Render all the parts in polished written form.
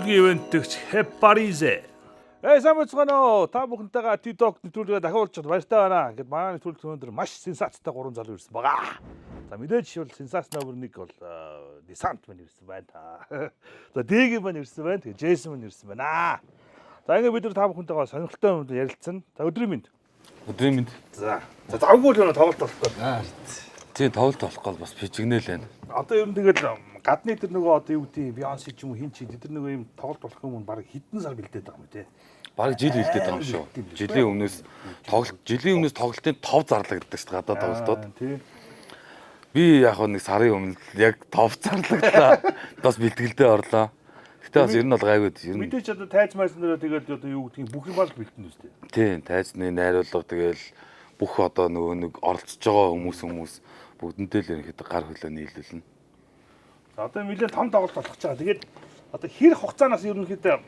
Өдрийн ивэнтгч Хеппаризе. Сайн бацгаана. Та бүхэнтэйгээ TikTok нэвтрүүлгээ дахиулж чад баяртай байна. Гэт манай нэвтрүүлэг өнөөдөр маш сенсацтай 3 залуу ирсэн байгаа. За мэдээж бол сенсац номер 1 бол Десант мань ирсэн байна. За Дэги мань ирсэн байна. Тэгээ Джейсон мань ирсэн байна. За ингэ бид нар та бүхэнтэйгээ сонирхолтой юм ярилцсан. За өдрийн мэнд. Өдрийн мэнд. За завгүй л тоглолт болохгүй. Тийм тоглолт болохгүй бас бичигнэл байна. Одоо ер нь тэгэл гадны тэр нөгөө одоо юу гэдэг Бейонсе ч юм уу хин чи тэр нөгөө юм тоглолт болох юм баг хэдэн сар бэлдээд байгаа юм те. Бараг жил бэлдээд байгаа юм шүү. Жилийн өмнөөс тоглолтын 5 зарлагддаг шүү гадаа тоглолтууд. Тийм. Би яг нэг сарын өмнө яг 5 зарлагдлаа. Бас бэлтгэлдээ орлоо. Гэтэ бас ер нь бол гайгүй. Мэдээч одоо тайз майсан дээр тэгэл одоо юу гэдгийг бүх юм баг бэлтэн үстэй. Тийм, тайзны найруулга тэгэл бүх одоо нөгөө нэг оролцож байгаа хүмүүс бүгдэнтэй л ерөнхийдөө гар хөлөө нийлүүлнэ. Одоо нэлээд том тоглолт болох гэж байгаа. Тэгээд одоо хэр хугацаанаас ерөнхийдөө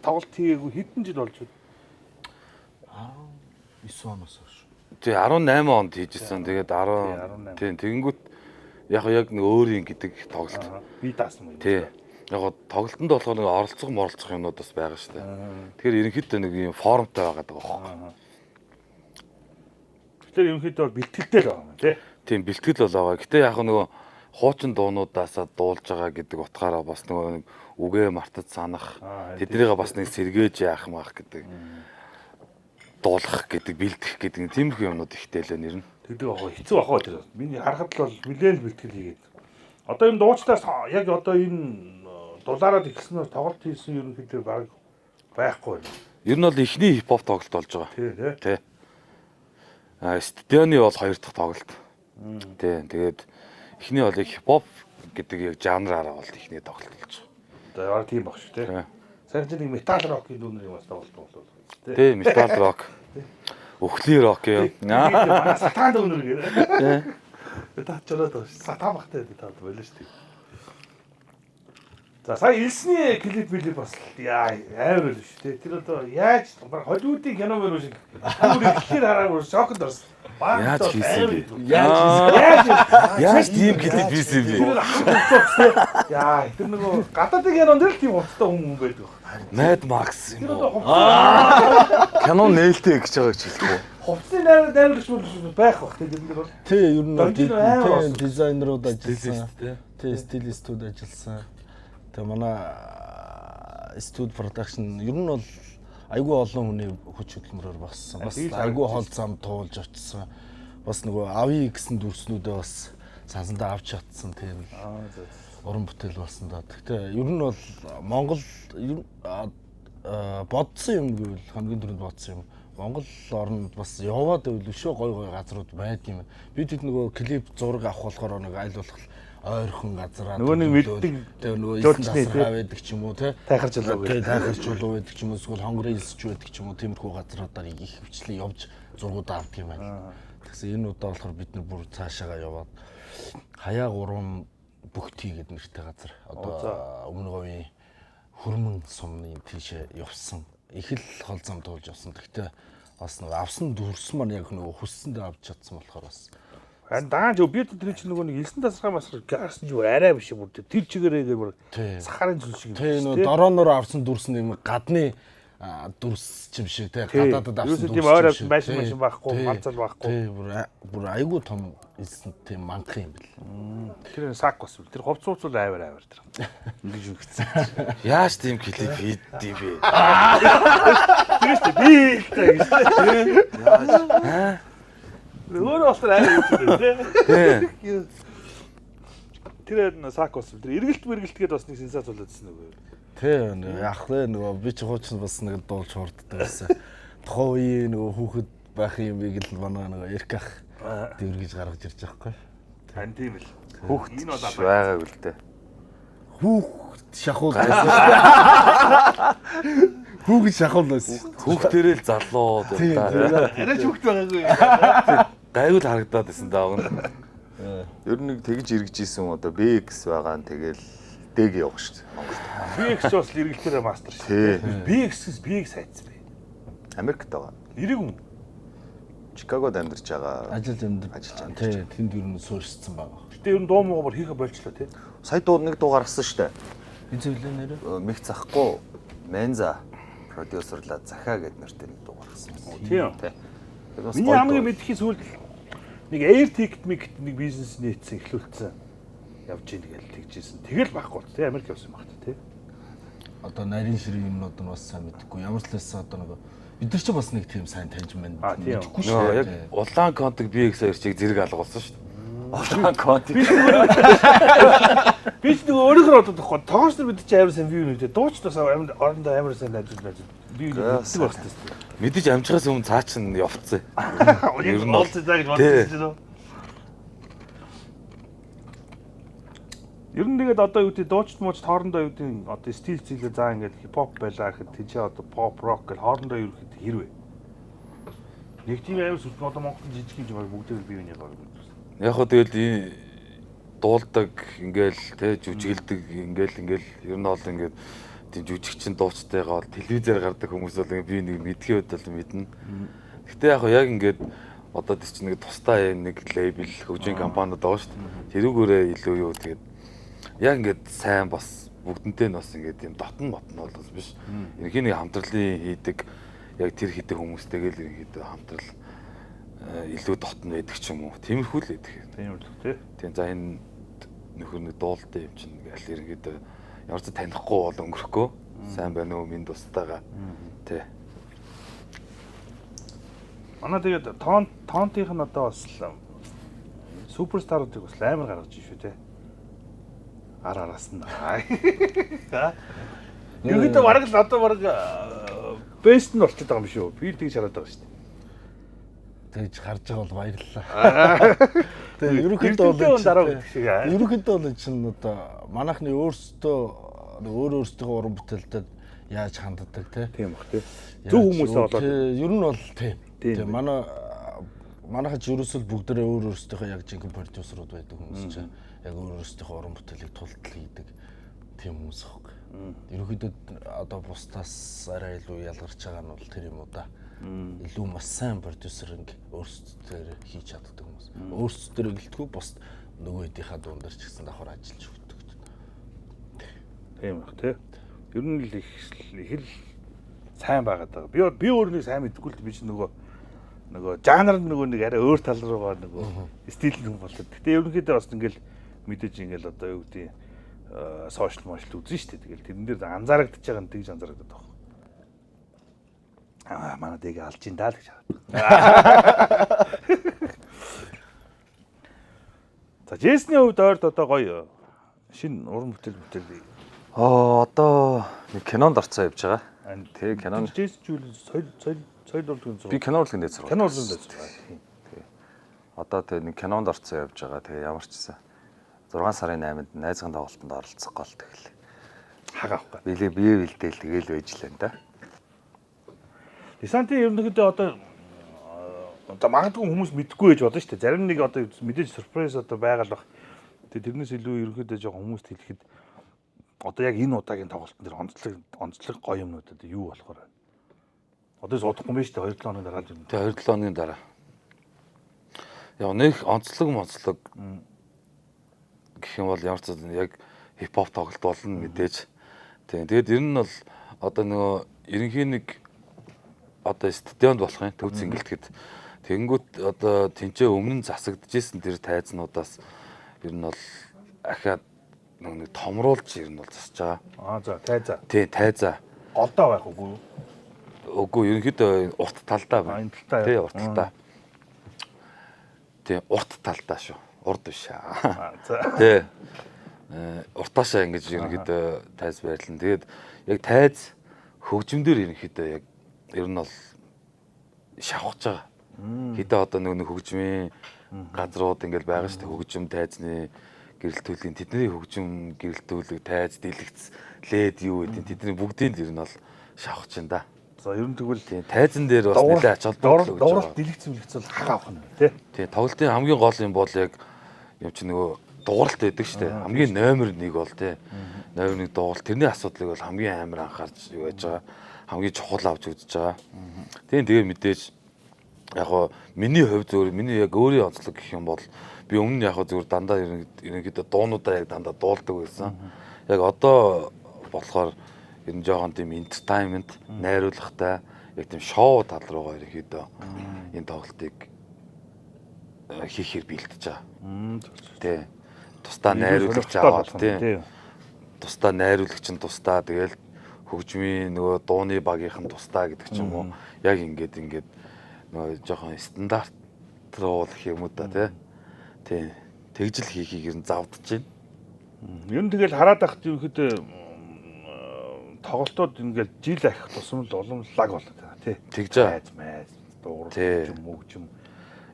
тоглолт хийгээгүй хэдэн жил болж байна? 9 оноос хойш. Тий 18 онд хийжсэн. Тэгээд 10 тийм тэгэнгүүт яг нэг өөр юм гэдэг тоглолт. Би даасан юм. Тий. Яг тоглолтод болохоор нэг оролцох юмнууд бас байгаа шүү дээ. Тэгэхээр ерөнхийдөө нэг юм формтой байгаа даа байхгүй. Тэгэхээр ерөнхийдөө бэлтгэлтэй л байгаа юм тий. Тийм бэлтгэл бол байгаа. Гэтэ яг нөгөө хуучин дуунуудаасаа дуулж байгаа гэдэг утгаараа бас нөгөө нэг үгээ мартаж санах тэднийгээ бас нэг сэргээж яах маах гэдэг дуулах гэдэг бэлтгэх гэдэг тиймэрхүү юмнууд ихтэй л нэрнэ. Тэгдэг аа хэцүү ах тэр. Миний харахад л бол нэлээд бэлтгэл хийгээд. Одоо энэ дуучлаас яг одоо энэ дулаараад ихснээр тоглолт хийсэн ерөнхийдөө баг байхгүй байна. Ер нь бол ихний хипхоп тоглолт болж байгаа. Тий. Стадионы бол 2 дахь тоглолт. Тий. Тэгээд эхний бол яг хипхоп гэдэг яг жанраараа бол эхний тоглолт болж байгаа. Одоо яа тийм баг шүү тий. Сайн ч нэг метал рокийн дүүнэр юм бас тоглолт болов. Тий, метал рок. Өхлийн рок юм. Сатан дүүнэр гээ. Тэ чараад байна. Сатан багтай таад байлаа шүү дээ. За сая Илсний клип бас амар л шүү дээ. Тэр одоо яаж Холливуудын кино мөр шиг бүр ихээр хараагүй шокнд орсон. Яаж хийсэн бэ? Яаж тийм клип хийсэн бэ? Яа, тэр нөгөө гадаадын кинонд л тийм хувцастай хүн байдаг. Mad Max юм уу? Кино нээлттэй гэж байгаа ч хэлэхгүй. Хувцсны найруулагч байх бах тэр нэр бол. Тий, ер нь тийм дизайнерууд ажилласан. Тий, стилистүүд ажилласан. Тэгээ манай студ продакшн ер нь бол айгүй олон хүний хүч хөдөлмөрөөр бассан. Бас айгүй хол зам туулж очсон. Бас нөгөө ави гэсэн дүрснүүдээ бас сансандаа авч чадсан тийм л уран бүтээл болсон даа. Гэхдээ ер нь бол Монгол бодсон юм гэвэл хамгийн түрүүнд бодсон юм. Монгол орнд бас яваад байвал өшөө гой газрууд байдаг юм. Бид хэд нөгөө клип зураг авах болохоор нэг аль болох ойрхон газараа нөгөө нэг мэддэг нөгөө засгаа байдаг ч юм уу те тайхар чулуу байдаг ч юм уу эсвэл хонгорын илсч байдаг ч юм уу тиймэрхүү газруудаар их хвчлэн явж зургуудаа авдаг юм байна. Тэгсэн энэ удаа болохоор бид нар бүр цаашаага яваад хаяа 3 бүгтий гэдэг нэртэй газар одоо өмнө говийн хөрмөн сумны тийшээ явсан их л хол зам туулж явсан. Гэхдээ бас нөгөө авсан дүрс маань яг нөгөө хүссэндээ авч чадсан болохоор бас дааж би тэр чинь нөгөө нэг элсэн тасрах масрах гаарсан ч арай биш бүр тэр чигээрээ бүр сахарын зүйл шиг. Тэ нөгөө дорооноор авсан дүрс юм гадны дүрс юм шиг те гадаадад авсан дүрс. Тийм ойр авсан байшин машин байхгүй малцал байхгүй. Бүр айгүй том элсэн тийм манх юм бэл. Тэр сак бас тэр хувцууц бол аваар тэр. Ингэж үгцсэн. Яаж тийм клип хийдий бэ? Тэгээс би яаж өөрөө болохоор амар юм тий. Тэр сак болсон. Тэр эргэлт гээд бас нэг сенсац болоодсэн нөгөө. Тий, яг нөгөө би ч хуучин бас нэг дуулж хурддаг байсан. Тухайн үеийн нөгөө хүүхэд байх юм бийг л манай нөгөө эрках дэргэж гаргаж ирж байгаа хгүй. Тань тийм л. Хүүхэд энэ бол байгаагүй л дээ. Хүүхэд шахуул байсан. Хүүхэд шахуул байсан. Хүүхдэрэл залуу даа. Арай ч хүүхэд байгаагүй. Гайгүй л харагдаад байсан даа. Ер нь тэгж эргэж исэн одоо BX байгаа нь тэгэл дэг явах шүү дээ Монголд. BX бас эргэлтээр мастер шүү дээ. BX хайцсан бэ. Америкт байгаа. Эрэг юм. Чикагод амьдарч байгаа. Ажиллаж байгаа. Тий, тэнд ер нь суурьшсан байгаа. Гэтэ ер нь дуу муугаар хийхэ болчлоо тий. Сая нэг дуу гаргасан шүү дээ. Эзэн үлээ нэрээ. Мих захгүй Менза продюсерлаа захаа гэд нэртэй нэг дуу гаргасан. Тийм. Тэр бас Миний гоё хамгийн дуу. мэдхийн сүүлд нэг air ticket нэг бизнес нээсэн эхлүүлсэн. Явж ийн тэгэл тэгжсэн. Тэгэл байхгүй бол тий Америк явсан багт тий. Одоо нарийн ширээ юмнууд нь бас сайн мэдэхгүй. Ямар ч лээс одоо нэг бид нар ч бас нэг тийм сайн таньж байна. Тийм. Мэдэхгүй Нөө шүү. яг улаан контиг BX2-ыг зэрэг алгуулсан шүү дээ. Улаан контент. Би ч нэг өөрөөр бодоод байхгүй. Тоогч нар бид чи амар сайн view нүдэ. Дууч бас орондоо амар сайн ажиллаж би мэддэг бастай. Мэдээж амжихаас өмнө цаа чин явцсан. Ер нь олцоо гэж бодсон ч нөө. Ер нь тэгээд одоо юу гэдэг дуучид мууч хоорондоо юу гэдэг одоо стил зилээ заа ингээд хипхоп байлаа гэхэд тийч одоо pop rock гэл хоорондоо юу гэдэг хэрвээ. Нэг тийм амар сүлт одоо Монгол жижиг юм жаа бүгдээ бие биенээ баг. Яг хөө тэгэл энэ дуулдаг ингээл тэ жүжиглдэг ингээл ер нь бол ингээд тийм жүжигчин дуучтайгаа бол телевизээр гардаг хүмүүс бол би нэг мэдхийн үед бол мэднэ. Гэтэ яг хөө яг ингээд одоо тийч нэг тусдаа нэг лейбл хөгжийн компаниуд байгаа шүү дээ. Тэрүүгээрээ илүү юу тэгээд яг ингээд сайн бас бүгдэнтэй нь бас ингээд тийм дотн мотн бол биш. Ерөнхийн нэг хамтралын хийдэг яг тэр хитэ хүмүүстэйгээл ерөнхийдөө хамтрал илүү дотн байдаг ч юм уу. Тиймэрхүү л байдаг. Тийм үү тий. Тийм за энэ нөхөр нэг дуулалт юм чинь ингээл ерөнхийдөө ямар ч танихгүй бол өнгөрөхгүй. Сайн байна уу минь тустайгаа. Тий. Манай тэгээд тоонтынх нь одоо бас суперстаруудыг бас амар гаргаж ийн шүү тий. Араас нь. Юугүйтэй бараг л одоо бараг бест нь болчиход байгаа юм шүү. Би тэгж хараад байгаа шүү дээ. Тэгж харж байгаа бол баярлалаа. Тэгээ ерөнхийдөө бол чинь одоо манайхны өөрсдөө уран бүтээлтэд яаж ханддаг тийм бах тий. Зөв хүмүүсээ болоод ер нь бол тийм. Тэгээ манайхан ч ерөөсөө бүгдээрээ өөрсдийнхөө яг жинхэнэ продюсерууд байдаг хүмүүс чинь яг өөрсдийнхөө уран бүтээлийг тултал хийдэг тийм хүмүүс аахгүй. Ерөнхийдөө одоо бусдаас арай илүү ялгарч байгаа нь бол тэр юм уу да. Илүү маш сайн продюсеринг өөрсдөө хийж чаддаг хүмүүс. Өөрсдөө гэлтгүй бус нөгөө хэдийнхаа дуун дээр ч гэсэн давхар ажиллаж өгдөг. Тийм бах тий. Ер нь л их л сайн байгаад байгаа. Би өөрөө сайн мэдгүй л би ч нөгөө жанр нөгөө нэг арай өөр тал руугаа нөгөө стил юм болоод. Гэтэ ерөнхийдөө бас ингээл мэдээж ингээл одоо юу гэдэг сошиал моошл үзэн штэ. Тэгэл тэрэн дээр анзаарагдаж байгаа нь тэгж анзаарагдаад байгаа. Манай дээг алж ин даа л гэж хараад. За Джейсний хувьд ойрд одоо гоё шинэ уран бүтээл Одоо нэг кинонд орцоо явж байгаа. Тэгээ кинонд Джейс ч соёл урлагийн зураг. би кино урлагийн дэд сургууль. Кино урлагийн дэд сургууль. Одоо тэгээ нэг кинонд орцоо явж байгаа. Тэгээ ямар ч гэсэн 6 сарын 8-нд найзгын тоглолтод оролцох гол тэгэл. Хаг авахгүй. Бие бэлдээл тэгэл байж лээ да. Десанти ерөнхийдөө одоо магадгүй хүмүүс мэдэхгүй байж болно шүү дээ. Зарим нэг одоо мэдээж сюрприз одоо байгаал бах. Тэгээ тэрнээс илүү ерөнхийдөө жоохон хүмүүст хэлэхэд одоо яг энэ удаагийн тоглолтын дээр онцлог гоё юмнууд одоо юу болохоор байна. Одоо судахгүй юм шүү дээ 2-7 хоногийн дараа юм. Тэгээ 2-7 хоногийн дараа. Яг нэг онцлог гэх юм бол ямар ч яг хипхоп тоглолт болно мэдээж. Тэгээд ер нь бол одоо нөгөө ерөнхийн нэг одоо стадионд болох юм төв цэнгэлтгэд тэнгүүт одоо тэнцээ өмнө нь засагдчихсэн тэр тайзнуудаас ер нь бол ахаад нэг томруулж ер нь бол засаж байгаа. За тайзаа. Тий тайзаа. Голдоо байх үгүй юу? Үгүй ерөнхийдөө урт талдаа байна. Энэ талдаа. Тий урт талдаа. Тий урт талдаа шүү. Урд биш аа. Тий. Уртаашаа ингэж ерөнхийдөө тайз байрлал. Тэгээд яг тайз хөгжмөндөр ерөнхийдөө яг ер нь бол шавхаж байгаа. Хэдэ одоо нэг хөгжмийн газрууд ингээл байгаа шүү дээ. Хөгжим тайзны гэрэлтүүлгийн тэдний хөгжим гэрэлтүүлэг тайз дэлгэц лед юу гэдэг тэдний бүгдийг л ер нь бол шавхаж байна да. За ер нь тэгвэл тайзан дээр бас нэлээд ач холбогдол дууралт дэлгэц үлгэц бол хаг авах нь тий. Тий тоглолтын хамгийн гол юм бол яг юм чи нөгөө дууралт байдаг шүү дээ. Хамгийн номер 1 бол тий. Номер 1 дууралт тэрний асуудлыг бол хамгийн амар анхаарч юу яаж байгаа. Хамгийн чухал авч үзэж байгаа. Тэгээ мэдээж яг гоо миний хувь зөв миний яг өөрийн онцлог гэх юм бол би өмнө нь яг зүгээр дандаа ерөнхийдөө дуунуудаа яг дандаа дуулдаг байсан. Яг одоо болохоор ер нь жоохон тийм entertainment найруулгатай яг тийм шоу тал руугаа ерөөдөө энэ тоглолтыг хийхээр бэлдэж байгаа. Тий. Тусдаа найруулагч аваад тий. Тусдаа найруулагч нь тусдаа тэгэл хөгжмийн нөгөө дууны багийнхан тусдаа гэдэг ч юм уу. Яг ингээд нөгөө жоохон стандарт руу гэх юм уу да тий. Тий. Тэгжил хийхийг ер нь завдж байна. Ер нь тэгэл хараад байхад ерөнхийдөө тоглолтууд ингээд жил ахих тусам л уламжлаг болоод байна тий. Тэгж аа. Майз дуурал юм уу юм.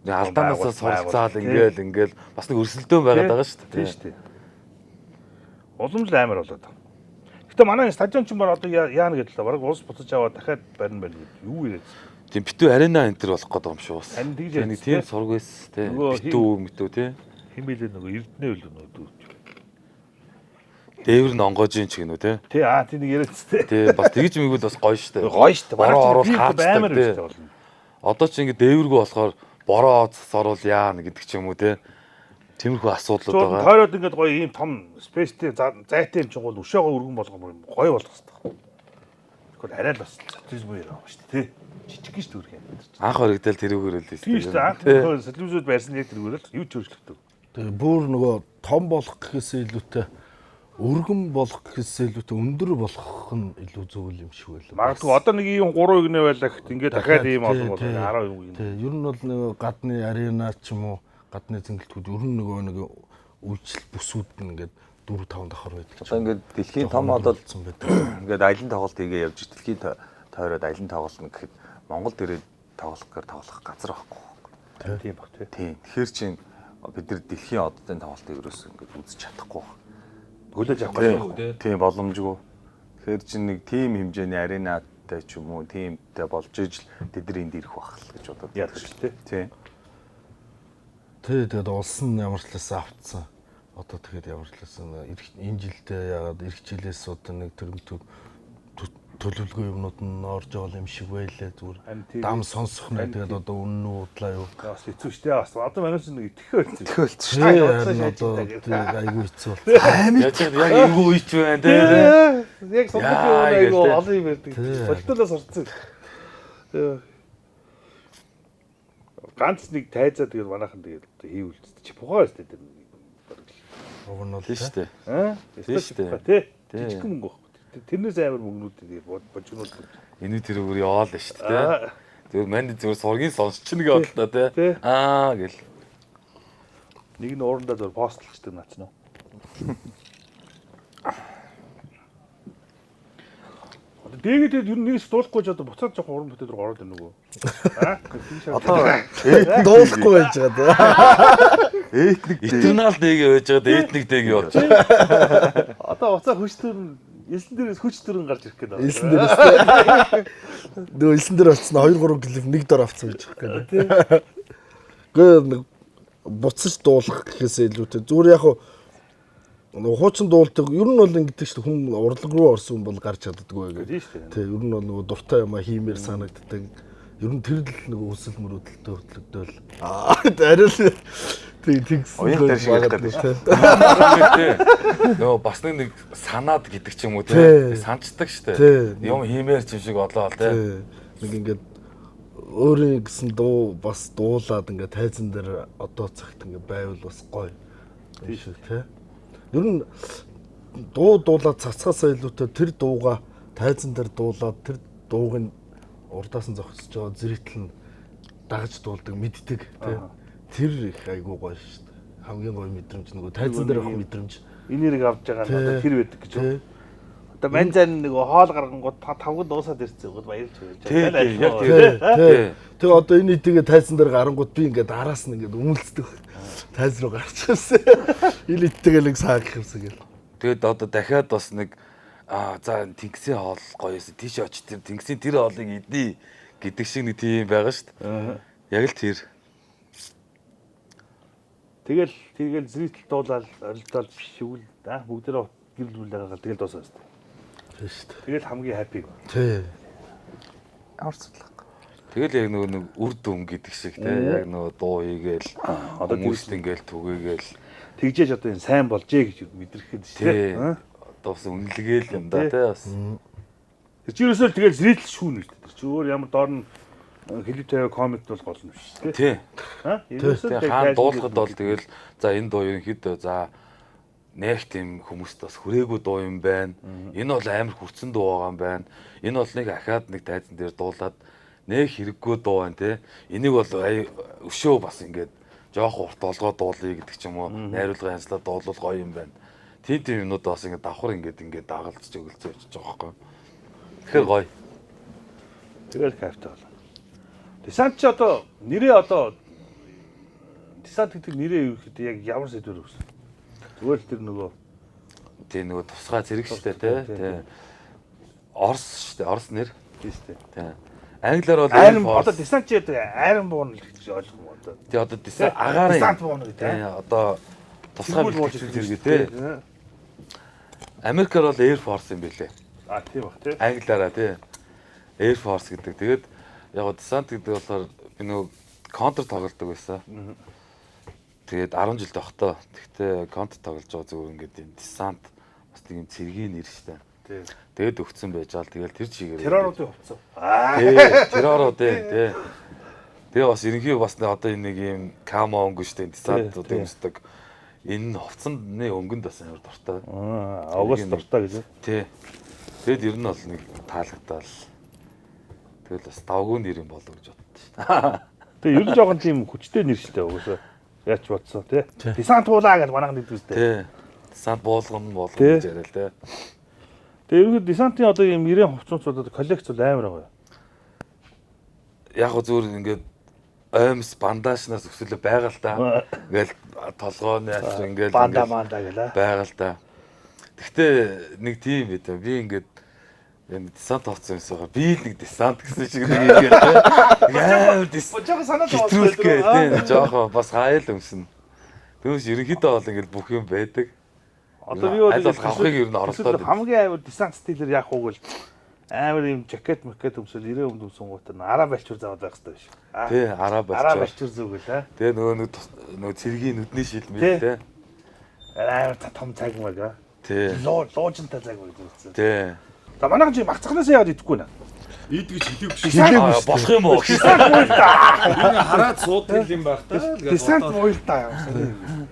Нэг алдаанаасаа суралцаал ингээл бас нэг өрсөлдөөн байгаад байгаа шүү дээ. Тийм шүү дээ. Уламжлал амар болоод байна. Гэтэ манай стадион ч юм бол одоо яана гэдэг л бараг уус буцаж аваад дахиад барин байна гэдэг юу ирээд. Тийм битүү арена энэ төр болох гэдэг юм шүү бас. Харин тэгж нэг тийм сураг байсан тий. Битүү тий. Химээлээ нөгөө Эрдэнэ үл нөгөө дээвэр нь онгойжин ч гинүү тий. Тий тий нэг яриадс тий. Тий бас тэгж мэгвэл бас гоё штэ. Гоё штэ. Бороо оруул хаацдаг амар тий. болно. Одоо ч ингэ дээвэргүй болохоор бороо цас оруул яана гэдэг ч юм уу тий. Тиймэрхүү асуудлууд байгаа. Тойроод ингээд гоё ийм том спейстэй зайтай юм чинь гол өшөөгөө өргөн болгоомор гоё болох хэрэгтэй. Тэгвэл арай л бас социализм яриа байгаа штэ тий. Жижиг гэж төрөх юм. Анх хоригдал тэрүүгээр л тийм штэ анх социализмд байрсан яг тэрүүгээр л юу ч өөрчлөгдөв. Тэгээ бүр нөгөө том болох гэхээсээ илүүтэй өргөн болох гэхээсээ илүүтэй өндөр болох нь илүү зөв юм шиг байлаа. Магадгүй одоо нэг ийм 3 игнэ байлаа гэхэд ингээд дахиад ийм олон бол 10 юм. Тий, ер нь бол нэг гадны арена ч юм уу, гадны зэнгэлтүүд ер нь нөгөө нэг үйлчлэл бүсүүд нь ингээд 4-5 давхар байдаг. Одоо ингээд дэлхийн том одолцсон байдаг. Ингээд аялын тоглолт хийгээ явж дэлхийн тойроод аялын тоглолт нь гэхэд Монгол дээрээ тоглох газар байхгүй. Тийм баг тий. Тийм. Тэгэхээр чинь бид нар дэлхийн оддын тоглолтыг ерөөсөө ингээд үзэж чадахгүй. Хүлээж авах гэсэн. Тийм боломжгүй. Тэгэхээр чинь нэг тим хэмжээний аренатай ч юм уу, тимтэй болж ижил тэд нар энд ирэх байх л гэж бодоод яах гэж тий. Тийм. Тэгээд улсын ямар ч лээс автсан. Одоо тэгээд ямар ч лээс энэ жилдээ яагаад эх жилээс одоо нэг төрөмтөд төлөвлөгөө юмнууд нь орж байгаа юм шиг байлаа зүгээр. Дам сонсох нэ тэгээд одоо үнэн удлаа юу. Бас хэцүү шттэ бас. Одоо манайс нэг итгэх итгэх одоо айгүй хэцүү. Яг эвгүй үйч байна тий. Яг сонголтын айгүй олон юм ярьдаг. Болтолоос орцсон. Ганц нэг тайзаа тэгээд манайхан тэгээд хийвэл чи пугаа өстэй тэр. Уг нь бол тий штэ. Тий штэ. Тий. Жижиг мөнгө. Тэрнээс амар мөнгнүүд божигнууд. Энэ тэрүүгээр яваал нь шүү дээ. Зүгээр манд зүгээр сургийн сонсч нэг бодлоо тий. Аа гэл. Нэг нь уурандаа зүгээр постлчдаг наач нөө. Тэгээд ер нь нэгс дуулахгүй ч одоо буцаад жоохон уран бүтээл рүү ороод ирнэ нөгөө. Одоо дуулахгүй байж байгаа тий. Eternal дэг байж байгаа этник дэг явуулж. Одоо уцаа хөштөр элсэн дээрээс хүч төрөн гарч ирэх гээд байна. Элсэн дээрээс. Нөгөө элсэн дээр очсон 2-3 клип нэг дор авцсан гэж байна тий. Гэхдээ нэг буцаж дуулах гэхээсээ илүүтэй зүгээр яг хуучин дуулдаг ер нь бол ингэдэг шүү дээ хүн урлаг руу орсон хүн бол гарч чаддаггүй гэдэг. Тий ер нь бол нөгөө дуртай юм хиймээр санагддаг. Ер нь тэр л нөгөө өсөл мөрөөдөлтөд хөтлөгдөөл. Арай л тэгсэн. Оён дээр шиг яриад байдаг шүү. Нөгөө бас нэг санаад гэдэг ч юм уу тий. Санчдаг шүү дээ. Юм хиймээр ч юм шиг одлоо тий. Нэг ингээд өөрийн гэсэн дуу бас дуулаад ингээд тайзан дээр одоо цагт ингээд байвал бас гоё. Тийм шүү тий. Ер нь дуу дуулаад цацгаасаа илүүтэй тэр дууга тайзан дээр дуулаад тэр дууг нь урдаас нь зогсож байгаа зэрэгтэл нь дагаж дуулдаг мэддэг тий. Тэр их айгуу гоё шүү дээ. Хамгийн гоё мэдрэмж нөгөө тайзан дээр авах мэдрэмж. Энерги авч байгаа нь одоо тэр байдаг гэж байна. Одоо манзан нөгөө хоол гаргангууд тавгад дуусаад ирсэн гол баярлж байгаа. Тэгээ одоо энэ идэгээ тайзан дээр гарангууд би ингээд араас нь ингээд өмөлцдөг. Тайз руу гарч ирсэн. Энэ идтэйгээ нэг саагах юмсан гэл. Тэгээд одоо дахиад бас нэг за тэнгисийн хоол гоёсэн тийш очиж тэр тэнгисийн тэр хоолыг идэ гэдэг шиг нэг тийм байгаа шүү дээ. Яг л тэр. Тэгэл зрителт дуулаад орилдоод шивүүл бүгдээрээ гэрэл бүлээр гараад тэгэл дуусаа шүү дээ. Тийм шүү дээ. Тэгэл хамгийн хаппи. Тий. Ямар судлах. Тэгэл яг нэг үр дүн гэдэг шиг те яг нөгөө дуу хийгээл одоо хүмүүст ингээл түгээгээл тэгжээж одоо энэ сайн болжээ гэж мэдрэхэд шүү дээ. одоо бас үнэлгээл юм да тий бас. Тэр чи ерөөсөө тэгэл зритель шүүн л дээ. Чи өөр ямар доор нь хэлэг тавиа комент бол гол юм шүү Тий. дээ. Аа ерөөсөө Тэгээ хаан дуулахад бол тэгэл за энэ дуу ерөнхийдөө за нэг тийм хүмүүст бас хүрээгүй дуу юм байна. Энэ бол амар хүрцэн дуу байгаа юм байна. Энэ бол нэг ахаад нэг тайзан дээр дуулаад нэг хэрэггүй дуу байна тий. Энийг бол өшөө бас ингээд жоох урт олгоо дуулъя гэдэг ч юм уу. Найруулгын анслаа дуулвал гоё юм байна. Тийм юмнууд бас ингээд давхар ингээд дагалдж өгөлцөө явж байгаа байхгүй. Тэгэхээр гоё. Тэгэл кайфтай байна. Десант ч одоо нэрээ одоо десант гэдэг нэрээ ерөөхдөө яг ямар сэдвэр өгсөн? Зүгээр л тэр нөгөө тий нөгөө тусгай зэрэг штэ тий. Орс штэ орс нэр. тийм шүү дээ. Тий. Англиар бол Айрон одоо десант ч айрон буун гэж ойлгох юм одоо. тий одоо десант агарын десант буун гэдэг тий одоо тусгай буулж зэрэг тий. Америкаар бол Air Force юм билээ. А тийм бах тий. Англиараа тий. Air Force гэдэг. Тэгээд яг гоо десант гэдэг болохоор би нөгөө контр тоглодог байсан. Тэгээд 10 жил тогтоо. Тэгтээ контр тоглож байгаа зүгээр ингээд юм десант бас тийм цэргийн нэр штэ. Тий. Тэгээд өгцөн байж гал тэгэл тэр чигээр. Терроруудын хувцас. Тий, терроруудын тий. Тэгээ бас ерөнхий бас одоо энэ нэг юм камон гэж штэ десантууд юмсдаг. Энэ хувцсны өнгөнд бас амар дуртай. Август дуртай гэж. Тий. Тэгэд ер нь бол нэг таалагдтал. Тэгэл бас давгүй нэр юм болов гэж боддоо штэ. Тэгээ ер нь жоохон тийм хүчтэй нэр штэ угсаа. Яач бодсон тий. Десант буулаа гэж манайх нэгдэг үстэй. Тий. Десант болгоно гэж яриа л тий. Тэгээ ерөнхийдөө десантын одоо юм 90 хувцсууд одоо коллекц бол амар байгаа. Яг зүгээр ингээд оймс бандажнаас өсөлөө байгаа л да. Ингээл толгооны альч ингээл банда гэлээ. байгаа л да. Гэхдээ нэг тийм байт. Би ингээд энэ десант авсан юмсаа би л нэг десант гэсэн шиг нэг ингээд амар Жохо санаад хэтрүүлгээ тийм жоохоо бас хаял өмснө. Тэгвэл ерөнхийдөө бол ингээд бүх юм байдаг. Одоо би бол авахыг ер нь оролдоод хамгийн амар десант стилээр яах уу гэл амар юм жакет өмсөл 90 өмд өмсөн гутар араа балчур заваад байх хэрэгтэй биш. Тий, араа балчур зүгэл аа. Тэгээ нөгөө цэргийн нүдний шилмэл тий. Амар том цаг мага. Тий. Луужинтай цаг мага үзсэн. Тий. За манайхан чи магцахнаас яагаад идэхгүй нэ? Идгэж хэлээгүй. Болох юм уу? Десант буйлаа. Энэ хараад суудаг юм байх та. Десант буйлаа явсан.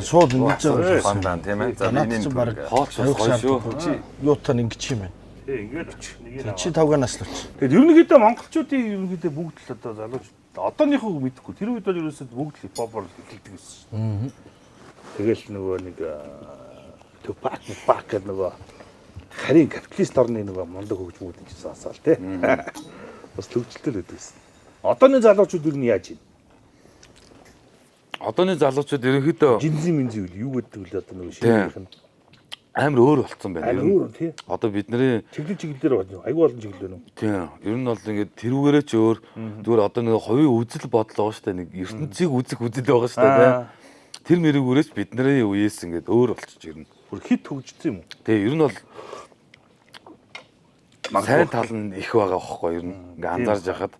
Шууд ингэж байгаа. Фандан тийм ээ. За миний Хоолч бас гоё шүү. Юутаа ингэж юм байна. Тий, ингээд оч. Нэг Чи тавганаас л оч. тэгээд ерөнхийдөө монголчуудын ерөнхийдөө бүгд л одоо залуучууд одооныхоо мэдэхгүй. Тэр үед бол ерөөсөө бүгд л хипхопор хэлдэг байсан шүү. Тэгэл нөгөө нэг Tupac гэдэг нөгөө харин капиталист орны нөгөө мундаг хөгжмүүд гэж сонсоол тий. Бас төвчлөлтэй л байдагсан. Одооны залуучууд юу яаж юм? Одооны залуучууд ерөнхийдөө Жинзэн минзэн юу гэдэг вэ одоо нөгөө шинжлэх нь амар өөр болцсон байна. амар өөр тий. Одоо бидний Чиглэлээр байна. Айгүй олон чиглэл байна. тийм ер нь бол ингээд тэрүүгээрээ ч өөр зүгээр одоо нэг хувийн үзэл бодол байгаа шүү дээ. Нэг ертөнцийг үзэх үзэл байгаа шүү дээ тий. Тэр мэрэгүүрээс бидний үеэс ингээд өөр болчих ирнэ. Бүр хит хөгжсөн юм уу? Тэгээ ер нь бол сайн тал нь их байгаа байхгүй ер нь ингээ анзаарж яхад.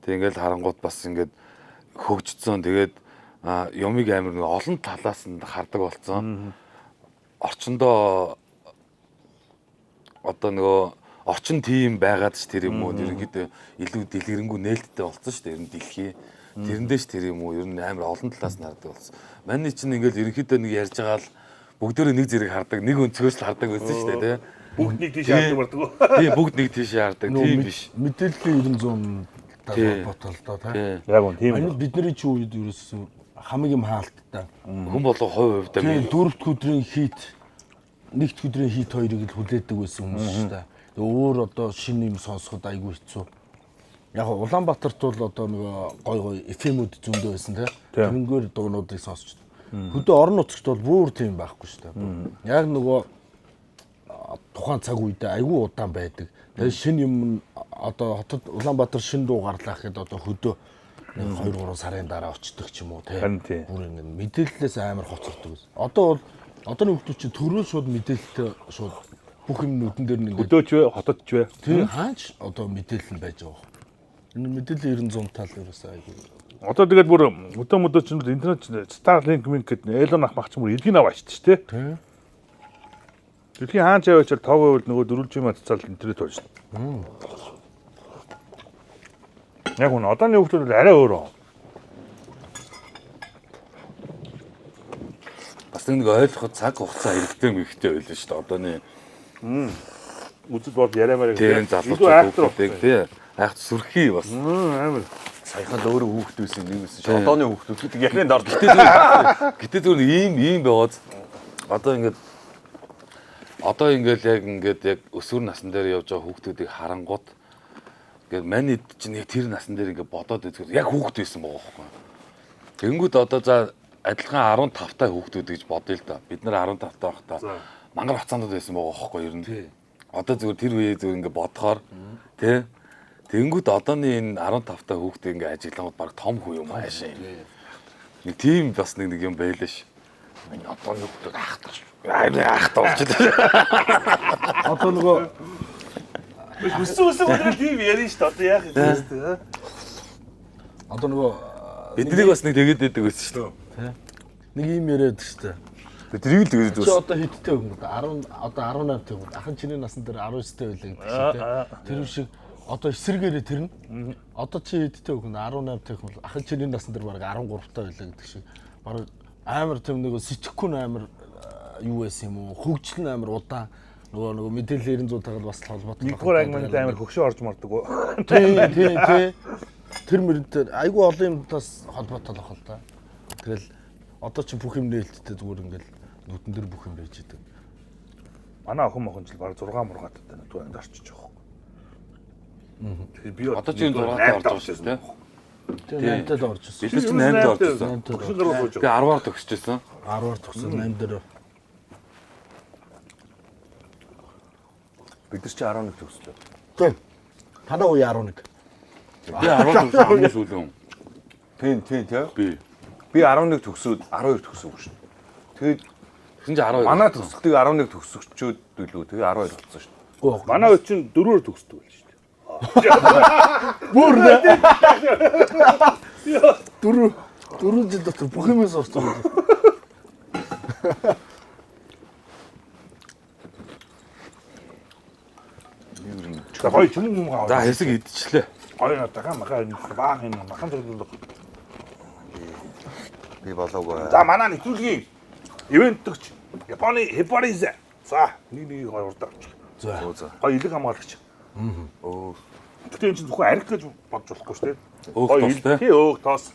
Тэг ингээл харангуут бас ингээд хөгжсөн. Тэгээд юмыг амар нэг олон талаас нь хардаг болсон. Орчондоо одоо нөгөө орчин тим байгаад ч тэр юм уу ерөнхийдөө илүү дэлгэрэнгүй нээлттэй болсон шүү дээ ер нь дэлхий. Тэрэндээ ч тэр юм уу ер нь амар олон талаас нь хардаг болсон. Манайд чинь ингээл ерөнхийдөө нэг ярьж байгаа л бүгдөө нэг зэрэг хардаг, нэг өнцгөөс л хардаг байсан шүү дээ тий. Бүгд нэг тийш хардаг болдог. Тий бүгд нэг тийш хардаг. Тийм биш. Мэдээллийн 900 ботол доо тий. Яг үн тийм. Бидний чи үед ерөөсөн хамаг юм хаалттай. Хүн болго хувь хувьдаа Тэгээ дөрөвт өдрийн хит нэгд өдрийн хит хоёрыг л хүлээдэг байсан хүмүүс шүү дээ. Тэгээ өөр одоо шинэ юм сонсоход айгүй хэцүү. Яг Улаанбаатарт бол одоо нөгөө гой гой FM-үд зөндөө байсан тий. Тэрнгээр дуунуудыг сонсч. Хөдөө орон нутагт бол бүр тийм байхгүй шүү дээ. Яг нөгөө тухайн цаг үедээ айгүй удаан байдаг. Тэгээ шинэ юм одоо хотод Улаанбаатар шинэ дуу гарлаа гэхэд одоо хөдөө 2-3 сарын дараа очдог ч юм уу тий. Бүр ингэ мэдээллээс амар хоцордог байсан. Одоо бол одооны хүмүүс чинь төрөө шууд мэдээлэлтэй шууд бүх юм нүдэн дээр нэг хөдөөч вэ, хотод ч вэ? тий хаач одоо мэдээлэл нь байж байгаа. Энэ мэдээллийн 900 тал ерөөсөө айгүй. Одоо тэгээд бүр өдөө чинь интернет Starlink гэдэг Elon ах мах ч юм уу эдгийг аваад шүү дээ тий. Дэлхийн хаан чаваач тоог байвал нөгөө дөрвөлжим маццаал интернет болж шин. Яг үнэ одооны хүмүүс арай өөрөө. Бас нэг ойлгоход цаг хугацаа хэрэгтэй мэгтэй байлаа шүү дээ. Одооны үзэл бол яриамаар тийм залуучуудыг тий айх сүрхий бас. Амар. Саяхан л өөрөө хүүхдүүсэн юм юмсэн. Одооны хүүхдүүд гэдэг ярианд ордог. Гэтэ зүгээр ийм байгааз одоо ингээд яг өсвөр насн дээр явж байгаа хүүхдүүдийг харангууд ингээд манайд чинь яг тэр насн дээр ингээд бодоод үзэхээр яг хүүхд байсан байгаа байхгүй. Тэнгүүд одоо за адилхан 15 та хүүхдүүд гэж бодъё л да. Бид нар 15 та байхдаа мангар хацаанууд байсан байгаа байхгүй ер нь. Одоо зүгээр тэр үеийг зүгээр ингээд бодохоор тий. Тэнгүүд одооны энэ 15 та хүүхдээ ингээд ажиглангууд баг том хүү юм аашаа. Нэг тийм бас нэг юм байлаа ш. Энэ одооны хүүхдүүд ахтаж болж байна. Одоо нөгөө Үсэн өдрөө тийм ярина шүү дээ. Одоо яах юм бэ? одоо нөгөө Эднийг бас нэг тэгээд байдаг байсан шүү дээ. нэг юм яриад штэ. Тэрийг л тэгээд Чи одоо хэдтэй хүн бэ? 10 одоо 18 тэг хүн. Ахын чиний насн дээр 19-тэй байлаа гэдэг шиг тий. Тэр шиг одоо эсэргээрээ тэрнэ. Одоо чи хэдтэй хүн 18 тэг хүн. Ахын чиний насн дээр баг 13-тай байлаа гэдэг шиг. Баг амар тийм нэг сэтгэхгүй амар юу байсан юм уу? Хөгжил нь амар удаан. Нөгөө мэдээлэл 900 тагаад бас холбоотой. Нэгдүгээр ангиманд амар хөгшөө орж мордог уу? Тий. Тэр мөрөд айгүй олон юмтаас холбоотой болох л да. Тэгэл одоо чи бүх юм нээлттэй зүгээр ингээл нүдэн дээр бүх юм байж идэг. Манай охин мохонжил баг 6 мургаад байна. Түүнд орчиж байгаа юм. Тэгэхээр би Одоо чи 6-аар орж байгаа шүү дээ. Тэгээ 8-д л орж ирсэн. Бид нар чи 8-д орж ирсэн. 8-д Хөшин гаруул сууж Тэгээ 10-аар төгсчихсэн. 10-аар төгсөн 8 дээр. бид нар чи 11 төгслөө. Тэг. Танаа уу 11. Би 10 төгсөн хамгийн сүүлэн. Тийм. Би 11 төгсөөд 12 төгсөв шүү. Тэгээд Тэгсэн чи 12. манай төгсөлтийг 11 төгсөгчөөд билүү. Тэгээ 12 болсон шүү. Гоо. манай өвч чинь 4-өөр төгсдөг байл шүү дээ. Бүр нэ. Дөрөв жил дотор бүх юм сурсан. Гой ч юм уу. За хэсэг идчихлээ. Гой натаха маха баах юм махан зөвлөдөг. Би болоогүй. За манай нэвтрүүлгийн ивентгч Японы Хипаризе. За нэг гой урд авчих. За. Гой илэг хамгаалагч. Оо. Гэтэ энэ чинь зөвхөн арх гэж бодж болохгүй шүү дээ. Өөх тоос те. Тий өөх тоос.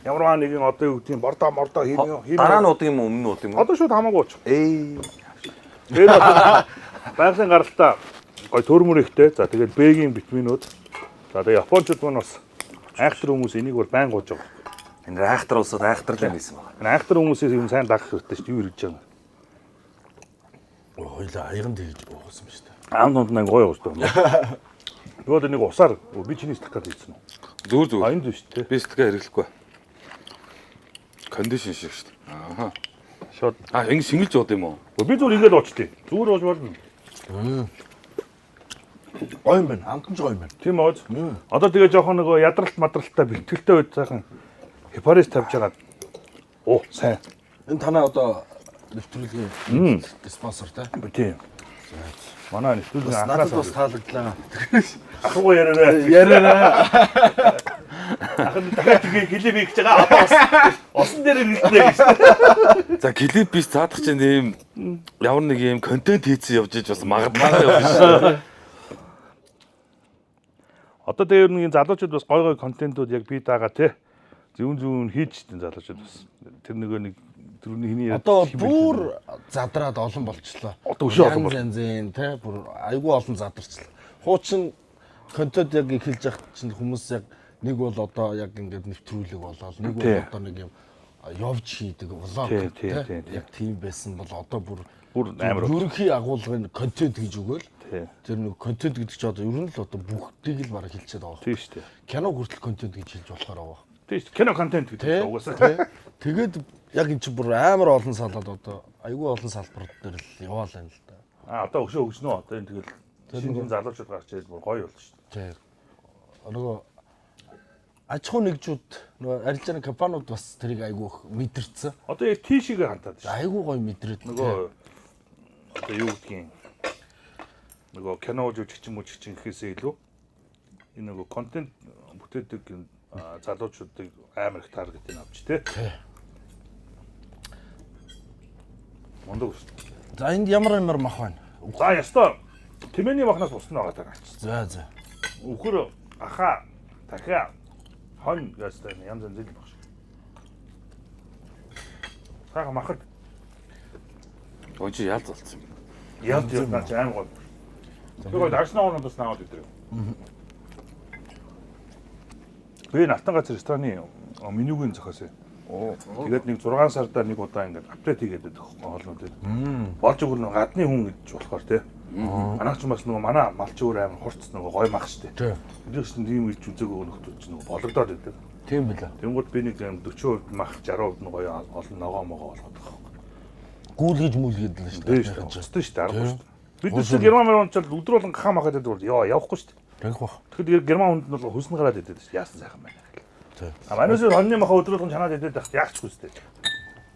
Ямарваа нэгэн одоо юу гэдэг юм бордоо хийм. Дараа нь удаг юм уу, өмнө нь удаг юм уу? Одоо шууд хамаагүй ч. Тэгээд Байгалийн гаралтаа гой төрмөр ихтэй. За тэгээд Б-гийн витаминууд. За тэгээд Япончууд маань бас айхтар хүмүүс энийг бол байн гоож байгаа. энэ айхтар улсад айхтар л юм байсан байна. Энэ айхтар хүмүүсээс юм сайн дагах хэрэгтэй шүү дээ. Юу ирж байгаа. Хойлоо аяган тэгж буусан ба шүү дээ. Аан дунд гоё уусдаг юм. Нөгөө нэг усаар би чиний стакад хийсэн үү? Зүгээр. Энд биш те. Би сэтгээ хэрэглэхгүй. Кондишн шиг шүү дээ. Аа. Шууд Ингэ шингэлж бод юм уу? би зүгээр ингэж очлоо. Зүгээр болж болно. Гоё юм байна. Амтан ч гоё юм байна. Тийм ооз. Одоо тэгээ жоохон нөгөө ядралт мадралтаа бэлтгэлтэй байж сайхан Хипарис тавьж байгаа. Оо сайн. Энэ танаа одоо нэвтрүүлгийн спонсор та. Тийм. Манай нэвтрүүлгийн Надад анхаас бас таалагдлаа. ахгүй яриараа. Яриараа. Ахын дахиад тэгээ гэлээ бий гэж байгаа. Одоо осон дээр нэлтнэ гэж. За клип биш цаадах чинь ийм ямар нэг ийм контент хийсэн явж иж бас магадгүй явж шүү. Одоо тэгээ ер нь залуучууд бас гой контентууд яг бий даага те. Зүүн хийж дээ залуучууд бас. Тэр нэг түрүүний хиний Одоо бүр задраад олон болчлоо. Одоо өшөө олон бол. Янзын те бүр айгүй олон задарчлаа. Хуучин контент яг эхэлж яхад чинь хүмүүс яг нэг бол одоо яг ингээд нэвтрүүлэг болоод нэг бол одоо нэг юм явж хийдэг влог те яг тийм байсан бол одоо бүр амар ерөнхий агуулгын контент гэж өгөөл. Тий. Тэр нэг контент гэдэг чинь одоо ер нь л одоо бүгдийг л бараг хэлчихээд байгаа. Тийм шүү дээ. Кино хүртэл контент гэж хэлж болохоор байгаа. Тийм шүү. Кино контент гэдэг угаасаа. Тэгээд яг эн чинь бүр амар олон салаад одоо айгүй олон салбар дээр л яваал байна л да. Одоо өшөө өгснөө одоо энэ тэгэл шинэ залуучууд гарч ирээд бүр гоё болно шүү дээ. Тэг. Нөгөө аж ахуй нэгжүүд нөгөө арилжааны компаниуд бас тэрийг айгүй их мэдэрсэн. Одоо яг тийшээгээ хантаад шүү. Айгүй гоё мэдрээд Нөгөө одоо юу гэдгийг нөгөө кино үзүүлж ч юм уу ч гэхээсээ илүү энэ нөгөө контент бүтээдэг залуучуудыг амар их таргетыг авч тий. Мондог. За энд ямар мах байна? За ястаа тэмээний махнаас бусна байгаа даа. За. Үхэр аха дахиа хон ястаа янз янз л баг шиг. Хаа махад Ожи ялз болсон юм. яд наач аим гол. Тэгээд арснаа онод бас наваад идэв. Би Алтан газар рестораны менюгийн зохиосоо. Тэгээд нэг 6 сардаа нэг удаа ингээд апдейт хийгээд байдаг хоолнууд. Болж өгөр гадны хүн гэж болохоор тий. Манайч бас нөгөө манай малч өөр амар хурц нөгөө гой мах штэ. Бид ч тийм ирж үзээгөө нөхдөж чинь нөгөө бологдоод байдаг. Тийм билээ. Тэнгууд би нэг 40% мах 60% нь гоё олон ногоо могоо болгоод байгаа. Гүүлгэж мүлгээд л шүү дээ. Өстой шүү дээ, аргагүй шүү дээ. Бид ч герман мөрөнчл өдөр болгон гахаа махад байдаг бол явахгүй шүү дээ. Тэгэх бах. Тэгэхээр герман хүнд нь бол хүснэ гараад идэв шүү. Яасан сайхан байна гэх. Тий. Манайс хоньны махаа өдөр болгон чанаад идэв тахт яахчгүй шүү дээ.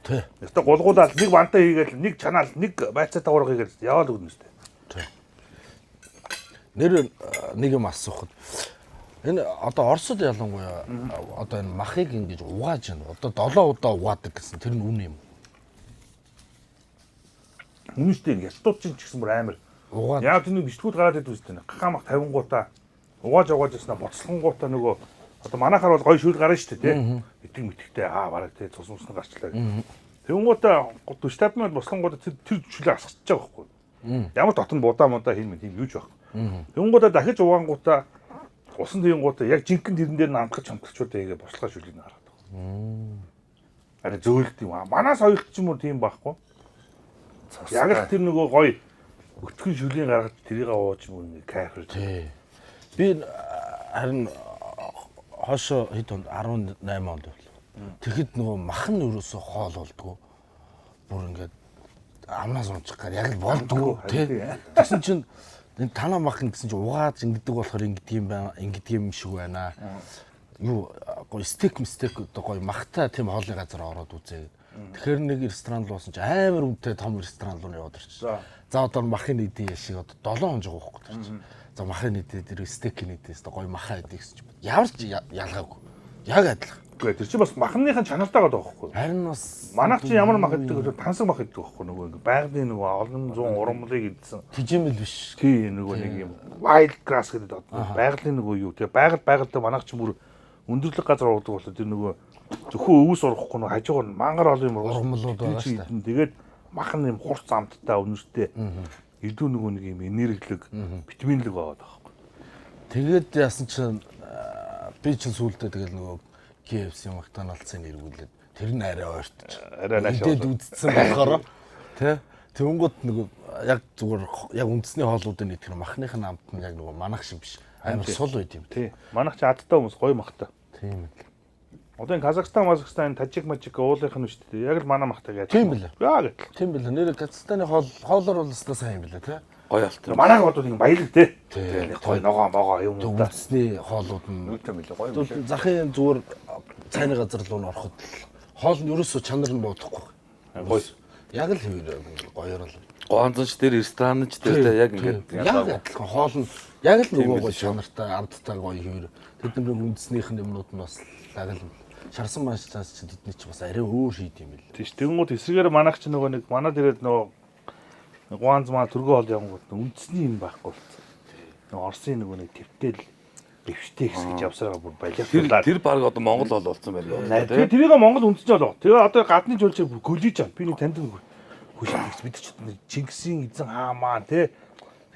Тий. Яста гулгуулаад нэг бантаа хийгээл нэг чанаал нэг байцаатай ураг хийгээл яваад өгнө шүү дээ. Тий. Нэр нэг юм асуухад энэ одоо Оросд ялангуяа одоо энэ махыг ингэж угааж байна. Одоо 7 удаа угаадаг гэсэн тэр нь үнэн юм. Үнэштэй ястууд чинь ч гэсэн бүр амар. Угаад Яг тэр нэг бичлгүүд гараад идэв шүү дээ. Гахаа мах 50 гутаа угааж яснаа боцлон гутаа нөгөө одоо манайхаар бол гоё шүүл гарна шүү дээ тий. Итгэн мэтгтэй бараг тий цус мусна гарчлаа. Тэнгуудаа 40-50 минут боцлон гутаа тэр шүлээ асгаж байгаа байхгүй. Ямар дотн будаа мудаа хийм тийм юуж байхгүй. Тэнгуудаа дахиж угаангуудаа усан тэнгуудаа яг жинхэнэ тэрэн дээр нь амтгаж хамтлагчуудаа хийгээ бослогоо шүлийг хараад байгаа. Арай зөөлт юм аа. Манаас хоёрт ч юм уу тийм байхгүй. Яг л тэр нөгөө гоё өтгөн шүлийн гаргаж тэрийг ууж мөн нэг кайфэр. тий. Би харин хошо хэд онд 18 онд байв. Тэгэхэд нөгөө мах нь ерөөсө хоол болдгоо. Бүр ингээд амнаас унчих гар яг л болдгоо тий. Тэгсэн чинь энэ танаа мах гэсэн чинь угааж ингэдэг болохоор ингэдэг юм байна. Ингэдэг юм шиг байна. Юу гоё стейк одоо гоё махтай тийм хоолны газар ороод үзээ. Тэгэхээр нэг ресторан руу уусан чи амар үнэтэй том ресторан руу яваад ирчихсэн. За одоо махын нийтийн яшиг одоо 7 хоног байхгүй тэр чинь. За махын нийтээ тэр стейкийн нийтээс гоё махаа идэх гэсэн чинь ямар ч ялгаагүй. Яг адилхан. Үгүй тэр чинь бас махныхын чанартай байгаа байхгүй. Харин бас Манайх чинь ямар мах иддэг вэ? Тансаг мах иддэг байхгүй нөгөө ингээ байгалийн нөгөө олон зуун урмлыг идсэн. тижимэл биш. Тий нөгөө нэг юм wild grass гэдэг одоо байгалийн нөгөө юу тэгээ байгальтай манайх чинь бүр өндөрлөг газар уудаг болохоор тэр нөгөө зөвхөн өвөс урахгүй нөгөө хажуугаар мангар олон юм Ургамлууд байгаа шүү дээ. Тэгээд мах нь юм хурц амттай өнөртэй. Илүү нөгөө нэг юм энерглэг, витаминлэг байгаад байгаа байхгүй. Тэгээд яасан чинь би чинь сүүлдээ тэгэл нөгөө KFC McDonald's-ыг эргүүлээд тэр нь арай ойртож. Арай наашаа. Идэд үдцсэн болохоор тий. Тэнгууд нөгөө яг зүгээр яг үндэсний хоолуудын нэг тэр махных нь амт нь яг нөгөө манах шиг биш. Амар сул байд юм. Тий. Манайх ч адтай хүмүүс гоё махтай. Тийм ээ. Одоо энэ Казахстан, Тажик уулынх нь шүү дээ. Яг л манай махтай яаж. Тийм билээ. Яа гэтэл. Тийм билээ. Нэр Казахстаны хоолоор бол өстой сайн юм билээ тий. Гоё алт. Манай бодвол ингэ баялаг тий. Тий. Гоё ногоо могоо юм уу та. Үндэсний хоолууд нь Нүдтэй мэлээ гоё мэлээ. захын зүгээр цайны газар руу н ороход хоол нь ерөөсөө чанар нь буудахгүй. Гоё. Яг л хэвээр гоёор л. Гоонзонч дээр ресторанч дээр яг ингээд Яг адилхан хоол нь яг л нөгөө гоё чанартай амттай гоё хэвээр. Тэдний үндэснийх нь юмнууд нь бас яг л шарсан маш цаас чи тэдний чи бас арай өөр шийд юм бэл. Тийш тэгэнгүүт эсрэгээр манайх ч нөгөө нэг манад ирээд нөгөө гуанз маа төргөө хоол явангууд үндэсний юм байхгүй болсон. Нөгөө Оросын нөгөө нэг твтэл бифштекс гэж явсараа бүр балиатлаа. тэр баг одоо Монгол бол болсон байна. Тэгээ тэрийг Монгол үндэсч болоо. Тэгээ одоо гадны жуулчийг гөлж байгаа. Би нэг танд хүлээж бид ч Чингисийн эзэн хаамаа те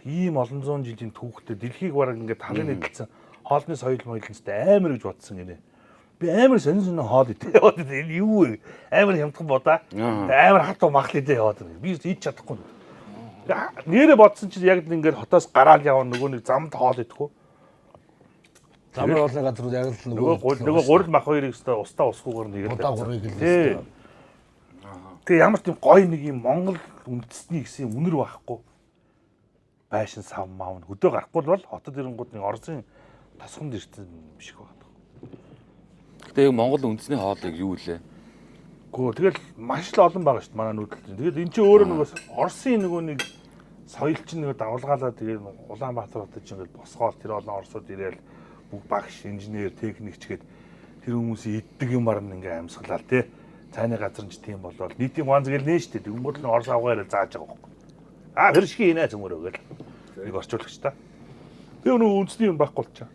ийм олон зуун жилийн түүхтэй дэлхийг бараг ингээд талын эдэлсэн хоолны соёл моёлностой амар гэж бодсон гинэ. Би амар сонин хоол идэх яваад энэ юу вэ? Амар хямдхан бодаа. Амар хатуу махлаа идэх яваад. Би ийж чадахгүй. Нэрэ бодсон чинь яг ингээд хотоос гараал явна нөгөө нэг замд хоол идэхгүй. Замын хоолны газар яг л нөгөө гурил мах хоёрыг өстой устаа усгүйгээр нэгээд. удаа гурыг л. Тэгээ ямар ч тийм гоё нэг юм Монгол үндэсний гэсэн үнэр байхгүй. Байшин сав маав хөдөө гарахгүй бол хотод ирэнгууд нэг Оросын тосгонд ирсэн юм шиг байна. Гэтэ яг Монгол үндэсний хоолыг юу лээ? Гүү тэгэл маш л олон байгаа шүү дээ манай нүүдэлтэй. Тэгээд эн чинь өөрөө нөгөө Оросын нөгөө нэг соёл чинь нөгөө давлгаалаа тэгээд Улаанбаатар хотод чинь ингээд босгоол тэр олон орсууд ирээл бүх багш, инженер, техникч гээд тэр хүмүүсийн иддэг юмар нь ингээ амьсгалаа тий. Цайны газар нь ч тийм болоод нийтийн маан згэл нэ штэ. Тэнгүүд нь Орос авгаараа зааж байгаа байхгүй. Аа хэршки инээ цөмөрөө гэл. Нэг орчуулагч та. Тэгээ нөгөө үндэсний юм байхгүй болчихаа.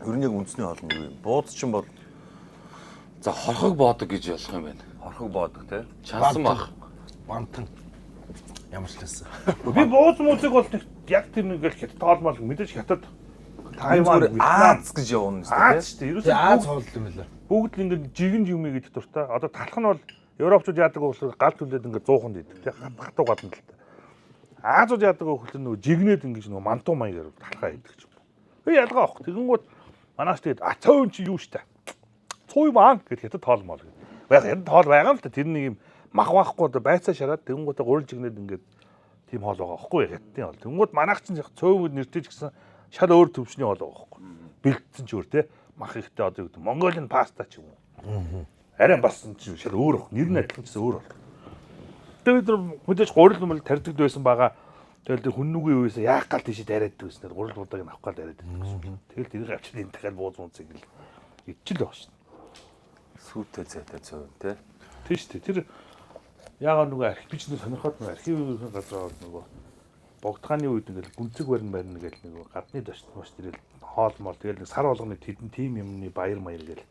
Ер нь яг үндэсний хоол нь юу юм? Бууз чинь бол За хорхог боодог гэж болох юм байна. хорхог боодог тий. Чансан бах. Бантан. Ямар ч лээс. Би бууз муузыг бол яг тэр нэг л хятад тоолмол мэдээж хятад Тайван Аз гэж явна шүү дээ. Аз шүү дээ. Тэгээ Аз хоол юм байна. Бүгд л ингээд жигэнд юм гэдэг дуртай. Одоо талах нь бол Европчууд яадаг болохоор гал түлээд ингээд 100-нд идэг. Тэг хатуу гадна л та. Азууд яадаг болохоор нөгөө жигнээд ингэж нөгөө мантуу маягаар талхаа идэг ч юм. Би ялгаа авах. Тэгэнгүүт манаас тэгээд цөөн чи юу штэ. Цуй маань гэд хятад тоолмол гэдэг. Яг хятад тоол байгаа л та. Тэр нэг юм мах байхгүй одоо байцаа шараад тэгэнгүүтээ гурил жигнээд ингээд тийм хоол байгаа байхгүй хятадын хоол. Тэгэнгүүт манайх чинь цөөн нэртэй ч гэсэн шал өөр төвчний хоол байгаа байхгүй. Бэлдсэн ч өөр те. Мах ихтэй одоо гэдэг Монголын паста ч юм уу. Арай бас чинь шал өөр баг. Нэр нь адилхан ч өөр баг. Тэгээд мэдээж гурил мөл тарьдаг байсан байгаа. Тэгэл тэр хүннүгийн үеэс яах гал тийш дараад байсан. Гурил удааг нь авах гал дараад байсан. Тэгэл тэрийг авчид энэ дахиад бууз муцыг л идчихэл байгаа шин. Сүйтэй зайтай цөөн тий. Тийш тий. Тэр яагаад нөгөө архивч нар сонирхоод нөгөө архивын газар нөгөө богдгааны үед ингээл гүнзэг барина гэж нөгөө гадны дошт маш тэрэл хоол мол тэгэл нэг сар болгоны тэдэн тим юмны баяр маяр гэл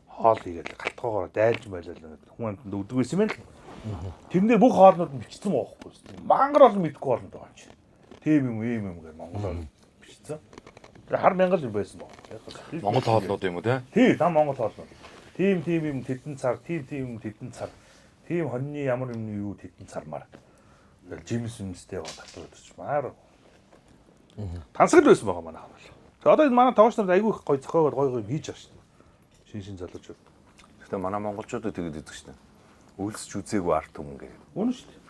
хоол хийгээл галтгоогоор дайлж байлаа хүн амтнд өгдөг байсан юм л. Тэрнээ бүх хоолнууд нь бичсэн байхгүй юу? Мангар олон мэдгүй болно доо чи. Тим юм гэж монголоор бичсэн. Тэр хар мянгал юм байсан баг. Монгол хоолнууд юм уу те? Тий, та монгол хоолнууд. Тим юм тэдэн цар, тим тэдэн цар. Тим хоньны ямар юмны юу тэдэн цармаар. Тэгэл жимс юмстэй бол татвар өдөрчмаар. Тансаг л байсан байгаа манай хаал. Тэгээ одоо энэ манай тоогч нарт айгүй их гоё зохиогоор гоё хийж байгаа шүү дээ. Шин залуучууд. Гэхдээ манай монголчуудад тэгээд идэг шнэ. Үйлсч үзээгүй арт түмэн гэдэг. Үнэн шүү дээ.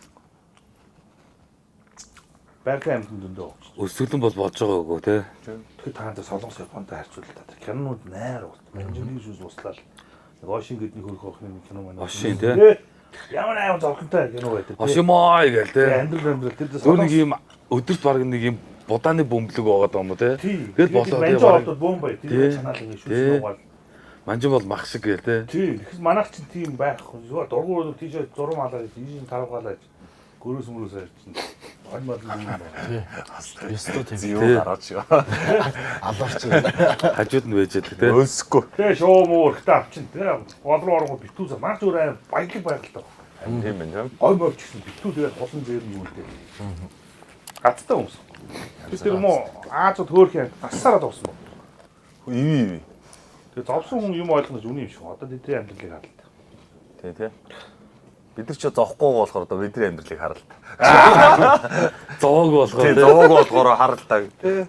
Байгалийн амьтанд өндөө. Өсөглөн бол болж байгаа үгүй те. Тэгэхээр таанд солонгос Японтай харьцуулаад та кинонууд найр бол. Манжины шүүс услаад. Нэг Ошин гэдэг нэг хөрх охины кино маань. Ошин те. Ямар аим зовхонтой кино байдаг. Ошимой гэл те. Амьдрал тэр Өөр нэг юм өдөрт баг нэг юм будааны бөмбөлөг байгаа даа юм уу те. Тэгэл болоо тэгээ бомб бай. Тэр чанаал ингэ шүүс нугаал. Манжин бол мах шиг гээл те. Тий. Тэгэхээр манайх чинь тийм байхгүй. Дургуун тийш зурм халаад тийш тарвгаалаад гөрөөс мөрөөс ярьчихна. Хань мал юм байна. Ёстой тийм. Юу гараад шүү. Алаарч. Хажууд нь вэжэд те. Өөсөхгүй. Тэгээ шоо муу ихтэй авчин те. Болруу орго битүү за маш өөр аим баялаг байгалтай. Тийм байна. Гой мовч гэсэн битүү тэгээд голон зээр нь үүлдээ. Гацтай хүмүүс. Тэр муу Аазууд хөөх юм насаараа дуусна. Иви. Тэгээд зовсон хүн юм ойлгоно үний юм шиг. Одоо тэдний амьдралыг харалт. Тий. Бид нар ч зовхгүй болохоор одоо бидний амьдралыг харалт. Зоог болохоор Тий, те. зовоог болохоор харалтаа. Тий.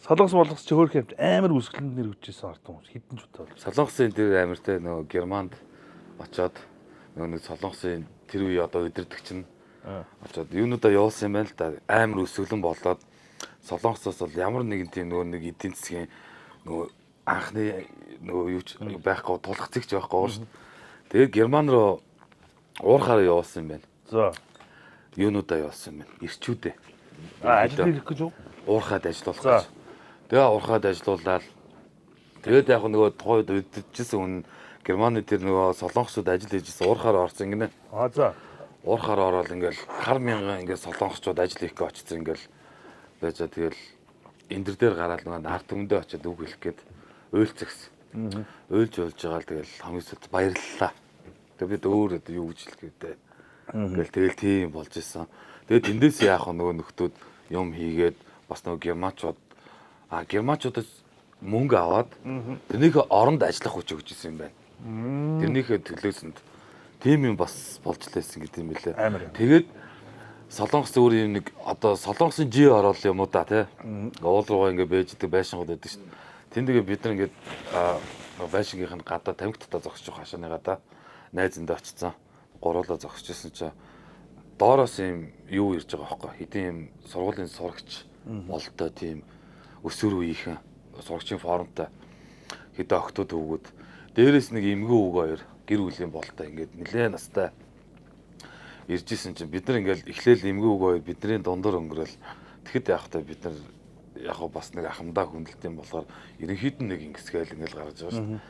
Солонгос ч хөөх юмт амар үсгэлэнд нэр хүчээсэн ард хүмүүс хідэн ч удаа. Солонгосын тэр амиртай нөгөө Германд очоод нөгөө нэг солонгосын тэр үе одоо өдөрдөг чинь очоод юунуудаа явуулсан юм байна л да. Амар өсөглөн болоод солонгосоос бол ямар нэгэн тийм нөгөө нэг эдийн засгийн нөгөө анхны нөгөө юу ч байхгүй тулах зэгч байхгүй шүү дээ. Тэгээд Герман руу уурхаараа явуулсан юм байна. За. Юунуудаа явуулсан юм байна. Ирчүүдээ. Ажил хийх гэж юу? Уурхаад ажиллах гэж. Тэгээ уурхаад ажиллаулаад тэгээд яг нөгөө тухайд өдөржсэн хүн Германы тэр нөгөө солонгосууд ажил хийжсэн уурхаараа орсон гинэ. За. Уурхаараа ороод ингээл хар мянган ингээд солонгосчууд ажил хийх гэж очсон ингээл байж тэгэл эндэр дээр гараад нөгөө ард түмэндээ очиод үг хэлэх гээд уйлцагс. Уйлж болж байгаа л тэгэл хамгийн баярлалаа. Тэгээ бид өөр юу гэж хэлэх гээдээ. Ингээл тэгэл тийм болж исэн. Тэгээ тэндээс яах нөгөө нөхдүүд юм хийгээд бас нөгөө германчуудаас мөнгө аваад тэрнийхээ оронд ажиллах хүч өгч исэн юм байна. Тэрнийхээ төлөөсөнд тийм юм бас болж лээсэн гэдэг юм билээ. Тэгээд солонгос өөр юм нэг одоо солонгосын жи орол юм уу да тий. Уул руугаа ингээ бэждэг байшингууд байдаг шүү дээ. Тэндгээ бид нар ингээд байшингийнх нь гадаа тамхи татаа зогсож хашааныгаа да найзандаа очицсан. Гуруулаа зогсож исэн чинь доороос юм юу ирж байгаа байхгүй. Хэдийн юм сургуулийн сурагч болтой тийм өсвөр үеийнхэн сурагчийн форумтай хэдэн октод өгөөд Дээрээс нэг эмгэн үг хоёр гэр бүлийн болтой ингээд нэлээд настай ирж исэн чинь бид нар ингээд эхлээл эмгэн үг хоёр бидний дундуур өнгөрөөл тэгэхэд яг та бид нар яг бас нэг ахмадаа хүндэлтийн болохоор ерөнхийд нь нэг ингэсгээл ингээд гарч байгаа шүү дээ.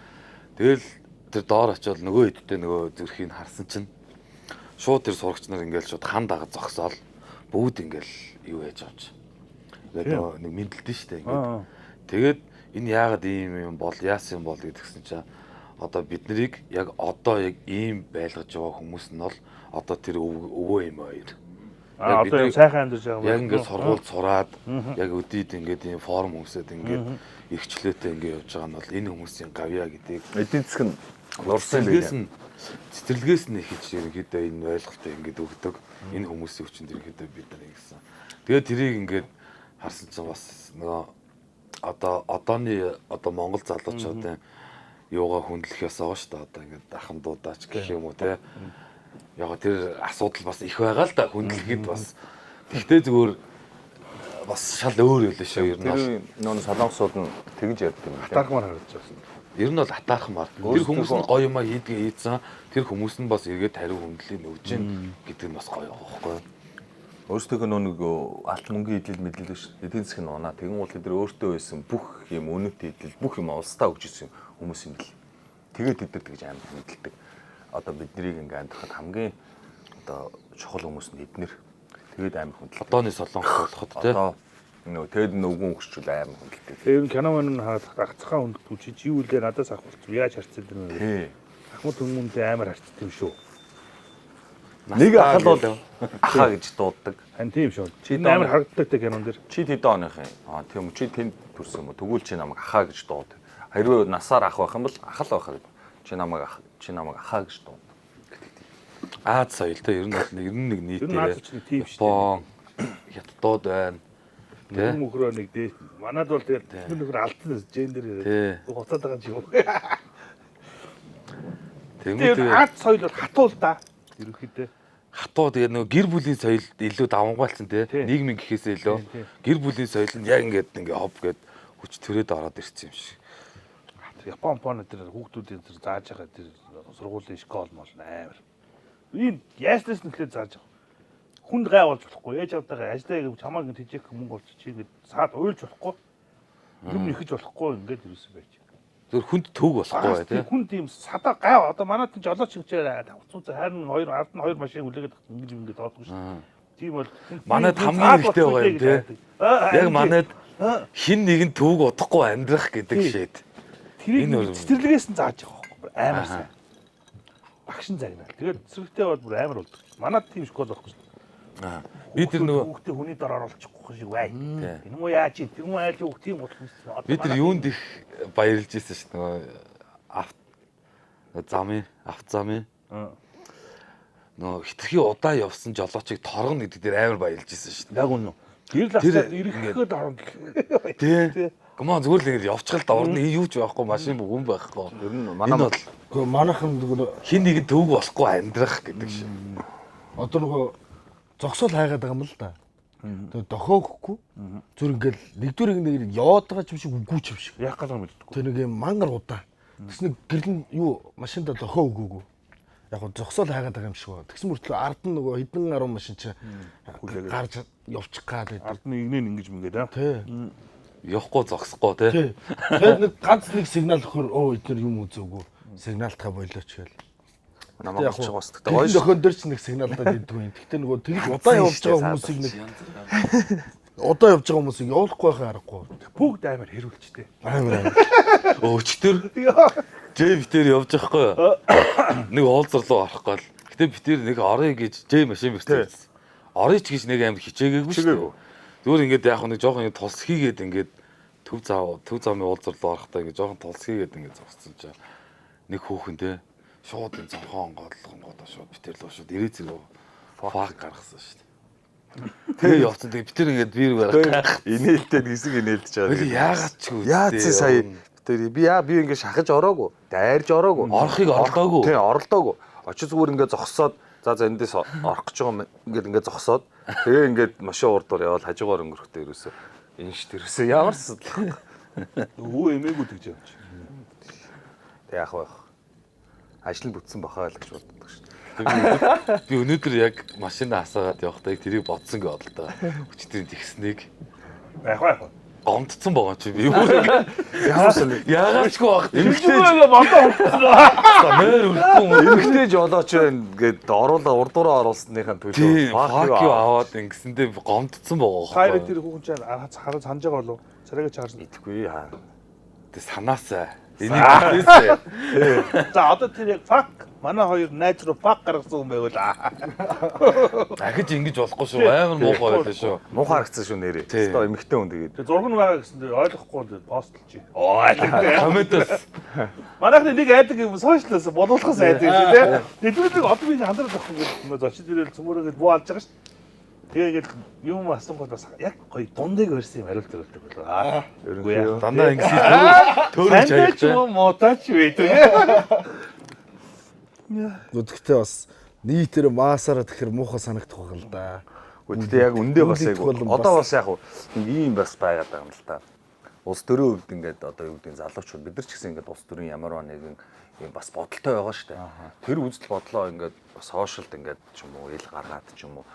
Тэгэл тэр доор очиод нөгөө хэдтэй нөгөө зүрхийг харсан чинь шууд тэр сурагч нар ингээд шууд хан дага зогсоол бүгд ингээд юу яаж авч. Ингээд нэг мэдлэлдэн шүү дээ ингээд. Тэгээд энэ яагаад ийм юм бол яасан юм бол гэдгсэн чинь одоо бид нарыг яг одоо яг ийм байлгаж байгаа хүмүүс нь бол одоо тэр өвөө юм хоёр. Одоо юм сайхан амьдарч байгаа юм. Яг ингээд сургууль сураад яг өдийд ингээд ийм форм өмсөд ингээд эрхчлөөтэй ингээд явж байгаа нь бол энэ хүмүүсийн гавья гэдэг. Эдийн засаг нь нурсан юм. Цэцэрлэгээс нь ихэж ерөнхийдөө энэ ойлголтыг ингээд өгдөг. Энэ хүмүүсийн хүчинд ерөнхийдөө бид нар ингэсэн. Тэгээд тэрийг ингээд харсан чинь бас нөгөө одооны Монгол залуучуудын юугаа хүндлэх ёсоо шүү дээ. Одоо ингээд ахмадуудаач гэх юм уу те. Яг тэр асуудал бас их байгаа л да хүндлэхэд бас. Тэгтээ зүгээр бас шал өөр байлаа шүү ер нь. Нүүн солонгосууд нь тэгж ярьдаг юм. Атаархмаар харагдаж байна. Ер нь бол атаархмаар. Тэр хүмүүс нь гоё юмаа хийдсэн. Тэр хүмүүс нь бас эргээд хариу хүндлэлийг өгж гин гэдэг нь бас гоё байхгүй юу? Өөрсдөө нэг алт мөнгөний идэл мэдлэл ш. Эдийн засаг нь унаа. Тэгэн бол тэд өөртөө байсан бүх юм өнөтэй идэл бүх юм улсдаа өгч ирсэн хүмүүс юм бэл. Тэгээд тэд нар тэгж амар мэдлдэг. Одоо биднийг ингээ амьдрахад хамгийн одоо чухал хүмүүс нь эднэр. Тэгээд амар хүндлээ. Одооны солонгос болоход тий. Нөгөө тэгэд нөгөн өгчүүл амар хүндэлдэг. Тэр нь кино мань хагцхаа хүндэлтүү чи юу үлээ надаас авах болчих. Яаж харцдаг юм бэ? Тий. Ахмад хүмүүнтэй амар харцдаг юм шүү. Нэг ахал бол ахаа гэж дууддаг. Хан тийм шүү. Чи амар харагддаг те кинон дэр. Чи тэд оныхын. Тийм үү чи тэнд төрсөн юм уу? Тэгвэл чи намайг ахаа гэж дууд. Хэрвээ насаар ах байх юм бол ахал байх юм. Чи намайг ахаа гэж дууд. Аз соёл те ер нь нэг нийт тийм шүү. Бон хятадууд байна. Нэг мөхрөө нэг дээд. Манад бол тэр нөхөр алдсан гендер гоцоод байгаа юм. Тэгээд аз соёл бол хатуул да. Ерөнхийдөө хатуу тэгээ нөгөө гэр бүлийн соёл илүү давамгаалцсан те нийгмийн гэхээсээ илүү гэр бүлийн соёл нь яг ингээд хов гээд хүч төрөөд ороод ирсэн юм шиг. Япон тэр хүүхдүүдийн тэр зааж байгаа тэр сургуулийн школ мол амар. Энэ яаснаас нөхлөө зааж байгаа. Хүнд гай болж болохгүй. Ээж авдаага ажлаа чамаа ингэ тийжэх мөнгө олчих чи ингэ саад уйлж болохгүй. Юм нэхэж болохгүй ингээд юусэн байж. Тэр хүнд төг болохгүй тий. Хүнд ийм садаа гай одоо манай тийм жолооч хөвчээр тавцууцаа харин ард нь хоёр машин хүлээгээд ингэ тоодгүй шүү. Тийм бол манайд хамгийн ихтэй байгаа юм тий. Яг манайд хин нэгэн төг удахгүй амьдрах гэдэг шээд. Тэр цэцэрлэгээс нь зааж байгаа байхгүй амар сайн. Багшин загнаа. Тэгээд цэцэрлэгтэй бол бүр амар болдог. Манайд тийм школ байхгүй шүү. Би тэр нөгөө хүүхдээ хүний дор оруулчихгүй шиг бай. Энэ муу яаж чи тэр муу айл юу тийм болох юм. Би тэр юунд их баярлж ирсэн шүү нөгөө автзамын нөгөө хитрхи удаа явсан жолоочийг торгоно гэдэг дээр амар баярлж ирсэн шүү. Яг үнэ. Гэрэл аваад ирэхэд орно. Тий. Гэмээ зүгээр л ингэ явчихал да орно юу ч байхгүй машин бүхэн байхгүй. Ер нь манайхан хин нэгэн төв болохгүй амьдрах гэдэг шиг. Одоо нөгөө зогсоол хайгаад байгаа юм л да. Тэгээ дохоо өгөхгүй. Зүр ингээл нэгдүгээр нэг яваад байгаа юм шиг үгүй юм шиг. Яг галаа мэддэггүй. Тэр нэг юм мангар удаа. Тэс нэг гэрэл юу машинда дохоо өгөөгүй. Яг го зогсоол хайгаад байгаа юм шиг ба. Тэгсэн мөртлөө ард нь нөгөө хэдэн 10 машин чи гарч явчих гад байдаг. Ард нь игнэн ингэж мгээд аа. Тий. Явахгүй зогсохгүй тий. Тэгээд нэг ганц нэг сигнал өгөхөр эдгээр юм үзээгүй. Сигналтаа болооч гээл. Намайг олчих бас тэгтээ гоё. Нөхөн дээр ч нэг сигналдаа дийдгүй. Тэгтээ нөгөө тэгж удаа явж байгаа хүмүүсийг нэг удаа явж байгаа хүмүүсийг явуулахгүй байхаа аргагүй. Бүгд амар хэрүүлчтэй. Амар. Өчтөр Жэй битэр явж байхгүй юу? Нэг уулзар руу орох гол. Гэтэ битэр нэг орё гэж Жэй машин бэртсэн. Орё ч гэж нэг амар хичээгээгүй шүү. Зүгээр ингээд яг нэг жоохон тулс хийгээд ингээд төв замын уулзар руу орохдоо ингээд жоохон тулс хийгээд ингээд зогссон чинь нэг хүүхэн те шууд энэ цонхоо онгоодоо шууд битэр лөө шууд ирээ зэрэг фак гаргасан шүү дээ. Тэгээ явцсан. Тэгээ битэр ингээд бир барах. Инээлтэд хэсэг инээлдэж байгаа. Яагаад ч үү. Яатсан сая битэр би ингээд шахаж ороогүй. Дайрж ороогүй. Орохыг оролдоогүй. Тийм оролдоогүй. Очиж зүгээр ингээд зогсоод за эндээс орох гэж байгаа ингээд зогсоод тэгээ ингээд машин урдуур явал хажуугаар өнгөрөхдөө ерөөсөө энэ ш тэрөөсөө ямар судал. Өвөө эмээгүүд гэж явж. Тэг яах вэ? Ажил бүтсэн бахаа л гэж боддог шүү. Би өнөөдөр яг машинаа хасаагаад явахдаа тэрийг бодсон гэж бодлоо. Өчтөрийн тэгснэг Яг. гомдсон байгаа чи би юу яагаачгүй баг. Эмэгтэй бодоо. Мээр үлдэхгүй эмэгтэйж болооч ингээд оруулаа урдуураа оруулсныхаа төлөө фак юу аваад ингэсэндээ гомдсон байгаа. Хайр тэр хүүхэн чинь хараа санаж байгаа болов. Царайг чаарсан. идэхгүй яа. Тэ санаасаа. Энийг хэлээсэй. За одоо тэр яг фак манай хоёр найз руу фак гаргасан юм байвал. Дахиж ингэж болохгүй шүү. Амар муухай байлаа шүү. Муухай харагдсан шүү нэрээ. Өстой эмэгтэй хүн тэгээд. Тэр зураг нь байгаа гэсэн ойлгохгүй постлж. Комментос. Манайхны нэг айдаг юм сошиалс болуулахаас айдаг шүү дээ. Нэвтрүүлэг одоо би хандраад авах юм зочид ирэл цөмөрөөгд буу алж байгаа шүү. Тэгээд юм асуугаад бас яг гоё дундыг өрсөн юм хариулт өгдөг болоо. Ерөнхийдөө Дандаа ингэж төөрөж Тандаач хайж. юм мотач байдаг. Гэхдээ бас нийтээр маасаараа тэгэхээр муухай санагдах байгаа л да. Гэхдээ яг үндэ бас яг Үндэ одоо бас яг ийм бас байгаад байгаа юм л та. Улс төрийн хувьд ингээд одоо юу гэдэг залуучууд бид нар ч гэсэн ингээд улс төрийн ямар нэгэн юм бас бодолтой байгаа шүү дээ. Тэр үзэл бодлоо ингээд бас сошиалд ингээд ч юм уу ил гаргаад ч юм уу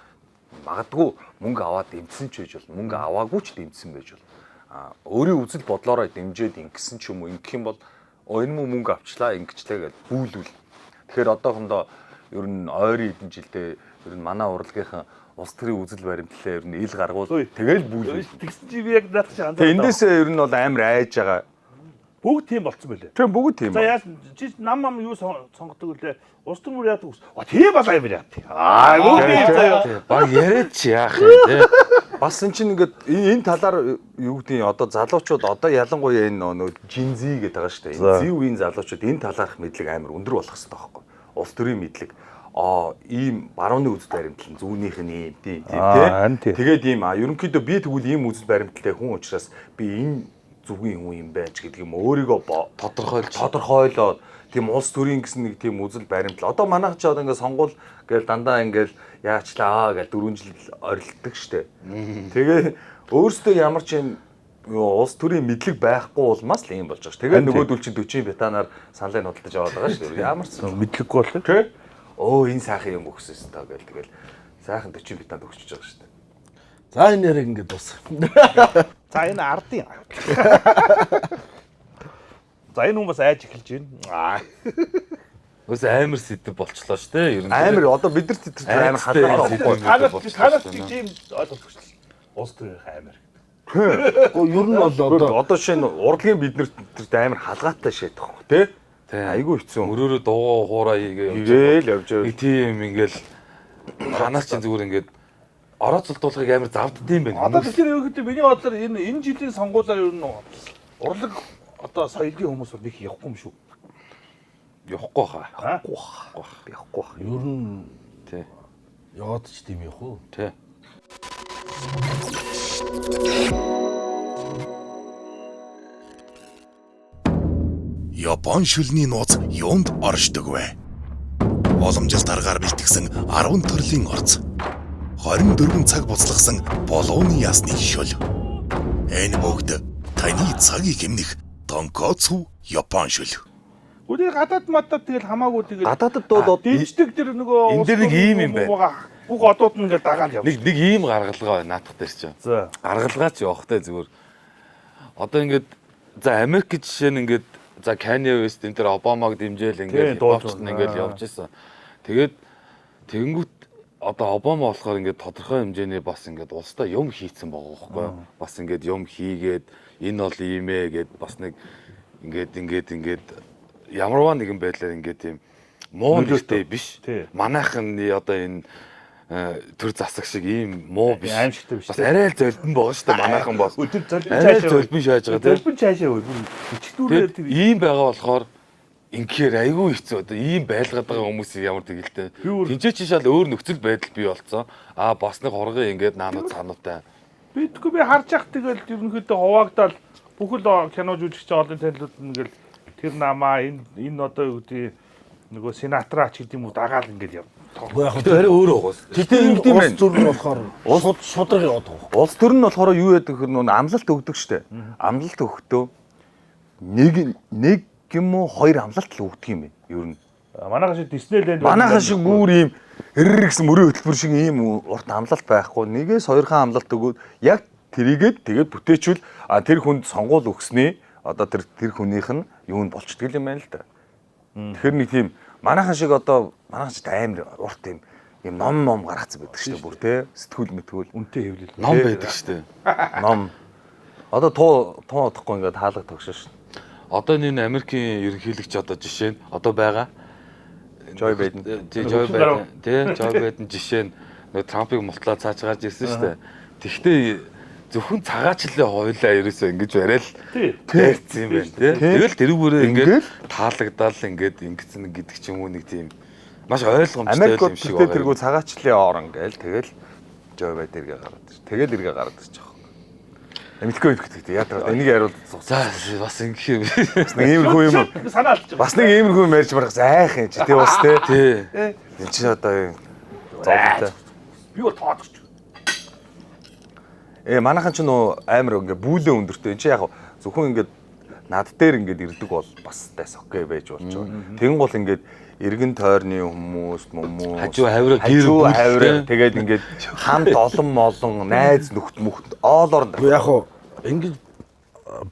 магадгүй мөнгө аваад дэмжсэн ч байж бол мөнгө аваагүй ч дэмжсэн байж бол өөрийн үзэл бодлоороо дэмжиж ингэсэн ч юм уу ингэх юм бол энэ мөнгө авчлаа ингэчлээ гэж бүүлвэл тэгэхээр одоохондоо ер нь ойрын хэдэн жилдээ ер нь манай урлагийнхан улс төрийн үзэл баримтлалаа ер нь ил гаргуул тэгэл бүүлвэл Тэгсэн чи би яг наадах шиг тэгээ эндээсээ ер нь бол амар айж байгаа бүгд тийм болцсон байлээ. тийм бүгд тийм За яа чи нам юу сонгодог үлээ улс төр мөр яадаг ус. Тийм бол амар яа. Бүгд тийм заяа. Баг яриад чи яах юм те. бас энэ чинь ингээд энэ талаар юу гэдэг одоо залуучууд одоо ялангуяа энэ нөө жинзи гэдэг байгаа шүү дээ. Энэ зив үеийн залуучууд энэ талаарх мэдлэг амар өндөр болох хэрэгтэй байхгүй. Улс төрийн мэдлэг ийм барууны үзэл баримтлал зүүнийх нь ийм тийм тий. Тэгээд ийм ерөнхийдөө би тэгвэл ийм үзэл баримталтай хүн учраас би энэ зүгийн хүн юм байж гэдэг юм өөрийгөө тодорхойлоод тийм улс төрийн гэсэн нэг тийм үзэл баримтлал. Одоо манайх ч одоо ингээд сонгуул гээл дандаа ингээд яачлаа гээл 4 жил орилдог штэ. Тэгээ өөрөөсөө ямар ч юм улс төрийн мэдлэг байхгүй улмаас л юм болж байгаа ш. Тэгээ нөгөөдөл чинь 40 бетанаар саналыг нотолдож аваад байгаа ш. Ямар ч мэдлэггүй болоо. Тэ? Энэ сайхан юм өгсөн ш та гээл тэгэл сайхан 40 бетанд өгчөж байгаа ш. За энэ яриг ингээд дуус. За энэ ардын. За энэ хүмүүс айж эхэлж байна. Өс амар сэдв болчлоо шүү дээ. Ер нь амар одоо бид нар тэр амар халаа байхгүй. Танаас тийм ойлгох шүү дээ. Улс төрийн амар. Ер нь бол одоо жишээ нь урлагийн бид нар тэр амар халгаатай шийдэх байхгүй тий? Айгүй хэцүү. мөрөөрөө дуугаа хуураа Игээл явж байгаа. тийм ингээл ханаас чинь зүгээр ингээд ороо цулдуулахыг амар завддсан юм байна. Одоо тэгэхээр юу гэдэг миний бодлоор энэ жилийн сонгуулиар ер нь урлаг одоо соёлын хүмүүс бол нэг явахгүй юм шүү. Явахгүй хаа. Явахгүй. ер нь Тий. яваад ч тийм явах уу? Тий. Япон шүлний нууц юунд оршдог вэ? Боломжит аргаар бэлтгэсэн 10 төрлийн орц. 24 цаг буцлагсан болооны ясны шүл. Энэ бүгд таны цагийг хэмнэх тонкоцу Япон шүл. Үгүй гадаад матад тэгэл хамаагүй тэгэл Гадаадд бол дэмждэг тэр нөгөө Энд дээр нэг ийм юм байна. Бүх одууд нь ингээл дагаад явна. Нэг ийм гаргалгаа байна наадах дээр чинь. За. Гаргалгаа ч явахтай зүгээр. Одоо ингээд за Америк жишээ нь ингээд за Kanye West энэ төр Обамаг дэмжээл ингээд хипхопч ингээд явж исэн. Тэгээд тэгэнгүүт одоо Обама болохоор ингээд тодорхой хэмжээний бас ингээд улстай юм хийцэн байгаа байхгүй юу? Бас ингээд юм хийгээд энэ бол ийм ээ гэд бас нэг ингээд ямарваа нэгэн байдлаар ингээд тийм муу нэртэй биш. Манайхны одоо энэ төр засаг шиг ийм муу биш. Аимшигтай биш. Бас арай л золбин байгаа шүү дээ манайхан бол. Өдөр Арай л золбин шааж байгаа тийм. Золбин цаашаа үгүй. Бичгдүүрээр Тэгээд ийм байгаа болохоор инхээр айгүй хэцүү одоо ийм байлгаад байгаа хүмүүсийг ямар тэгэлтэй. Тинчээ чи шал өөр нөхцөл байдал бий болцсон. Бас нэг хоргын ингээд наанууд цаануутай. Бидгүй би харж ах тэгэл ерөнхийдөө хуваагдал бүхэл кино жүжигч олон танилуд ингээл тэр намаа энэ одоо юу гэдэг нөгөө сенатрач гэдэг юм уу дагаал ингээд яв. Яг Арай өөрөө байгаа. Тэгтээ юм тийм улс байна. төр нь болохоор шудраг яваад байгаа. Улс төр нь болохоор юу яадаг хэр нөө амлалт өгдөг штэ. Амлалт өгөхдөө нэг юм уу 2 амлалт л өгдөг юм бэ. Ер нь. Манайхан шиг Диснейленд Манайхан шиг бүр ийм эрэр гэсэн мөрөө хөтөлбөр шиг ийм урт амлалт байхгүй. Нэгээс 2хан амлалт өгөөд яг тэрийгээд тэгээд бүтээчвэл тэр хүнд сонгуул өгснээ одоо тэр хүнийх нь юунд болчдөг юм байна л да. Тэгэхээр нэг тийм манайхан шиг одоо манайхан шиг амар урт юм ном гаргацсан байдаг шүү дээ бүр тий сэтгүүл мэтгүүл үнтэй хэвлэл. Ном байдаг шүү дээ. ном одоо туу удахгүй ингээд хаалга тогшоо шүү. Одоо энэ Америкийн ерөнхийлөгч одоо жишээ нь одоо байгаа Joe Biden. Joe Biden жишээ нь нөгөө Трампыг мултлаа цааш гарч ирсэн шүү дээ. Тэгвэл зөвхөн цагаачлалын хойлоо ерөөсөө ингэж барайл таарсан юм байна тий. Тэгэл тэрүүгээрээ ингээд таалагдал ингээд ингэсэн гэдэг ч юм уу нэг тийм маш ойлгомжтой юм шиг байна. Тэргүү цагаачлалын орон гээл тэгэл Joe Biden эргээ гараад ир. Тэгэл эргээ гараад ирчих واخ. Мэдхгүй ихтэй яагаад энийг хариулт За бас ингэх юм. нэг иймэрхүү юм. Санаа алдчих. Бас нэг иймэрхүү юм ярьж марах айх юм чи тий бас тий. Тий. Энд чи одоо зовлонтой. Би бол тоодч. Манайхан ч нөө амар ингээ бүүлээ өндөртэй. Энд чи яг зөвхөн ингээ над дээр ингээд ирдэг бол бас тайс окей байж болж байгаа. Тэгэн гол ингээд эргэн тойрны хүмүүс хажуу хавраа гэр тэгээд ингээд хамт олон найз нөхд оолоор яг хуу ингэж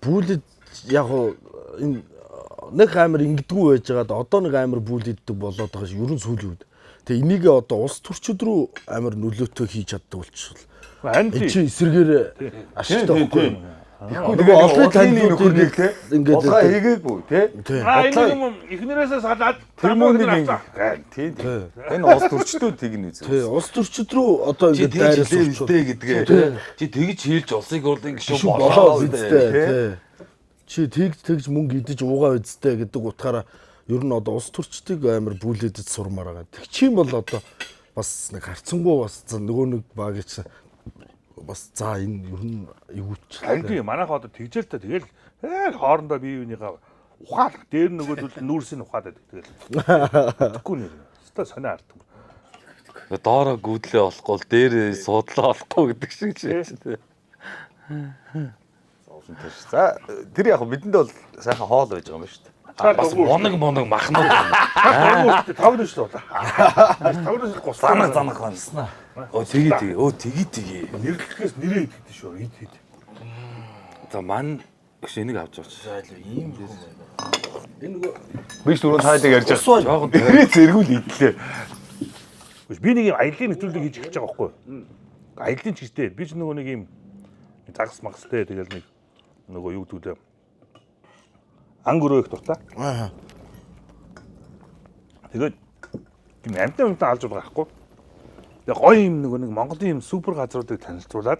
бүүлэд яг хуу энэ нэг амар ингэдэггүй байж байгаад одоо нэг амар бүүлэддэг болоод байгаа ш. Ерөн сүүлийн үед. Тэгээ энийг одоо улс төрчид рүү амар нөлөөтэй хийж чаддаг болчихвол. Энэ чи эсэргээр ашигтай байхгүй. Тэгээ олон талын нөхөрнийг те ингээд хийгээгүй те. Энэ юм эхнэрээсээ салаад тэр мөнийг тий. Энэ улс төрчдөө тэгнэ үү. Тий, улс төрчид рүү одоо ингээд дайрлуулдаг гэдгээ. Чи тэгж хийлж улсыг урлын гişүү болоо үстэй тий. Чи тэгж мөнгө идэж уугаа үстэй гэдэг утгаараа ер нь одоо улс төрчдийг амар бүүлээдэд сурмаар байгаа. Тэг чи юм бол одоо бас нэг харцсангуу бас нөгөө нэг баг гэж бас за энэ ер нь эвүүч. Харин манайх одоо тэгжэл та тэгэл хоорондоо бие бинийгаа ухаалах дээр нөгөөдөл нүүрсийг ухаад байдаг тэгэл. Тэгэхгүй нэр. Өстой сонио арддаг. Доороо гүйдлээ болохгүй дээр суудлаа болохгүй гэдэг шиг чи. За тэр яг бидэнд бол сайхан хоол байж байгаа юм шүү дээ. Бас моног махнууд. Тав дэш шүү. Тав дэш гуснаа Занах банснаа. Тэгээ. нэрлэхээс нэрээ идэв шүү. Ид. За ман гэж энийг авч яваач. Ийм энэ нөгөө Би ч түрүүн тайлыг ярьж байгаа. Жаахан Тэрээ зэргүүл идлээ. Би нэг юм аяллаа нэвтрүүлэг хийж эхэлж байгаа байхгүй юу? Аяллаа ч гэжтэй. Би ч нөгөө нэг юм загас магастай тэгэл нэг нөгөө юу гэдэг лээ. Ангөрөө их дуртай. аа. Тэгээд тийм амтан алж байгаа байхгүй. Тэгээ гоё юм нөгөө нэг Монголын юм супер газруудыг танилцуулаад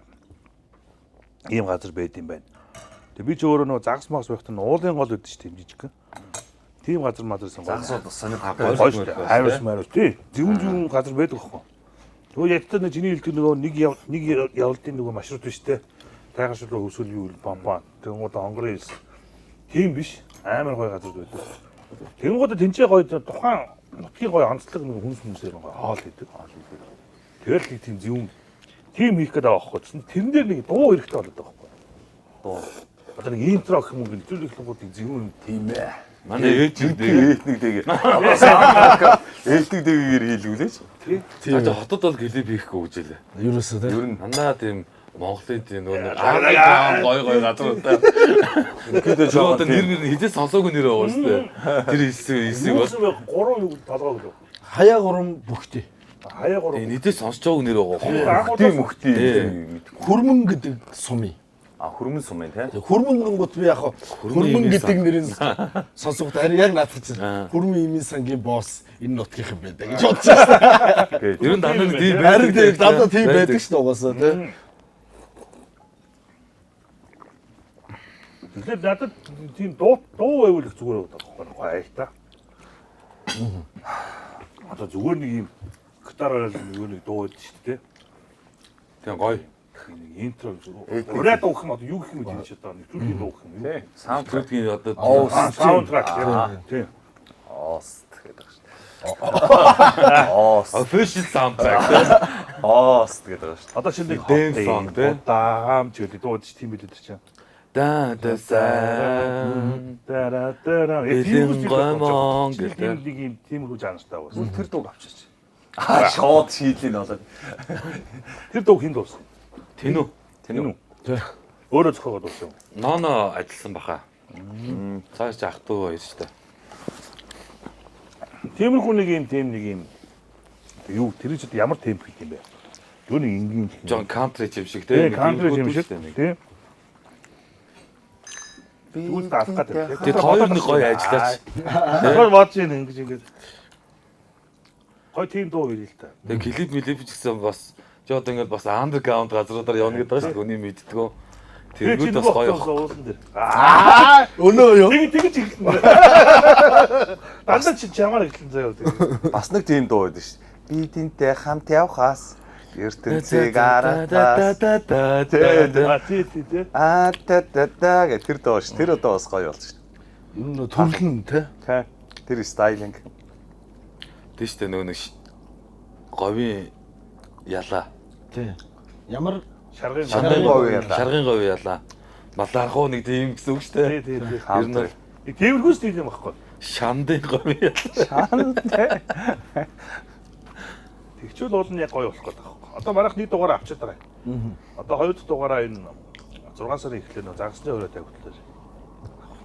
ийм газар байд юм байна. Тэгээ би ч өөрөө нөгөө загас магас байхад нь уулын гол үүдэж тийм жижиг. Тийм газар мадрсан гоё. Загсууд бас сонир Гоё шүү дээ. Хайрс маяг тий. Зүүн газар байдаг байхгүй. Нөгөө ядтаа нэг чиний хэлдэг нөгөө нэг явалтын нөгөө маршрут биш те. Тайгаш руу өсвөл юу бамбаа. Тэнгууд хонгорын ис. Тийм биш. Амар гоё газар байдаг. Тэнгууд тэнцээ гоё тухайн нутгийн гоё онцлог нэг хүмүүсээр гоё хоол хийдэг. Тэгэл нэг тийм зүүн. Тийм хийх гэдэг байгаа байхгүй. Тэрэн дээр нэг дуу хэрэгтэй болоод байгаа байхгүй. Дуу. Одоо нэг интро гэх юм уу нэвтрүүлэгчдийн зүүн тийм ээ. Манай ээж ээлтник дэгээ. Ээлтник дэгээр хийлгүүлээч. Тийм. Хотод бол клип хийхгүй гэж хэлээ. Ерөөсөө тий. Ер нь дандаа тийм Монголын тийм нөгөө гой газруудаа. Ингээд Жоо одоо нэр хизээ сонсоогүй нэр байгаа шүү дээ. Тэр хэсэг бол 3 юу толгой гэлөө. Хаяа гурам бүхтэй. Хаяа 3. хизээ сонсож байгааг нэр байгаа. тийм мөхтэй. Хүрмэн гэдэг сумын. Хүрмэн сум юм тий. Хүрмэн гингут би яг хүрмэн гэдэг нэрийг сонсоход ари яг наадах чинь хүрмэн имийн сангийн босс энэ нутгийнхан байдаг гэж бодож байна. Ер нь дандаа нэг тийм Харин тийм дандаа тийм байдаг шүү дээ угаасаа тий. Тэгэхээр надад тийм дуу байвал их зүгээр байдаг байхгүй гоё та. Одоо зүгээр нэг юм гитараар нэг дуу байдаг шүү дээ. тийм гоё. Интро ураад дуух юм одоо юу гэх юм бэ чи одоо нэвтрүүлгийн дуух юм. Тий. Саундтрекийн одоо Саундтрек тийм. Ост гэдэг шүү. Ост. official soundtrack. Ост гэдэг шүү. Одоо шинэ Dance song, тий. Даам ч гэдэг дууд ч тийм билээ тэр чинь. Да да сайн. Тара Бэлэн гомон гэдэг гэдэг. нэг юм тиймэрхүү жанртай болсон. Тэр дууг авчирч. Шууд шийдлийг болоод. Тэр дуу хин дуусан. Тэн үү? Тэн үү? Өөрөө зохиогоод дуусан. Ноно ажилласан баха. Цааш ах トゥ хоёр шүү дээ. Тиймэрхүү нэг юм юу тэр ч ямар темп гэдэг юм бэ? Юу нэг энгийн Жон кантри юм шиг тий, те. кантри юм шиг тий. Тэгвэл даах гэдэг. Тэгээд хоёр нэг гоё ажиллаач. Тэгэхээр бодож ийн ингэж ингэж. Гоё тийм дуу хийл та. Тэгээд клип ч гэсэн бас жоо ингээд бас андерграунд газруудаар явна гэдэг шүү дээ. Үний мэддгөө. Тэргүүд бас гоё. уусан дээр. Өнөө юу? Тэгэж ихлэн. Дандаа чи чамаар ихлэн заяа. Бас нэг тийм дуу байдаг шүү. Би тэнтэй хамт явхаас ертөнцийг аратаас Тий. гэх тэр дуу шүү. Тэр одоо бас гоё болж шүү. Өнөө төрлөн те. Тэр стайлинг. Тэ штэ нөгөө нэг говийн ялаа. Тий. Ямар Шаргын Шаргын говь ялаа. Малаархуу нэг тийм гэсэн үг штэ. тий. Ер нь Тиймэрхүү стил юм багхгүй. шандын говь ялаа. Тэгчүүл уул нь яг гоё болох гэдэг байхгүй. Одоо манайх нэг дугаараа авчиад байгаа. Одоо хоёр дахь дугаараа энэ 6 сарын эхлээд нөө загасны өрөө тавигдлаа.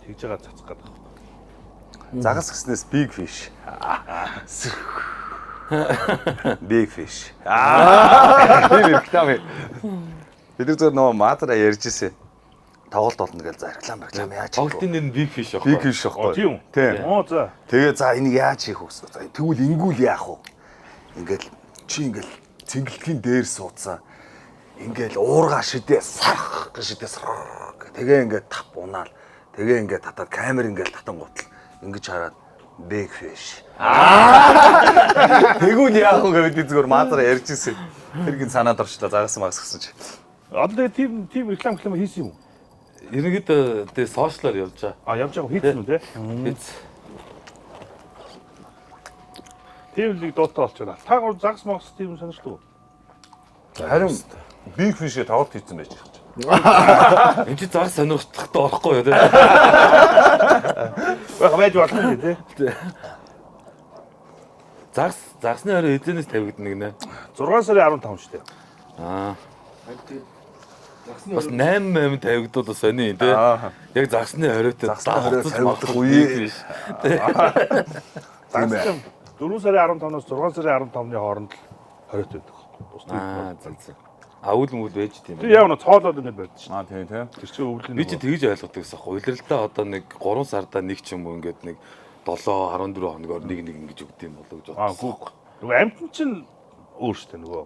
Тэгж байгаа цацах гэдэг байхгүй. Загас гэснээс big fish. Big fish. Тэр реклам. Бид зөв нөө матраа ярьжсэн. Тоглолт болно гэж за реклам яаж хийх вэ? Тоглолтын нэр нь big fish Big аахгүй. fish аахгүй. Тийм. Тийм. За. Тэгээ за энийг яаж хийх вэ? За тэгвэл ингүүл яах вэ? Ингээл чи ингээл цэнгэлтгийн дээр суудсан. Ингээл уурга шидээ сарх шидээ сарх. Тэгээ ингээд тав унаал. Тэгээ ингээд татаад камер ингээл татан гутал. Ингэж хараад big fish. Тэгвэл яах вэ гэдэг зүгээр маазаар ярьжсэн. Тэргийн санаад орчлоо загасан магас гэсэн чи. Одоо тийм реклам хийсэн юм уу? Ерөнхийдөө тэ сошиалар явж байгаа. Явж байгаа хийсэн үү те? Биз. Тийм л дуутай болчихлоо. Та гол загас могс тийм сонирхдаг уу? Харин big fish-ийг тоглолт хийсэн байж байгаа. Энд чи зар сонирхтохтой орохгүй юу те. Байж болно тий. Загсны орой эзэнээс тавигдана гинэ. 6 сарын 15 шүү дээ. Аа. Бас 8 тавигдвал бас сони тий. Яг загсны оройтой Тавигдах үе. Тийм ээ. 4 сарын 15-наас 6 сарын 15-ны хооронд хоройт байдаг. Аа зөв. Аул мөл байж тийм. Тэр яг нь цоолоод ингэ байдаг шүү. Тийм тийм. Тэр чинь өвлөн. Би чи тэгж ойлгодог гэсэн юм. Улиралдаа одоо нэг 3 сардаа нэг ч юм уу ингээд нэг 7 14 хоногор нэг ингэж өгд юм болоо гэж бодсон. Нөгөө амтэн чинь өөр шүү дээ нөгөө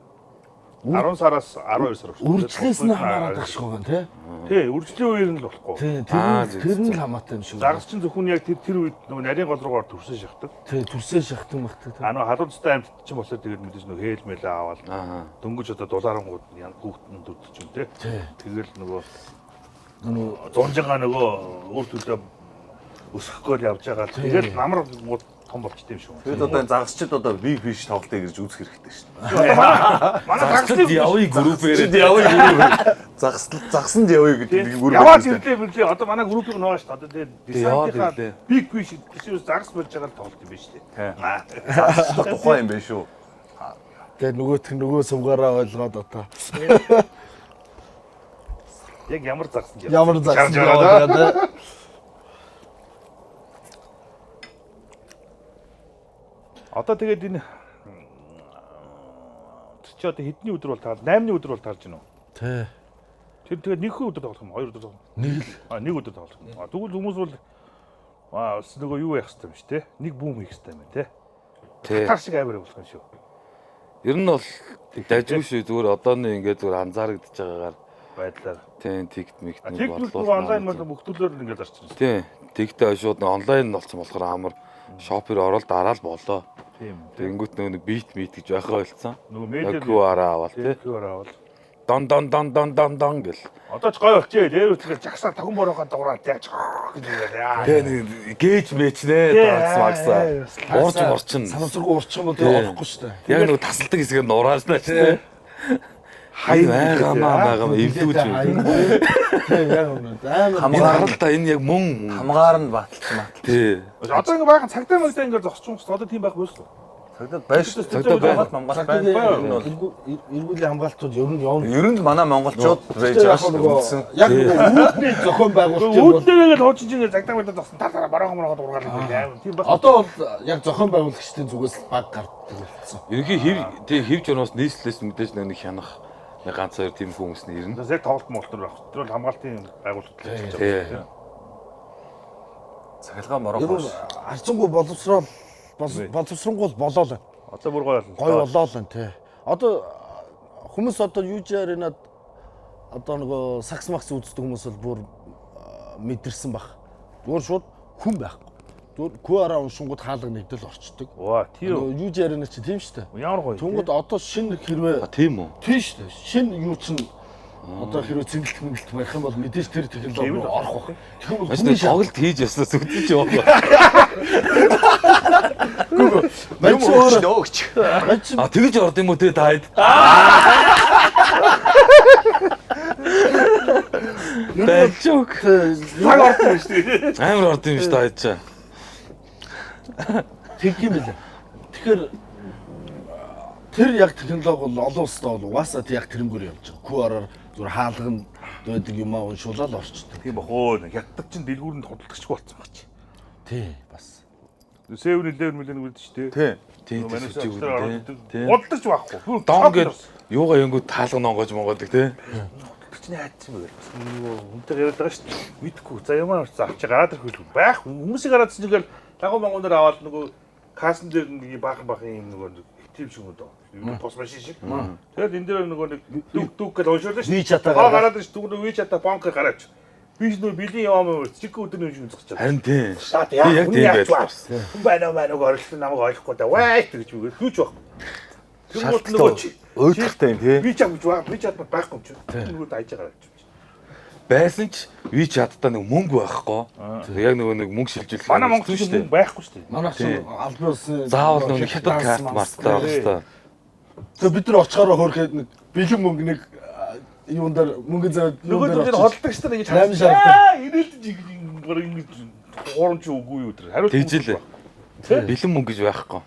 10 сараас 12 сар хүртэл. Үржлээс нь хамаарат ашгүй гэн тий. Тий, үржлийн үеэр нь л болохгүй. Тий, тэр нь л хамаатай юм шиг. Загас чинь зөвхөн яг тэр үед нөгөө нарийн гол руугаар төрсөн шахдаг. Тий, төрсөн шахтан багтдаг. Нөгөө халуунцтай амт чинь болоод тэгээд мэдээж нөгөө хээл мэлээ аваад дөнгөж одоо дулаарангууд хүүхдэн дүдчих юм тий. Тэгэл нөгөө зунжаага нөгөө үр төлөө өсөхгүй л явж байгаа. Тэгэл намар том болчтой юм шүү. Тэгэд одоо энэ загасчид одоо big fish тоглолтыг ирж үзэх хэрэгтэй шүү дээ. Манай загсчид явъя группээр. Загсанд явъя гэдэг нэг бүр. яваад ирлээ бирлээ. Одоо манай группийг нугаа шүү дээ. Одоо тэгээд десантийнхаа big fish гэсэн загас болж байгаа л тоглолт юм байна шүү дээ. Загсчид тухайн юм байна шүү. Тэгээ нөгөө сувгаараа ойлгоод одоо. Яг ямар загсан юм. Ямар загсан яваад. Одоо тэгээд энэ чи одоо хэдний өдөр бол таар 8-ны өдөр бол таарж гинөө. Тий. Тэр тэгээд нэг өдөр тоглох юм, 2 өдөр тоглох юм. Нэг л. Нэг өдөр тоглох юм. Тэгвэл хүмүүс бол нөгөө юу яах хэрэгтэй юм шүү, те. Нэг бүүм хийх хэрэгтэй юм байна, те. Тий. Таар шиг аваар болох юм шүү. Ер нь бол дажгүй шүү. Зүгээр одооны ингээд зүгээр анзаарэгдэж байгаагаар Байдлаар. тий тэгт мэгт нэг Тэгвэл нөгөө онлайн мөр бүхтүүлээр ингээд зарч байна. тий тэгтээ шууд онлайн болсон болохоор амар шопер ороод дараа л болоо. Тийм. Тэнгүүт нөгөө бит гэж байхаа ойлцсон. Нөгөө медиа QR-аа аваад тий. QR авал. Дон гэл. Одоо ч гоё болчихээ. Дээр үтгэл жагсаа таган бороогаа дуураад яаж гэж яриа. Тэгээ гээж мэч нэ дагсмагсаа. Уурч морчин. Санамсаргүй урчих юм бол тэгээ орохгүй шүү дээ. Яг нөгөө тасалдаг хэсгээр нураажнаа ч тий. хай байгаа эвлүүж байна. Тийм яг үнэ. Энэ Амар харалтаа энэ яг мөн Хамгаар нь баталсан мат. тий. Одоо ингэ байхын цагдаа мэгдээ ингэ зогсчих юм. Одоо тийм байх болов. Цагдаа байж Цагдаа байна. Монгол байна. эргүүлийн хамгаалтууд ер нь явна. Ер нь манай монголчууд байж байгаа шүү. Яг үүдний зохион байгуулалт Үүднээгээд хуучин чинь цагдаа мэгдээ зогсон тал бараа хамраад ургаалдаг юм. Тийм байх. одоо бол яг зохион байгуулагчдын зүгээс баг гардаг болсон. Ерөнхий хэв журнаас нийслэлээс мэдээж нэг хянах нэг ганц хоёр тийм хүмүүс нэрнэ. Яг тоглолт молтор байх. Тэр бол хамгаалтын байгууллагууд л хийж Тий. байгаа. Цахилгаан Ер морох. нь харцангуй боловсронгуул болоо л. Одоо бүр гоё болно. Гой болоо л тий. Одоо хүмүүс одоо UJ-аринад одоо нөгөө сакс макс үздэг хүмүүс бол бүр мэдэрсэн баг. Зүгээр шууд хүн байхгүй. Зүгээр QR уншингууд хаалга нэгдэл орчдөг. Ваа, тийм. UJ-аринад чи тийм шүү дээ. Ямар гоё. Тэнгүүд одоо шинэ хэрвээ Тийм үү? тийм шүү дээ. Шинэ юу чинь одоо хэрвээ цэнгэлт байх юм бол мэдээж тэр технологи руу орох байх. Тэгэхээр бол Маш нэг тоглолт хийж яснаас үтэж яваа. Мань өөр Нөгч. А тэгж орд юм уу те таад? Бэлчок. цаг орсон юм шүү дээ. Амар орд юм шүү дээ чаа. тэг юм билээ. Тэгэхээр тэр яг технологи бол олон улсад бол угаасаа яг тэрнгээр явж байгаа. QR-аар зүгээр хаалганд байдаг юм аа уншуулаад орчдөг. Тийм бохоо. Хятад чинь дэлгүүрэнд худалдагчгүй болсон баг чи. Тий бас. 7-11 миллион үлдэж шүү дээ. Тийм Манайс тийм тийм. худалдаж байхгүй. Бүр Дон гээд юугаа янгууд таалга нонгож монгодог те. чинь хайцсан бэ? Хүнтэй яриад байгаа шүү дээ. Мэдхгүй. За ямар ч авчи гараад ирэх үү? Байх. Хүмүүсийг гараад чинь ингээл лагуу мангуунаар аваад нөгөө касн дээр нэг баахан юм нөгөө тийм шиг өдөө. Юу пос машин шиг. Тэгээд энэ дээр нөгөө нэг дүг гэж уншуулсан шүү. Ви чатаа гараад ирж дүг ви чатаа банк гараач. Би ч нөгөө билийн яваа чиг өдөр нь уншиж үзчих. Харин тийм. Яг тийм байлаа. Хүн байна оролцсон намайг ойлгохгүй да. Вай гэж үгээр хүүч баг. Тэнгууд нөгөө чи Өөдөртэй юм тий. би ч амж би ч байхгүй юм чи. Тэнгууд айж байгаа юм чи. Байсан ч WeChat-та нэг мөнгө байхгүй. Яг нэг мөнгө шилжүүлэх. Манай Монгол чинь мөнгө байхгүй шүү дээ. Манайх чинь албан ёсны Заавал нэг хятад карт марттай байх хэрэгтэй. Тэгээ бид нар очихороо хөрөхөд нэг бэлэн мөнгө нэг юун дээр мөнгө зав Нөгөө дээр холдогч нар ингэж Найм шаарддаг. Ирээлж бүр ингэж гурамч үгүй юу тэр. Хариулт Тэгж л бэлэн мөнгө гэж байхгүй.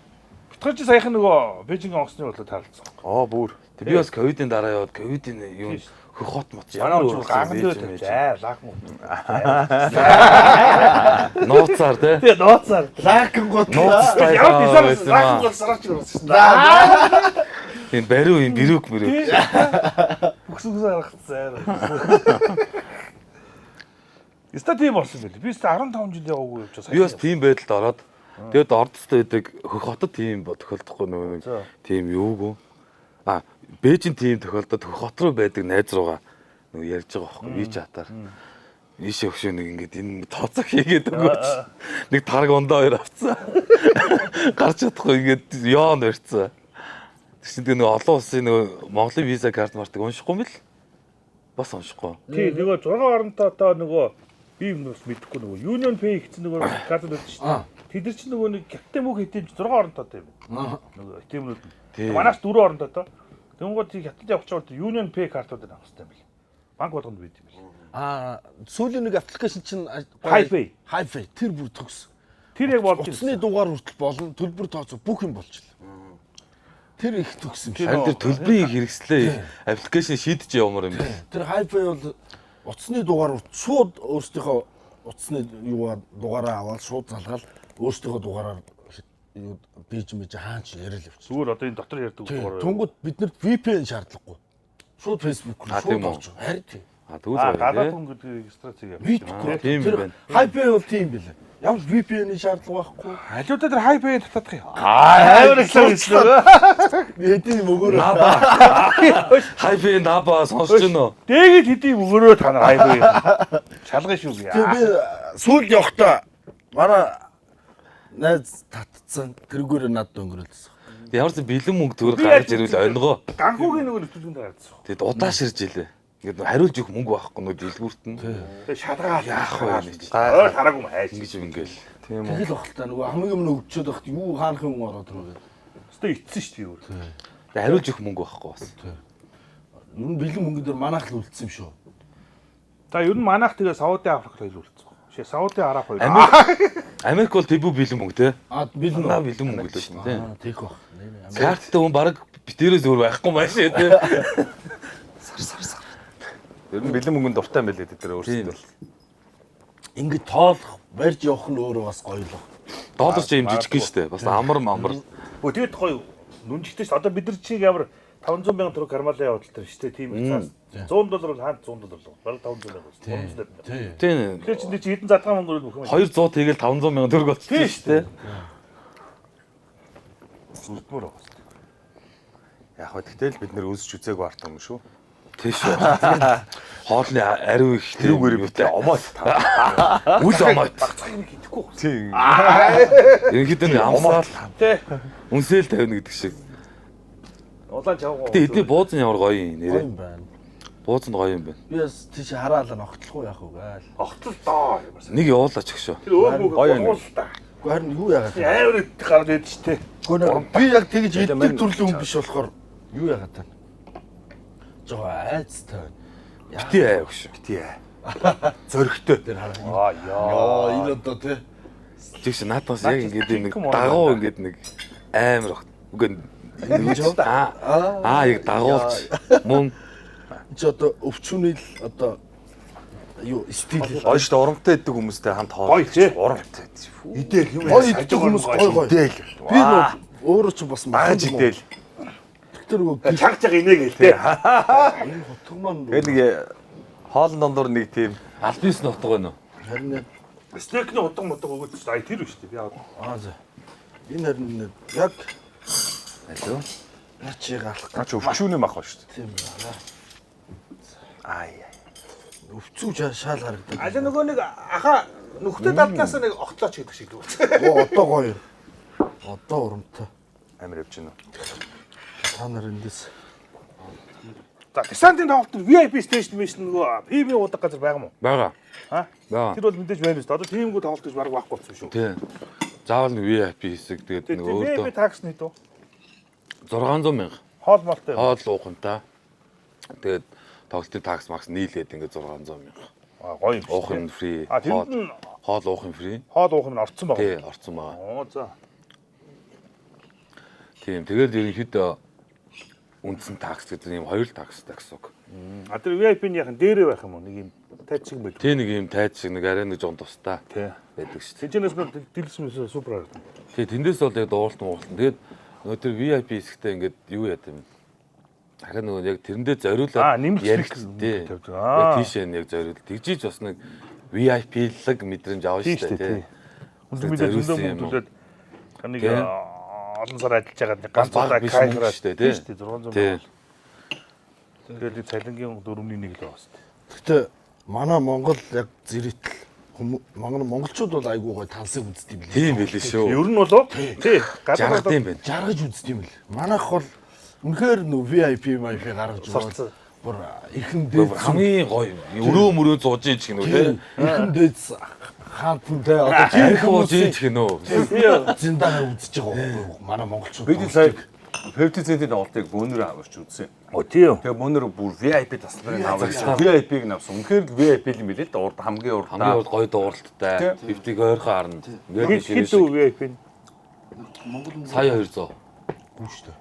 Битгаар чи саяхан нөгөө Бээжингийн онгоцны болоо таалцсан. Бүр. Би бас ковидын дараа яваад ковидын юу хөх хот мот Манай ч ганган дээр заа лаах мөн. нууцаар те. Тэгээ нууцаар. лакн гот Нууцтай Ямар дизайн байсан лаах юм. гол сараач гэсэн. Аа. Энэ бариу юм бирүүк мөрөв. Бүксүгс харагдсан. Яста тийм болсон байл. Би 15 жил яваагүй явж байгаа. Би бас тийм байдалд ороод тэгээд ордостой байдаг хөх хотод тийм тохиолдохгүй нөгөө нэг тийм юугүй. А Бээжин тийм тохиолдолд хөх хот руу байдаг найз руугаа нөгөө ярьж байгаа байхгүй WeChat-аар. Ийш өгшөө нэг ингэдэг энэ тооцоо хийгээд өгөөч. Нэг тарг ондоо хоёр авцсан. Гарч чадахгүй ингэдэг ёон барьцсан. Тэгсэн тэгээ нөгөө олон улсын нөгөө Монголын виза карт мартыг уншихгүй юм бэл. Бас уншихгүй. Тий, нөгөө 6 оронтой одоо нөгөө би юм бас мэдэхгүй нөгөө Union Pay гэсэн нөгөө карт байдаг шүү дээ. Тэд нар чинь нөгөө нэг хятадын мөнгө хэдийн 6 оронтой юм. Нөгөө ATM-нүүд нь. Манайс 4 оронтой тоо. Тэнгууд хятад явах чинь Union Pay картуудыг авах хэрэгтэй юм бэл. Банк болгонд байд юм бэл. сүүлийн нэг аппликейшн чинь HiPay. Тэр бүр төгс. Тэр яг болж Утасны дугаар хүртэл болно, төлбөр тооцоо бүх юм болчихлоо. Тэр их төгс юм шиг. Харин тэр төлбөрийн хэрэгслээ аппликейшн шийдэж явмаар юм байна. Тэр хайпай бол утасны дугаар шууд өөрсдийнхөө утасны юугаар дугаараа аваад шууд залгаал өөрсдийнхөө дугаараар юу бийж мэж хаач яриад явчих. зүгээр одоо энэ дотор ярьдаг дугаар. Тэнгүүд биднэрт VPN шаардлагагүй. Шууд Facebook руу шууд орж. Харин тийм. Тэгвэл гадаад хүн гэдэг регистрацийг явуулчих. тийм байна. Хайпай бол тийм билээ. Ямар VPN-ийн шаардлага байхгүй. Халиудаа тэр HiPay татах юм. Амар их л Эдийн мөгөөр HiPay наба сонсож байна уу? дээгээд хэдий өгөрөө та нар HiPay. Шалгах шүү. Тэгээ би сүүлд явахдаа манай найз татцсан тэргээр надад өнгөрүүлсэн. Ямар ч бэлэн мөнгө төгөр гаргаж ирвэл ойнгоо. Ганхуугийн нөгөө нэвтрүүлгэнд гаргацсан. Тэгэд удаа ширж илээ. Ингээд хариулж өгөх мөнгө байхгүй нөө дэлгүүрт нь. Тэгээ шалгаад Яах вэ гэж. Өөр хараагүй юм хайж. Ингэж ингээл. Тийм үү. Тэгэл бахалтай нөгөө хамгийн өмнө өвчөөд байхад юу хаанах юм ороод ирээ. Өстой ицсэн шүү дээ өөр. Хариулж өгөх мөнгө байхгүй бас. Нүн бэлэн мөнгөн дээр манайх л үлдсэн юм шүү. За ер нь манайх тэгээ Сауди Африк хоёул үлдсэн. Шээ Сауди Араб хоёул. Америк бол тэбүү бэлэн мөнгө те. Бэлэн мөнгө л шүү те. Тийх баг. Карттай хүн баг битээрээс өөр байхгүй маш те. Сар. Ер нь бэлэн мөнгөнд дуртай юм байлээ тэд нар өөрсдөө. Ингээд тоолох, барьж явах нь өөрөө бас гоё л. Доллар ч юм жижиг гин штэ. Бас амар. Өө тэгээд гоё нүнжигтэй ш. Одоо бид нар чиг ямар 500 мянган төгрөг кармалаа явуулдаг тэр штэ тийм их цаас. $100 бол хаана $100 л. Бараг 500 мянга. Тийм. Тэгэхээр чи хэдэн задгаан мөнгөөр бүх юм. 200 тэгэл 500 мянган төгрөг болчихсон штэ. Сүрдмөр байгаа. Яг хөө тэгтэл бид нэр үзэж үзээгүй арт юм шүү. Тийш. Хоолны ариу их тэрүүгээр битээ омоот. Үл омоот. Цагийг хийхгүй. Тийм. Ерөнхийдөө амсаал Тэ. үнсэл тавина гэдэг шиг. Улаан чавгаа. Гэтэ эдний бууз нь ямар гоё юм нэрээ. юм байна. Бууз нь гоё юм байна. Би бас тийш хараалаа ногтлохгүй яах вэ гаал. Огтл доо. Нэг явуулаач гэх шүү. Тэр өөр Гоё юм. мөнгө та. Гэхдээ харин юу яагаад вэ? Амар их гараад байдаг ч тэ. Би яг тэгэж эдгээр төрлийн хүн биш болохоор юу яагаад тань. Жоо айцтай байна. Бити аа гэх шүү. Тий. Зөрөгтэй. Тэр хараа. Яа. Энэ одоо тий. Тэгш наатаас яг ингээд нэг дагуу ингээд нэг амар баг. Үгүй яг дагуулч мөн Чи одоо өвчүүний л одоо юу стил Гоё шүү дээ урамтай иддэг хүмүүстэй хамт Гоё хоол. тий. Урамтай. Идэх юм. гоё идэх хүмүүс гоё. Идэл. Би өөрөө ч бас Багаж идэл. Тэр нөгөө Чагж инээ гээл тэ. энэ хотго маань Тэгээд нэг хоолн дондор нэг тийм альбис нутг байна уу? харин Стейкний удаг өгөөд ч ай тэр биш үү? Би яа. за. Энэ харин яг Алуу. чи галах наач өвчүүний мах ба шүү дээ. тийм байна. Ай. Өвчүү шаал харагдав. Аль нөгөө нэг аха нүхтэй далнаас нэг огтлооч гэдэг шиг л үү. Одоо гоё. Одоо урамтай. Амар явж гинэ. Та нар эндээс За десантын тоглолтод VIP station нөгөө PB удаг газар байгаа мó? Бага. Аа? Бага. Тэр бол мэдээж байна шүү дээ. Одоо тиймгүй тоглолт гэж баг байхгүй болсон шүү. Тий. Заавал нэг VIP хэсэг тэгээд нэг Тэгээд өөртөө VIP такс нийт үү? 600 мянга. Хоол молтой. Хоол уухантай. Тэгээд тоглолтын такс макс нийлээд ингээд 600 мянга. Аа гоё юм. Уух нь фри. А тэнд нь Хоол уух нь фри. хоол уух нь орцсон байгаа. Тий, орцсон байгаа. Оо за. Тийм. Тэгээд ерөнхийдөө үндсэн такс гэдэг юм хоёр такс уг. А тэр VIP-ийн дээрээ байх юм уу? Нэг юм тайц шиг байл. Тий нэг юм тайз шиг нэг арай нэг жон тустай Тий. байдаг шүү дээ. Тэжнээс нэг дэлгэсэн супер харагдана. Тий тэндээс бол яг дуулалт. Тэгээд нөгөө тэр VIP хэсэгтээ ингээд юу яд юм. Дахиад нөгөө яг тэрэндээ зориулаад нэмэлт тий. тавьдаг. Яг тийшээ яг зориулт. Тэгжиж бас нэг VIP-лэг мэдрэмж авна шүү дээ тий. Үнэн мэдээ зөндөө мөнгө төлөөд нэг Тий. олон сар ажиллаж байгаа нэг ганц удаа биш кайфраа мөнгө шүү дээ, тий. шүү дээ 600 Тий. мянга. Тэгээд цалингийн 4-1 л байгаа шүү дээ. Гэтэ манай Монгол яг зэрэгтэл монголчууд бол айгүй гоё тансаг үздэг юм лээ. Тийм байлээ шүү. Ер нь болоо тий. Жаргад юм байна. Жаргаж үздэг юм л. Манайх бол үнэхээр нөө VIP гаргаж Сурцсан. бүр ихэн дээд Хамгийн гоё өрөө зууж ийн ч гэнэ үү тий. ихэн дээд хаантантай одоо Арх ууж ийн ч гэнэ үү. зиндаага үзэж байгаа манай монголчууд. Бид сая 50 центийн тоглолтыг бөөнөр аварч үзсэн. Оо тий. Тэгээ бөөнөр бүр VIP таслыг аварч VIP-г навсан. Үнэхээр VIP л юм билээ л да. Хамгийн Хамгийн гоё дууралттай. 50-г ойрхон харна. Ингээд Хэд үү VIP? сая 200. Үгүй шүү дээ.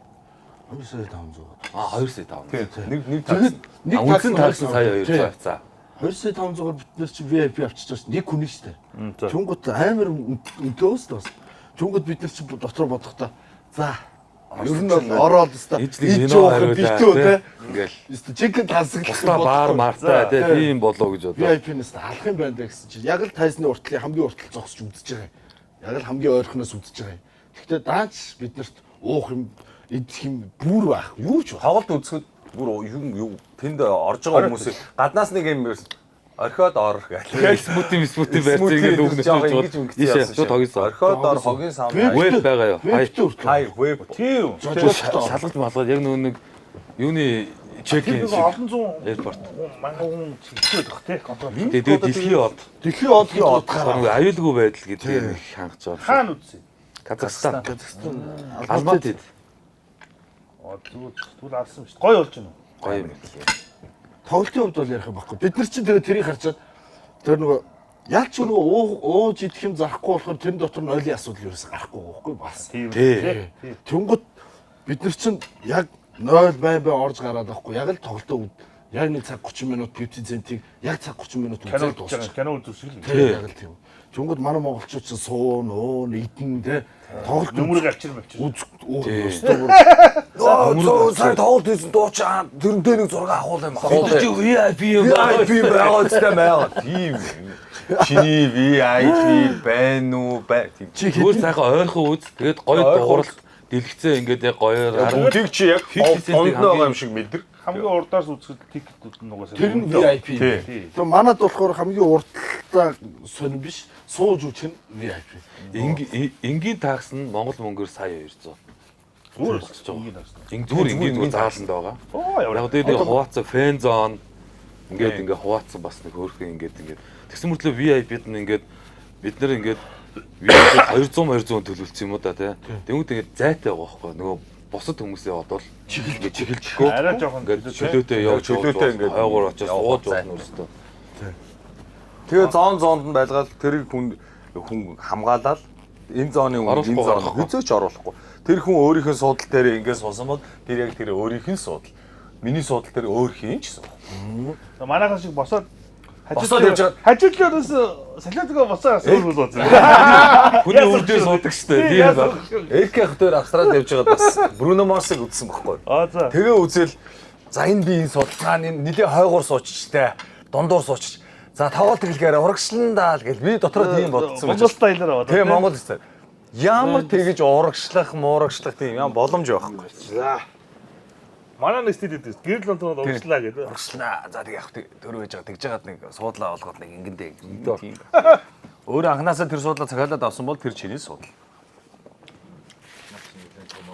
2,500. А 2,500. Нэг такс. Нэг Үндсэн такс такс сая 200 авцаа. 2,500-аар бид нар чи VIP авчиж байгаа шүү. Нэг хүн шүү дээ. За. Чунгут амар өнтөөс тас. Чунгут бид нар чи дотор бодохдоо за ер нь бол ороод өста Ижлэг вино хариулаа те. ингээл. Өста чиг тансаг Бусдаа баар мартай тийм болоо гэж бодлоо. VIP-нээс алах юм байна даа гэсэн чи яг л тайсны уртлын хамгийн уртл зогсож үзэж байгаа. Яг л хамгийн ойрхоноос үзэж байгаа. Гэхдээ даанч биднэрт уух юм идэх юм бүр байх. Юу ч байх. Тоглолт үзэхэд бүр юу тэнд орж байгаа хүмүүсийг гаднаас нэг юм орхиод ор гэх. Смути барьж ингээд үгнэж ингэж ийшээ шууд тогсон. Орхиод ор хогийн сам. Веб байгаа юу? Хай веб. Тийм. Шалгалт малгал яг нэг юуны чекин Тэр олон зуун аirport. манган чигчээд баг тий. Контрол. Тэгээд дэлхийн од Дэлхийн од гараа аюулгүй байдал гэдэг хангаж байгаа. Хаана үзсэн? Казахстан. Алматид. Тэгвэл алсан шүү дээ. Гоё болж байна уу? гоё юм. Тоглолтын хувьд бол ярих юм баггүй. Бид нар чинь тэгээ тэрийг харчаад тэр нөгөө ялч нөгөө ууж идэх юм зарахгүй болохоор тэрэн дотор нь ойлын асуудал ерөөсөй гарахгүй байхгүй бас. Тий. Тэнгүүд бид нар чинь яг 0 бай орж гараад байхгүй. Яг л тоглолтоо яг нэг цаг 30 минут 50 центиг яг цаг 30 минут үзээд дуусчих. Кино үзүүлсэн л. Тий, яг л тийм. Тэнгүүд манай монголчууд чинь суун, уун, идэн те тоглолт Нүмрэг авчир мавчир. Оо сая тоглолт хийсэн дуучаа тэрнтэй нэг зураг авах юм байна. Чи VIP юм байна. VIP байгаа үстэй маяга. Тийм. Чиний VIP байна уу? Чи зүгээр сайхан ойрхон үз. Тэгээд гоё дууралт дэлгэцээ ингээд яг гоёор Бүгдийг чи яг онд байгаа юм шиг мэдэр. Хамгийн урдаас үзэхэд тикет нугасаа. Тэр нь VIP. Тэгээ манад болохоор хамгийн урдталтай сонь биш, сууж үчих нь VIP. Энгийн такс нь Монгол мөнгөөр сая 200. Зүгээр болчихж байгаа. Зүгээр энгийн зааланд байгаа. Оо Яг дээр хуваацсан фэн зон ингээд хуваацсан бас нэг хөөрхөн ингээд тэгсэн мөртлөө VIP-д нь ингээд бид нар ингээд VIP 200 төлөвлөсөн юм уу да тий. Тэнгүүд ингээд зайтай байгаа байхгүй нөгөө бусад хүмүүсээ бодвол чигэлжгүй арай жоохон ингээд чөлөөтэй явж чөлөөтэй ингээд хойгоор очиж ууж болно өөртөө. Тэгээ зоонд нь байлгаад тэрийг хүн хамгаалаад энэ зооны энэ зоон хизээч оруулахгүй. Тэр хүн өөрийнх нь суудал дээр ингээд суусан бол тэр яг тэр өөрийнх нь суудал. Миний суудал дээр өөр хийн ч гэсэн. Манайхан шиг босоод Босоод явж байгаа. хажуудлаас салиотгоо босоо суулгуул бооцсон. Хүний үрдээ суудаг штэ тийм баг. Элкэх дээр Австралид явж байгаад бас Бруно Марсыг үзсэн байхгүй. За. Тэгээ үзэл за энэ би энэ судалгаа энэ нэлээ хойгоор сууччтэй дундуур суучч. За тоглолт хэлгээр урагшлан даа л гэл би дотроо тийм бодсон байж. Монгол стайлаар аваад. Тэгээ Монгол стайл. Ямар тэгэж урагшлах, муурагшлах тийм юм боломж байхгүй. За. Манай нэг стил гэдэг. Гэрэл онтоод урагшлаа гэдэг. Урагшлаа. За тэгээ яг төрөө байж байгаа тэгж жагаад нэг суудлаа олгоод нэг ингэндээ тийм. Өөр анханасаа тэр суудлаа цахиалаад авсан бол тэр чиний суудал.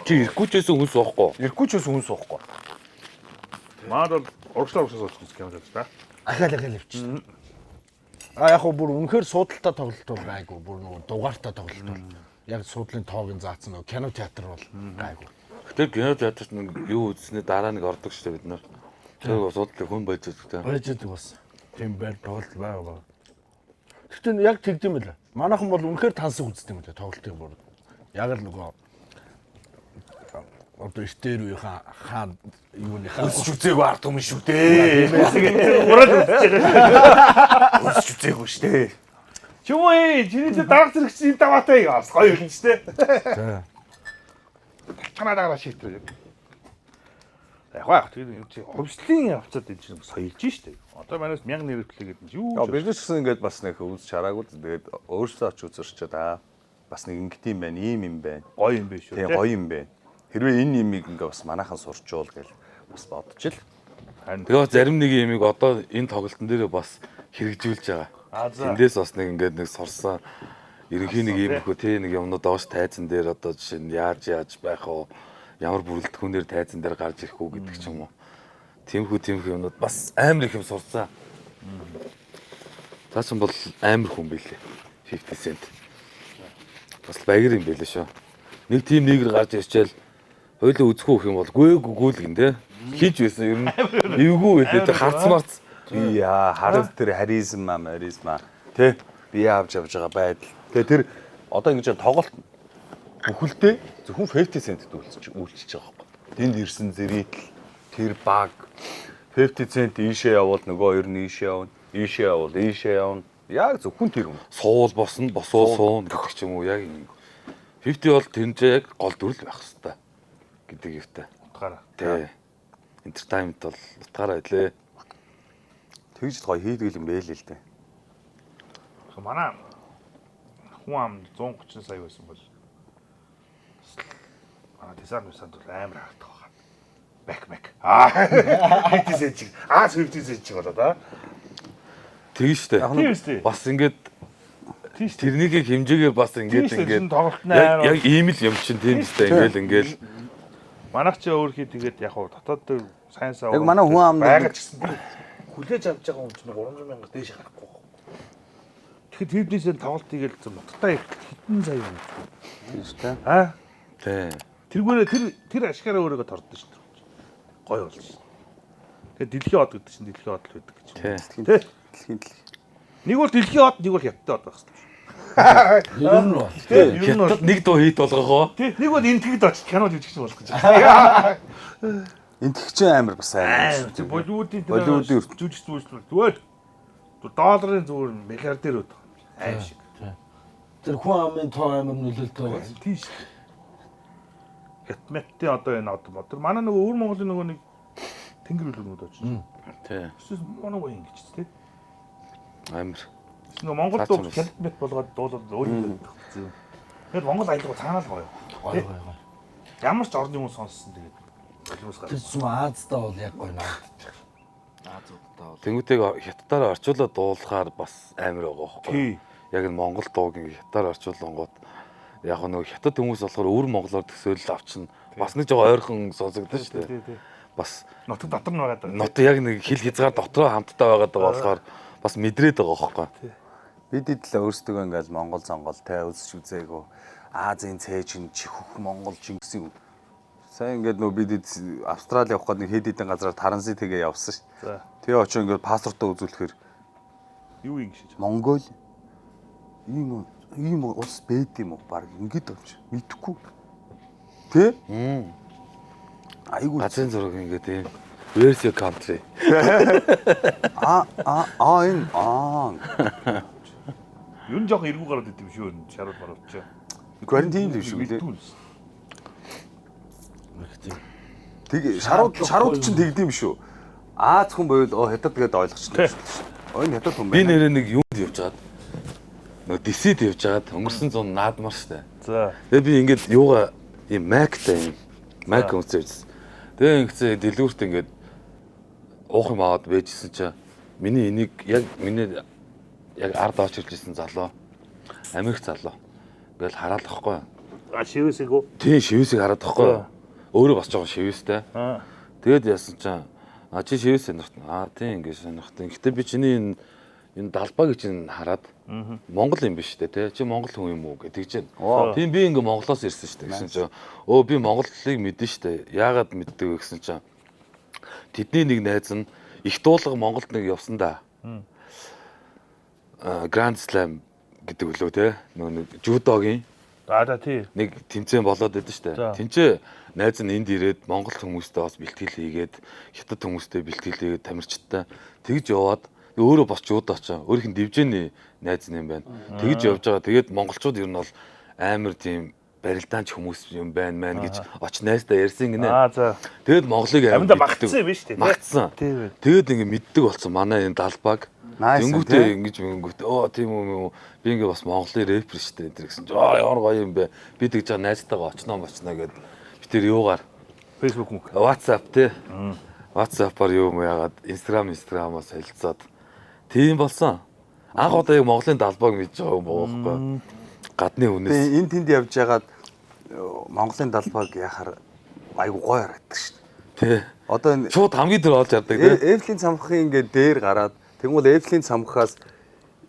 Чи ирэхгүйчээс хүн суухгүй. Ирэхгүйчээс хүн суухгүй. Маад бол урагшлаа суучих юм байна да. Ахаал явчих. Яг хөө бүр үнэхээр суудалтай тоглолт бол гайгүй. Бүр нөгөө дугаартай тоглолт бол яг суудлын тоогийн заасан нөгөө кино театр бол гайгүй. Тэр кино театрт нэг юу үзснээр дараа нэг ордог штэ бид нар. Тэр суудлыг хүн байж үздэг. Байж байгаа бас. Тийм байр тоглолт байгаа. Гэхдээ яг тэгдэм байла. Манайхан бол үнэхээр тансаг үздэг юм даа тоглолтын бүр. Яг л нөгөө одоо эртээр үеийн хаан юуныхаа Өсч үзээгүй ард түмэн шүү дээ. Ураад үзэж байгаа. Өсч үзээгүй шүү дээ. Чүмээ чиний дарга зэрэгчийн даваатай яас гоё юм ч тий. Канадагаар шийдвэр. Яг тийм хувьслын явцад энэ чинь соёлж штэ. Одоо манайс 1000 нэрвтлээ гэдэг нь юу? Бизнес гэсэн ингээд бас нэг үзэж хараагүй. Тэгээд өөрсдөө оч үзэрчээ та. Бас нэг ингэт юм байна, ийм юм байна. Гоё юм биш үү? Тийм гоё юм байна. Хэрвээ энэ юмыг ингээ бас манайхан сурчуул гэж бас бодож ил. Тэгээ зарим нэг юмыг одоо энэ тоглолтын дээр бас хэрэгжүүлж байгаа. Эндээс бас нэг ингээд нэг сурсан ерөнхий нэг юм хөө тий нэг юмнууд доош тайзан дээр одоо жишээ нь яаж байх вэ? Ямар бүрэлдэхүүнээр тайзан дээр гарч ирэх үү гэдэг ч юм уу. Тиймхүү юмнууд бас амар их юм сурсан. Таасан бол амар хүн билээ. 50 cent. Бас баяр юм билээ шүү. Нэг тим нэгэр гарч ирчээл хоёулаа үзэхгүй юм бол гүйгүүл гин тий. Хийж байсан ер нь эвгүй байлээ тий харц марц. Яа, харал тэр харизма тий би авч байгаа байдал. Тэгээ тэр одоо ингэж тоглолт бүхэлдээ зөвхөн 50 центд үйлчилж байгаа байхгүй. Тэнд ирсэн зэрэгтэл тэр баг 50 цент ийшээ явбал нөгөө хоёр нь ийшээ явна. Ийшээ явбал ийшээ явна. Яг зөвхөн тэр юм. Суул босно, босоо суун гэх ч юм уу яг юм. 50 бол тэрнээ яг гол дүрл байх хэвээр гэдэг юмтай. Утгаараа. Тий. Entertainment бол утгаараа хэлээ. Тэгж гоё хийдэг юм бэ л дээ. Манай хүн ам 130 сая байсан бол дизайн бол амар хартах байгаа. Бэк. 50 cent чиг. 50 cent чиг болоо да. Тийм штэ. Бас ингээд тэрнийг хэмжээгээр бас ингээд яг ийм л юм чинь тийм штэ ингээл манайх ч өөрхий тэгээд яг хуу дотоод дээр сайнсаа яг манай хүн ам байгаа ч гэсэн хүлээж авч байгаа хүн чинь 300 мянга дээш гарахгүй. Тэгэхээр тэрнээсээ тоглолт хийгээл нутагтай хитэн сая юм. Тийм штэ. тий. Тэргүүрээ тэр ашигаараа өөрийгөө тордсон шүү дээ. Гоё болж шээ. Тэгээд дэлхийн хот гэдэг чинь дэлхийн хот л байдаг гэж. Тий. Дэлхийн Нэг бол дэлхийн хот, нэг бол хятад хот байх хэрэгтэй. Ер нь бол. Хятад нэг дуу хийд болгох уу? Тий. Нэг бол энтгэд очиж кино жүжигч болох гэж. энтгэгчэн амар бас амар. Болливуудын Болливуудын жүжигч зүгээр долларын зүгээр миллиардер өд. Аим шиг. Тэр хүн амын тоо амар нөлөөлтэй байгаа. Тийш. Хятадтай одоо энэ одоо тэр манай нөгөө өвөр Монголын нөгөө нэг тэнгэр үлгэнүүд очиж. Тий. Эсвэл манай гоё ингэж тий. Амар. Нөгөө Монгол дуу хятад болгоод дуулаад өөрийн тавьчихсан. Тэгэхээр Монгол аялал цаанаал гоё. Гоё гоё. Ямар ч орны хүн сонссон тэгээд боловсрол Тэр зүм Ааздаа бол яг гоё наадчих. Тэнгүүтэйг хятадаар орчуулаад дуулахаар бас амар байгаа байхгүй. Тий. Яг энэ Монгол дууг ингээ хятадаар орчуулангууд яг нөгөө хятад хүмүүс болохоор өвөр монголоор төсөөлөл авчна. Бас нэг жоо ойрхон сонсогдсон шүү дээ. Тий. Бас Нутаг дотор нь байгаа даа. нот яг нэг хил хязгаар дотроо хамтдаа байгаад байгаа болохоор бас мэдрээд байгаа байхгүй. Бид л өөрсдөө ингээл Монгол сонгол те үзэж үзээгөө Азийн цээж ин чихөх Монгол Чингисийн. Сайн ингээд нөө бид Австрали явах гээд нэг хэд хэдэн газараар таранси тэгээ явсан шүү. За. Тэгээ очиж ингээд паспортоо үзүүлэхээр Юу юм гэж. Монгол ийм улс бэд юм уу баг ингээд авч мэдхгүй. Тэ? Айгуу Газрын зураг ингээд ийм version country. Юу н жоохон эргүү гараад идэв шүү энэ шарууд маруулчаа. Кварантин л шүү дээ. Мэдтүүл. Тэг шарууд чинь тэгдэм шүү. Аз хүн байвал хятад тэгээд ойлгочихсон. Энэ хятад хүн Би байна. нэрээ нэг юунд явж байгаад нөгөө дисид явж байгаад өнгөрсөн зун наадмар штэ. За. Тэгээ би ингээд юугаа ийм Mac-тай юм. Mac үнсэрсэн. Тэгээ ингэсэн дэлгүүрт ингээд уух юм аваад байжсэн чинь миний энийг яг ард орж ирж ирсэн залуу. Америк залуу. Ингээл хараад байхгүй. Шивэсэг үү? Тийм шивэсийг хараад байхгүй. Өөрөө бас жоохон шивэстэй. Аа. Тэгээд яасан чинь чи шивэс сонирхтна. Тийм ингээд сонирхтна. Гэтэ би чиний энэ далбааг чинь хараад Монгол юм биш үү те? Чи Монгол хүн юм уу гэдэг чинь. Тийм би ингээ Монголоос ирсэн шүү дээ гэсэн чинь би Монголыг мэдэн шүү дээ. Яагаад мэддэг вэ гэсэн чинь тэдний нэг найз нь их дуулга Монголд нэг явсан да. Grand Slam гэдэг үлээ те. Нөгөө жудогийн За тий. нэг тэмцээн болоод байдаг шүү дээ. Тэнцээ найз нь энд ирээд Монгол хүмүүстэй бас бэлтгэл хийгээд хятад хүмүүстэй бэлтгэл хийгээд тамирчтай тэгж яваад өөрөө бас жууд очоо. Өөрийнх нь дивжээний найз нь юм байна. Тэгж явж байгаа. Тэгээд монголчууд ер нь бол амар тийм барилдаанч хүмүүс юм байна мэн гэж оч найздаа ярьсан гинэ. За. Тэгээд Монголыг Амда багтсан юм биш үү? Магтсан. Тэгээд ингэ мэддэг болсон манай энэ далбаг. Тэнгүүтээ ингэж тийм үү би ингээ бас Монголын рэпер штэ энэ гэсэн чинь ямар гоё юм бэ. Би тэгж байгаа найзтайгаа очноо гэд би тэр юугаар Facebook мөн. WhatsApp тий. WhatsApp-аар юу юм яагаад Instagram-аас солилцоод тийм болсон. Анх удаа яг Монголын далбаг мэдж байгаа юм боохгүй. Гадны хүнээс. Энэ тэнд явж байгаад Монголын далбаг яхаар айгу гоё харагддаг шүү дээ. Тий. Одоо энэ Шууд хамгийн дээр олж хардаг тий. Эвлийн цамхын ингээд дээр гараад тэгвэл Эвлийн цамхаас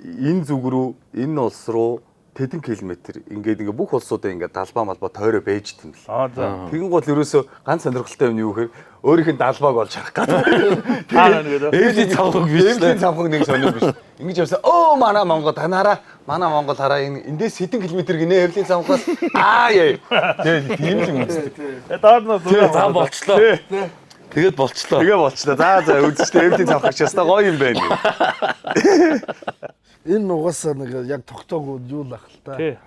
энэ зүг рүү энэ улс руу тэдэн километр ингээд бүх улсуудаа ингээд далбаа малбаа тойроо байж тийм л. За. Тэгэн гол ерөөсөө ганц сонирхолтой юм юу гэхээр өөрийнх нь далбааг олж харах гэдэг. Эвлийн цамхаг биш. Эвлийн цамхаг нэг сонирх биш. Ингэж явсан. Манай Монгол танаараа манай Монгол хараа эндээс хэдэн километр гинэ Эвлийн цамхаас яа. Тэгээд тийм л юм үзтээ. Даад нь зам болчлоо. Тэгээд болчлоо. За үзчихээ Эвлийн цамхагч ястаа гоё юм байна. Энэ угаасаа нэг яг тогтоогүй юу л ах л та. Тий.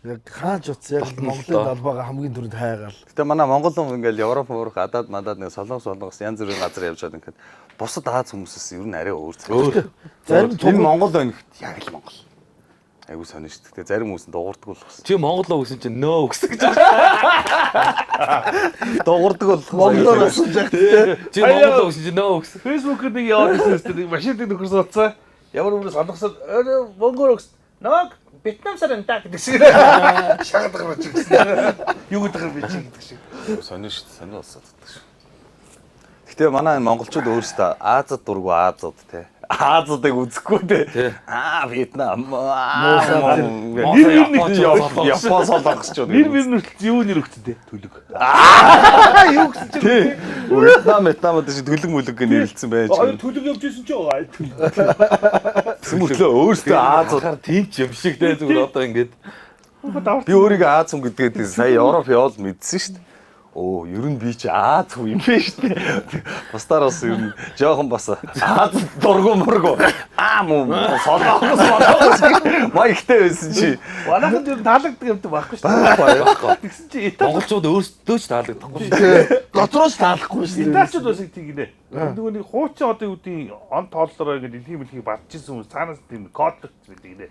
Яг хааж утас яг Монголын далбаага хамгийн түрүүнд хайгаал. Гэтэ манай Монгол хүн ингээл Европ адаад нэг солонгос янз бүрийн газар явж байгаа ингээд бусад Аз хүмүүсээс ер нь арай өөр цаа. Зарим Энэ Монгол байна гэхэд яг л Монгол. Айгу сонир шүү дээ. Зарим хүмүүс нь дуурдаг болох гэсэн. Чи Монголоо өгсөн чинь нөө өгсөн гэж. Дуурдаг болох. Монголоор асууж яг Чи Монголоо өгсөн чинь нөө өгсөн. Facebook-д нэг яваад ирсэн нэг машин дээр нөхөрсөн утсаа. Ямар өмнө солонгосоор Монгол өгс. Ног Вьетнам сар энэ гэдэг шиг. Шахаад гарч ирсэн. Юу гэдэг юм бэ чи гэдэг шиг. Сонир шүү дээ. Сонир болсод байдаг шүү. Гэтэ манай монголчууд өөрсдөө Азад дургу Азууд те. Азуудыг үзэхгүй те. Вьетнам. Япон солонгос ч Нэр нүртэл юу нэр өгсөн те? Төлөг. Юу гэсэн чинь те. Вьетнамд чи төлөг мүлэг гэ нэрлэлсэн байж. төлөг явж исэн чи байгаа. Сүмөрлөө өөртөө Азууд тийм ч юм шиг те зүгээр одоо ингээд би өөрийгөө Аз хүн гэдгээд сая Европ явал мэдсэн шүү дээ. Оо, ер нь би чи Аз хүн юм бэ шүү дээ. Бусдаараас ер нь жоохон бас Аз дургу мургу. Муу солонгос. Маягтай байсан чи. Манайхад ер нь таалагддаг юм байхгүй шүү дээ. Тэгсэн чи монголчууд өөрсдөө ч таалагдахгүй шүү дээ. Дотроос таалахгүй шүү дээ. Италичууд бас их тэгнэ. Нөгөө нэг хуучин одоо юу гэдэг он тооллороо ингээд тийм хэлхийг бадчихсан хүмүүс цаанаас тийм код гэдэг нэ.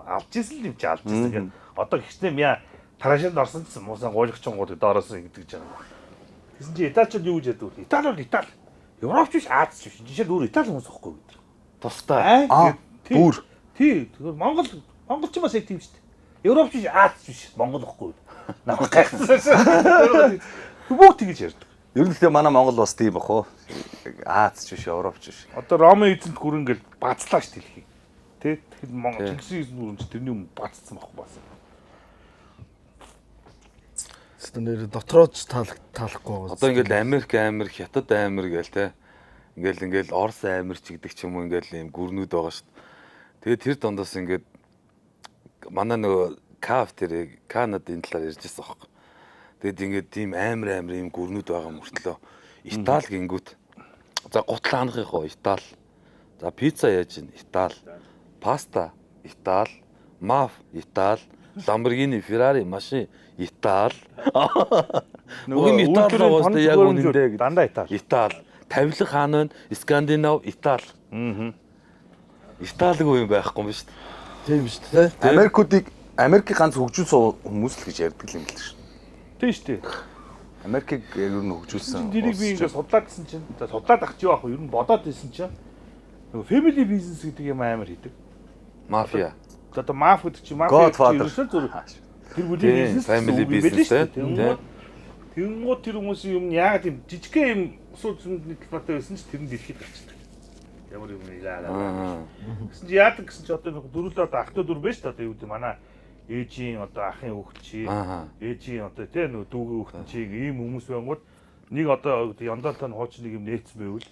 Авч ирсэн л юм чи алж ирсэн. Одоо гихснэм яа тараашид орсон ч муусан гуйлгчингууд доороос ингэдэг гэж байгаа. Тэгсэн чи Италичууд юу гэж яддаг вэ? Итали бол Итали. Европч биш, Аз биш. Жишээ нь өөр Итали хүмүүс байхгүй гэдэг. Тустай. Бүр. Тий. Тэгэхээр монголч юм бас яг тийм шүү дээ. Европч биш, Аз биш. Монгол байхгүй. Намайг гайхсан. Бүгд тэгж ярьдаг. Ер нь л манай Монгол бас тийм бах уу. Аз ч биш, Европч биш. Одоо Ромын эзэнт гүрэн гэл бацлаа ш дэлхий. Тэ? Тэгэхээр Монгол Чингисийн эзэнт гүрэн ч тэрний өмнө бацсан байхгүй бас. Нэр дотроос таалахгүй байгаа. Одоо ингээд Америк, Хятад гээл те. Ингээл Орос ч гэдэг ч юм уу ингээл ийм гүрнүүд байгаа шүү дээ. Тэгээд тэр дондоос ингээд манай нөгөө каф тэр Канадын талаар ярьж байсан байхгүй. Тэгэд ингээд тийм амар ийм гүрнүүд байгаа мөртлөө Итали гингүүт. За гутал ханах яг Итали. За пицца яаж ин Итали. Паста Итали. Маф Итали. Lamborghini, Ferrari машин Итали. Нөгөө Итали байгаа шүү яг үнэндээ дандаа Итали. Итали. Тавилга хаан байна. Скандинав, Итали. Италигүй юм байхгүй юм шүү дээ. Тийм шүү дээ. Америкийг ганц хөгжүүлсэн хүмүүс л гэж ярьдаг юм л шүү. Тийм шүү дээ. Америкийг ер нь хөгжүүлсэн. Дэрийг би ингээд судлаад гэсэн чинь судлаад ах чи яах вэ? Ер нь бодоод байсан чинь нөгөө family business гэдэг юм амар хийдэг. Мафия. Одоо маф гэдэг чи мафия ерөөсөө зүрх. Тэр бүлийн бизнес family business тийм. Тэнгууд тэр хүмүүсийн юм яагаад тийм жижигхэн юм сууд зүүнний талбартай байсан ч тэр нь дэлхийд гарчдаг. Ямар юм яагаад. Гэсэн чи яадаг гэсэн чи одоо дөрүлээ одоо ах トゥ дүр биш одоо юу гэдэг манай ээжийн одоо ахын хүүхэд чи ээжийн одоо тийм нөгөө дүүгийн хүүхэд чи ийм хүмүүс байнгут нэг одоо яндалтаа хууч нэг юм нээсэн байвал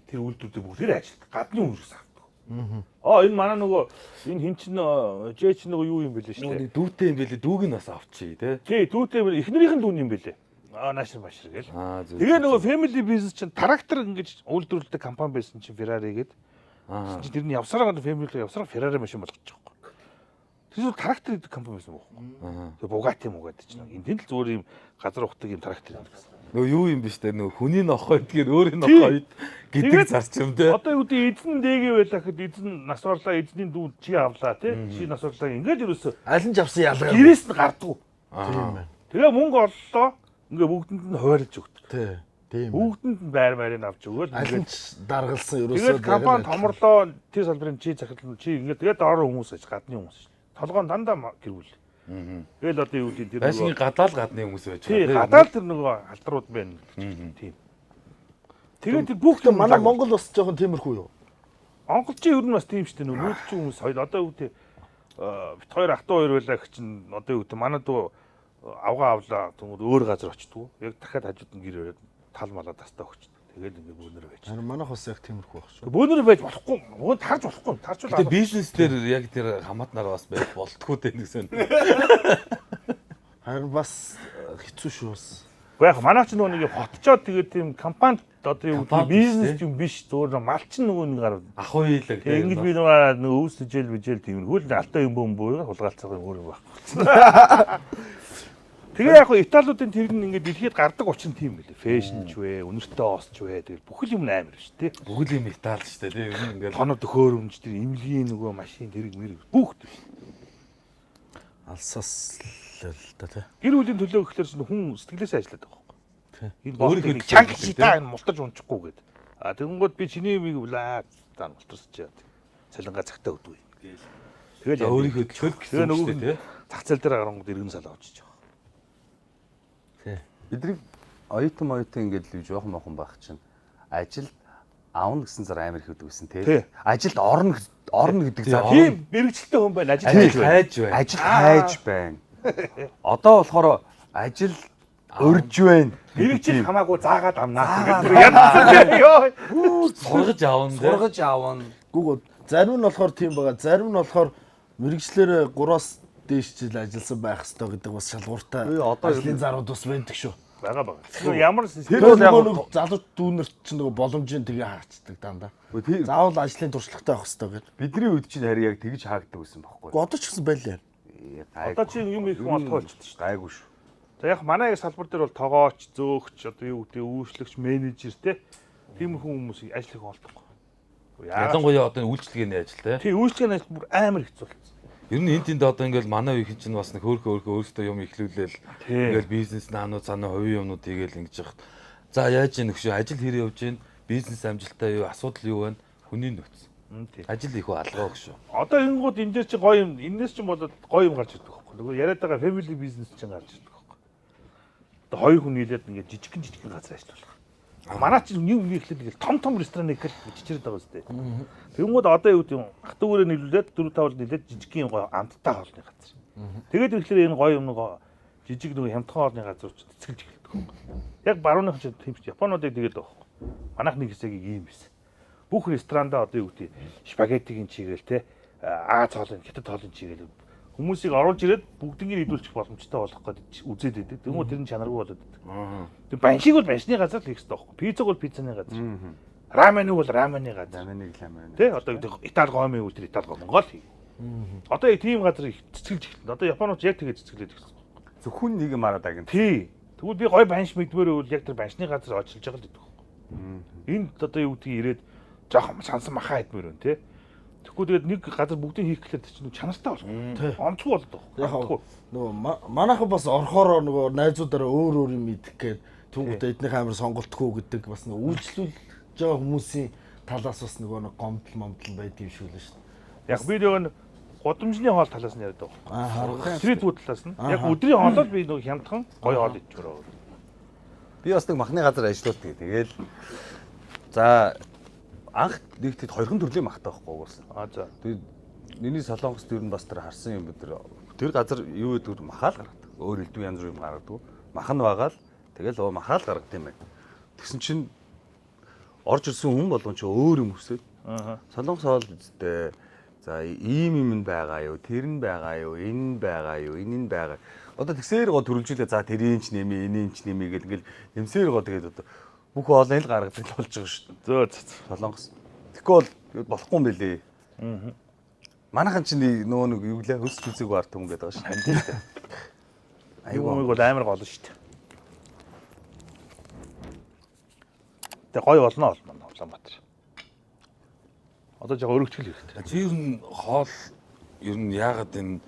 тэр үйлдвэрүүд бүгд ажилтдаг. Гадны үйлс авдаг. Энэ манай нөгөө энэ хин чин жээч нөгөө юу юм бэлээ шүү дээ. Нөгөө дүүтэй юм бэлээ дүүг нь бас авчи тий. Тий дүүтэй эхнэрийнх нь дүүн юм бэлээ. Наашир башир гээл. Тэгээ нөгөө family business чинь трактор ингэж үйлдвэрлэдэг компани байсан чинь Ferrari гээд. Тэр нь явсараа family явсараа Ferrari машин болгочих واخхой. Тэр трактор гэдэг компани байсан бохоо. Тэгээ Bugatti чинь энэ л зүгээр юм газар ухдаг юм трактор гэсэн. Нөгөө юу юм биш үү нөгөө хүний нохой гэдгээр өөрийн нохой гэдэг зарчим тий. Одоо юу гэдэг эзэн дэгээ байлаа гэхэд эзэн нас орлоо эзний дүү чи авлаа тий. Чи нас орлоо ингэж юусоо аль нь ч авсан ялгаа. гэрээс нь гардгуу. Тийм байна. Тэгээ мөнгө оллоо. Ингээ бүгдэнд нь хуваарлж өгдөг. Тийм. Бүгдэнд нь байр-байрыг авч өгөөл аль нь ч даргалсан ерөөсөө. Тэгээд компани томрлоо тэр салбарын чи захирлын чи ингээ тэгээд доор хүмүүс аж гадны хүмүүс шүү. Толгоон дандаа гэрүүл. Тэгэл одоо юу гэдэг тэр байшингийн гадаал гадны хүмүүс байж байгаа. Тий, гадаал тэр нөгөө алдрууд байна. Тийм. Тэгээд тэр бүх юм манай Монгол бас жоохон тиймэрхүү юу? Монголчин ер нь бас тийм шүү дээ. Нөгөө нүүдэлчин хүмүүс хоёул одоо юу гэдэг бит хоёр ах トゥ хоёр байлаа гэх чинь одоо юу гэдэг манай дүү авгаа авлаа тэгвэл өөр газар очтгоо. Яг дахиад хажууд нь гэр өрөөд тал малаа тастаа өгчдөг. Тэгээд ингээ бөөнөр байж. Харин манайх бас яг тиймэрхүү байх шүү. Бөөнөр байж болохгүй. Бөөн тарж болохгүй. Тарж бол бизнес дээр яг тэр хамаатнаар бас байж болтгүй дээ нэгсэн. Харин бас хэцүү шүү бас. Уу яг манай ч нөгөө нэг хотчоод тэгээд тийм компанид одоо юу гэдэг бизнес юм биш. Зөвөр малчин нөгөө нэг гар ах уйлаг тийм. Ингэж би нөгөө өвс bijэл тиймэрхүү л алтай юм бөмбөө хулгайлцах юм өөр байхгүй. Тэгээ яг Италиудын тэр нь ингээд дэлхийд гардаг учин тийм байлээ. Фэшн ч вэ, өнөртэй оосч вэ. Тэгээд бүхэл юм амар шүү дээ. Бүхэл юм Итали шүү дээ. Тийм ингээд тоноо төхөөрөмж тэр имлгийн нөгөө машин тэрэг мэрэг бүгд шүү. Алсаас л та тий. Гэр бүлийн төлөө гэхэлэр чинь хүн сэтгэлээсээ ажилладаг байгаа байхгүй. Энэ өөрийнхөө чанга читаа мултарч унчихгүй гээд. Тэгэнгүүт би чиний имийг влаа таа мултарсч яа. Цалингаа цагтаа өгдөг юм. Тэгээд өөрийнхөө төлөв гэсэн үг шүү дээ. Зах зээл дээр гарангууд иргэн сал авчиж байгаа. Бидний оюутан ингээд л жоохон мохон байх чинь ажилд аавна гэсэн зар амар их өгдөг гэсэн Тий. тий. Ажилд орно гэдэг зар. Тийм мэрэгчлээ хүн байна. Ажил Ажил хайж хайж байна. байна. Ажил хайж байна. Одоо болохоор ажил өрж байна. Мэрэгчл хамаагүй заагаад амнаа гэдэг. Яа. Сургаж аавн дээ. Сургаж аавна. Гүг зарим нь болохоор тийм байгаа. Зарим нь болохоор мэрэгчлэр 3-аас дээш жил ажилласан байх хэрэгтэй гэдэг бас шалгууртай. Одоо ажлын зарууд бас байдаг шүү. Байгаа. Ямар Тэр нөгөө залуу дүүнерт чинь нөгөө боломжийн тгээ хаагцдаг дандаа. Заавал ажлын туршлагатай байх хэрэгтэй гэдэг. Бидний үед чинь харин яг тэгж хаагддаг байсан байхгүй. Одоо ч гэсэн байлаа. одоо чинь юм их олдгоо болчихсон шүү дээ. Гайгүй шүү. За яг манай салбар дээр бол тоогооч, зөөгч, одоо юу гэдэг үйлчлэгч, менежер те тийм хүмүүс ажил их олдохгүй. Ялангуяа одоо үйлчлэгээний ажил те. Тийм үйлчлэгээний ажил бүр амар хэцүү болсон. Ер нь энд одоо ингээл манай үеийн чинь бас нэг хөөрхөн өөртөө юм ихлүүлээл ингээл бизнес наануу цаанаа хувийн юмнууд хийгээл ингэж яхад. За яаж ийм нөхшөө ажил хэрэг явж гин бизнес амжилттай юу асуудал юу байна? Хүний нөөц. Ажил их алгаа гэж шүү. Одоо ингэнгууд энэ дээр чи гоё юм, энэс чинь болоод гоё юм гарч ирдэг байхгүй. Нөгөө яриад байгаа family business чинь гарч ирдэг байхгүй. Одоо хоёр хүн нийлээд ингээд жижигхэн газар ажиллах. Манай чинь юм ихлээл том ресторан их чичирээд байгаа үстэй. Тэгэнгүүт одоо юу гэдэг ах トゥ гөрөө нийлүүлээд 4-5 нийлээд жижигхэн гоё амттай хоолны газар. Тэгээд ихлээр энэ гоё юм нөгөө жижиг нөгөө хямдхан хоолны газар ч цэцгэлж эхэлдэг байхгүй. Яг барууных чинь тийм ч Японуудыг тэгээд байгаа байхгүй. Манайх нэг хэсэг ийм байсан. Бүх ресторандаа одоо юу гэдэг спагеттигийн чигээл те Аз хоолны хятад хоолны чигээл хүмүүсийг оруулж ирээд бүгднийг идүүлчих боломжтой болох гэдэг үзээд байдаг. Тэгмээ тэр нь чанаргүй болоод байдаг. Тэг баншиг бол баншны газар л хийх хэрэгтэй байхгүй. Пиццаг бол пиццаны газар. Раменыг бол рамены газар. Раменыг рамен. Тэ одоо Итали гомын үйл тэр Итали гом Монгол хий. Одоо яг тийм газар их цэцгэлж эхэлнэ. Одоо Японууд яг тэгээд цэцгэлээд ирсэн. Зөвхөн нэг юм араад агин. Тий. Тэгвэл би гой банш мэдмээр үйл яг тэр баншны газар очилж байгаа л гэдэг байхгүй. Энд одоо юу гэдгийг ирээд жоохон сансан махаа идмээр байна те. Тэгэхгүй тэгээд нэг газар бүгдийг хийх гэхлээр чинь чанартай болох. Онцгой болдог. Яг нөгөө манайхан бас орхороо нөгөө найзуудаараа өөр юм идэх гээд түүнийхээ эднийх амар сонголтгүй гэдэг бас нөгөө үйлчлүүлж байгаа хүмүүсийн талаас бас нөгөө нэг гомдол байдаг юм шиг л шүү дээ. Яг би нөгөө гудамжны хоол талаас нь яриад байгаа. Стрит фуд талаас нь. Яг өдрийн хоолоор би нөгөө хямдхан гоё хоол идчихвэр. Би бас нэг махны газар ажилладаг. Тэгээд за анх нэгтэд хоёрхан төрлийн махтай байхгүй угаасан. За. Тэгээд миний солонгост ер нь бас тэр харсан юм тэр газар юу гэдэг махаал гаргадаг. Өөр элдв янз бүр юм гаргадаг. Мах нь байгаа л тэгэл махаал гаргадаг юм байна. Тэгсэн чинь орж ирсэн хүн болгон ч өөр юм хүсээд. Солонгос хоол үстэй. За ийм юм байгаа юу? Тэр нь байгаа юу? Энэ нь байгаа юу? Энэ нь байгаа. Одоо тэгсээр гоо төрөлжүүлээ. За тэрийн ч нэмээ, энийн ч нэмээ гэл ингээл нэмсээр гоо тэгээд одоо бүх хоолыг л гаргадаг болж байгаа шүү дээ. Зөө солонгос. Тэгэхгүй бол болохгүй юм бэлээ. Манайхан ч нөгөө нэг юу лээ өсч үзээгүй арт хүн гэдэг байгаа шүү. Хандив шүү. Аюу бол амар гол шүү дээ. Тэг гоё болно Улаанбаатар. Одоо жоо өргөжгөл хэрэгтэй. Чи ер нь хоол ер нь яагаад энэ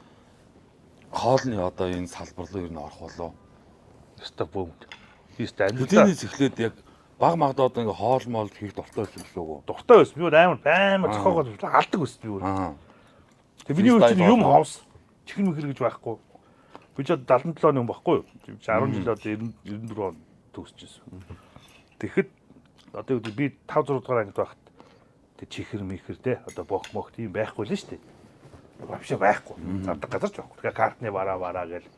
хоолны одоо энэ салбар руу ер нь орох болов? Өстө бөөмд. Хийст амьдаа. Тэднээс эхлээд яг баг магадаа одоо ингээ хоол моол хийх дуртай байсан лөө. Дуртай байсан. Би амар зохиогоод алдаг байсан би өөр. Тэг миний үеч юм ховс. Чихэн мэхэр гэж байхгүй. Би ч 77 оны хүн байхгүй юу? 10 жил одоо 94 он төгсөж байсан. Тэгэхэд одоо би 5 6 дугаар ангид байхад тэг чихэр мэхэр те одоо бох тийм байхгүй л шүү дээ. Вообще байхгүй. Зардаг газар ч байхгүй. Тэгээ картны бараа гэл.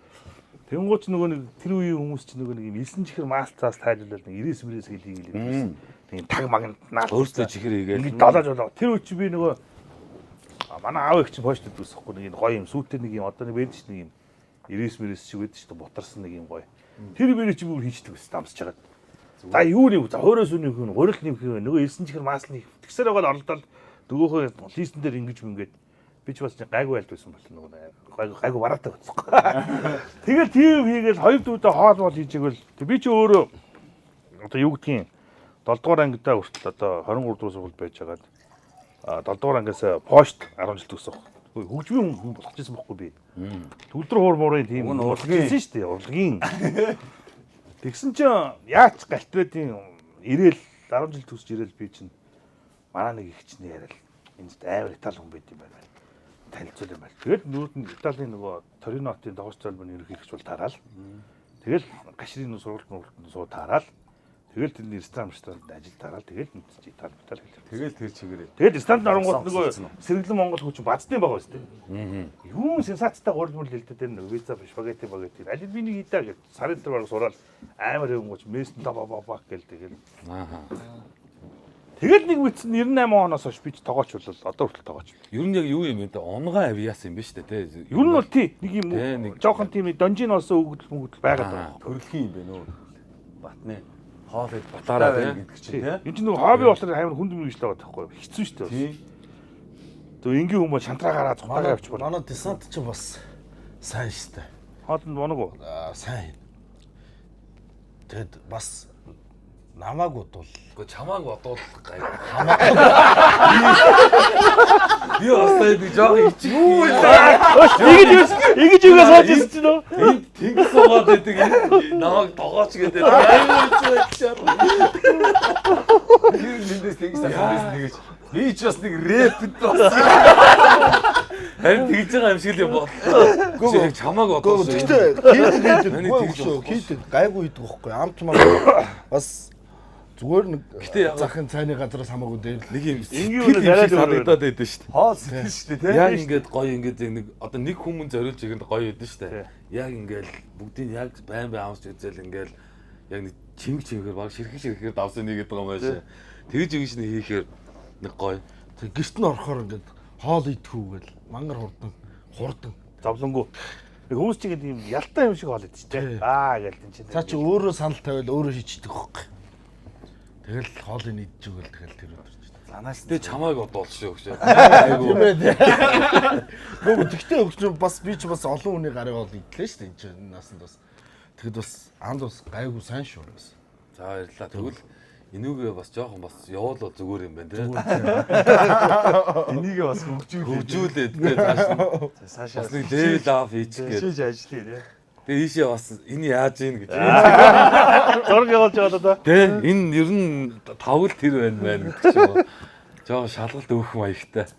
Тэнгууч нөгөө нэг тэр үеийн хүмүүс ч нөгөө нэг юм элсэн чихэр маалцаас тайлбарлаад нэг 99 хэлийг хэлээ. Нэг таг магнатнаа өөртөө чихэр хийгээл. Ингээд долоож болоо. Тэр үеч би нөгөө манай аав их чинь почт дүүсэхгүй нэг гоё юм сүйтэй нэг юм одоо нэг бэнч нэг юм 99 шиг байдаг шүү дээ бутарсан нэг юм гоё. Тэр би чи бүр хийждэг байсан дамсаж чагаад. За юу нэг за хоороос үнийг хүн гурил нэмэх юм нөгөө элсэн чихэр маасны тэгсээр байгаа оролдоод дөгөөхөө листен дээр ингэж ингээд би ч бас гайгүй айлд байсан бол нөгөө гайгүй бараатай байсан. Тэгэл тийм хийгээл хоёр дүүдээ хоол бол хийжээгэл би чи өөрөө одоо юу гэдгийг 7 дугаар ангидаа хүртэл одоо 23 дугаар сургууль байж байгаад 7 дугаар ангиас почт 10 жил төгсөх. Хөгжмийн хүн болох гэсэн бохгүй би. Төлдөр хуурмуурын тийм урлагийн шүү дээ урлагийн. Тэгсэн чинь яач галтруудын ирээл 10 жил төсч ирээл би чинь манай нэг их чинь яриад энэ амар Итали хүн байт юм байна. Танилцуул юм байна. Тэгэл нүүд нь Италийн нөгөө Торинотын догоос золбын ерөнхийлөгч бол тараал. Тэгэл гашрын сургуульд суу тараал. Тэгэл тэр ресторан ажил дараад тэгэл мэдчихээ тал битал хэлээ. Тэгэл тэр чигээрээ. Тэгэл ресторанд оронгууд нөгөө сэргэлэн Монгол хүч бацдсан байгаа шүү дээ. Юу сенсацтай гурилмал хэлдэг тэр нөгөө виза спагетти багетти. Аль би нэг идаа гэж сарын дээр баг сураад амар хөвгөж мессэн та бабаа гэл тэгэл. Тэгэл нэг мэдсэн 98 оноос хойш би ч тоогооч болол одоо хүртэл тоогооч. Ер нь яг юу юм бэ? Онгой авиас юм ба штэ тий. Ер нь бол тий нэг юм жоохон тийм донжин олсон өгдөл байгаад байгаа. Төрөлхийн юм бэ нөө. Батны хоол ид Батаараа гэдэг чинь тий. Энд чинь нөгөө хобби болохоор амар хүнд мөрөж л байгаа байхгүй юу? Хэцүү шүү дээ. Тий. Тэг ингийн хүмүүс шантраа гараад цухтагаа явчих бол. Манай десант ч бас сайн штэ. Хоолнд моног уу? Сайн. Тэгэд бас намаагүй бол Гэхдээ чамааг бодуулах гай. Би остай би жоох ичиг. Юу Ингэж юугаа сууж ирсэн чинь нөө. энд тэнгис суугаад байдаг намайг тогооч гэдэг. Линдээс тэгж асуусан нэгэж. Би ч бас нэг рэпэд бас. Харин тэгж байгаа юм шиг л бодлоо. Гэхдээ чамааг бодуулсан. Гэхдээ хийдэг гайгүй хийдэг байхгүй амт маа бас зүгээр нэг захын цайны газраас хамаагүй дээр Нэг юм Энгийн үнэ зараад санагдаад байдаг шүү дээ. Хоол сэтгэл шүү дээ тий. Яг ингээд гоё ингээд нэг одоо нэг хүмүүс зориулж ирэнд гоё байдаг шүү дээ. Яг ингээд бүгдийг яг байн амсч үзэл ингээд яг нэг чимгээр баг ширхэр давсан нэг гэдэг юм байшаа. Тэгж өгч нэг хийхээр нэг гоё. тэг гэрт нь орохоор ингээд хоол идэхүү гэл мангар хурдан зовлонгоо. Хүмүүс чинь ингэ тийм ялтай юм шиг хоол идэж тээ. Гээл тийм чинь. цаа чи өөрөө санал тавиал өөрөө хийчихдэг хөөх. Тэгэл хоолыг идэж өгөл тэгэл тэр өдөр чинь. Занаас тэ чамааг бодоол шүү гэж. Тийм ээ. Гүг тэгтээ өгч бас би ч бас олон хүний гарын хоол идлээ шүү дээ энэ чинь насанд бас. Тэгэд бас анд бас гайгүй сайн шүү бас. За баярлалаа. Тэгвэл энүүгээ бас жоохон бас явуул зүгээр юм байна тий. Энийгээ бас Хөгжүүлээд тий цааш. Бас нэг level up хийчих гээд. шиж ажиллая тий. Тэгээ ийшээ бас энэ яаж ийн гэж. Зураг явуулж байгаа даа. Тэ энэ ер нь тавл тэр байна гэдэг ч юм уу. Жоо шалгалт өөх маягтай.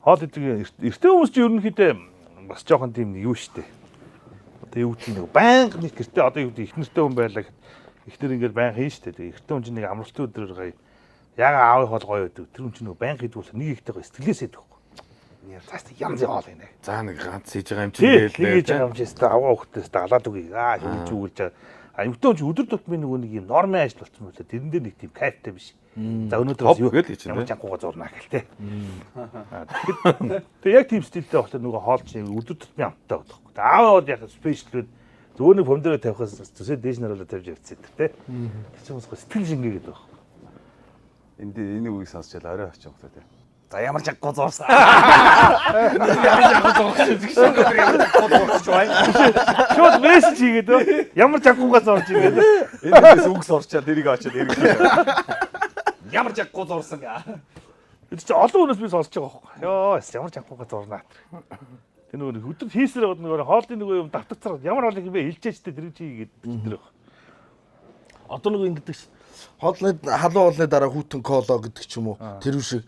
Хоол идэг эртний хүмүүс чинь ерөнхийдөө бас жоохон тийм юу штэ. Одоо юу гэдэг нэг байнга нэг гэртээ одоо юу гэдэг их нэртэй хүн байлаа гэхэд ихнэр ингээд байнга хийн штэ. Тэгээ эртний хүн чинь нэг амралтын өдрөөр гоё. Яга аавын хоол гоё байдаг. Тэр хүн чинь нэг байнга хийдгүүл нэг ихтэй гоё сэтгэлээсээ идэх. Цаас янз янз хоол инэ. За нэг ганц хийж байгаа юм чи Нэг гээл. хийж байгаа юм чист аваа хөхтөөс галаад үгүй. Хийж үгэлж байгаа. Эмэгтэй хүн өдөр тутмын нэг юм нормын ажил болчихсон үлээ. Тэрэн дээр нэг тийм кайфтай биш. За өнөөдөр бас юу гээл хийж ямар байна. чанхууга зурнаа гэл те. Тэгээ яг тийм стилтэй болохоор нөгөө хоол чинь өдөр тутмын амттай байдаг. Ааваа бол яг спешиалүүд зөвхөн нэг помидороо тавихаас төсөө дээш наруулаа тавьж явцсан те. Тэр чинь бас сэтгэл шингээ гэдэг байна. Энд энэ үгийг сонсчаал орой очих юм байна тий. За ямар чаггүй зурсан. Шууд мессеж хийгээд ямар чанхууга зурж игээд Энэс үгс орчаад тэрийг очоод эргэж. Ямар чаггүй зурсан. тэр чинь олон хүнээс би сонсож байгаа байхгүй. Йоо ямар чанхууга зурнаа. Тэр нөгөө өдөр хийсээр нөгөө хоолны нөгөө юм давтагцаар ямар хоол юм бэ хэлжээчтэй тэр чи гэдэг тэр байна. Одоо нэг ингэдэг ш. Хоолны халуун хоолны дараа хүүтэн коло гэдэг ч юм уу. Тэр шиг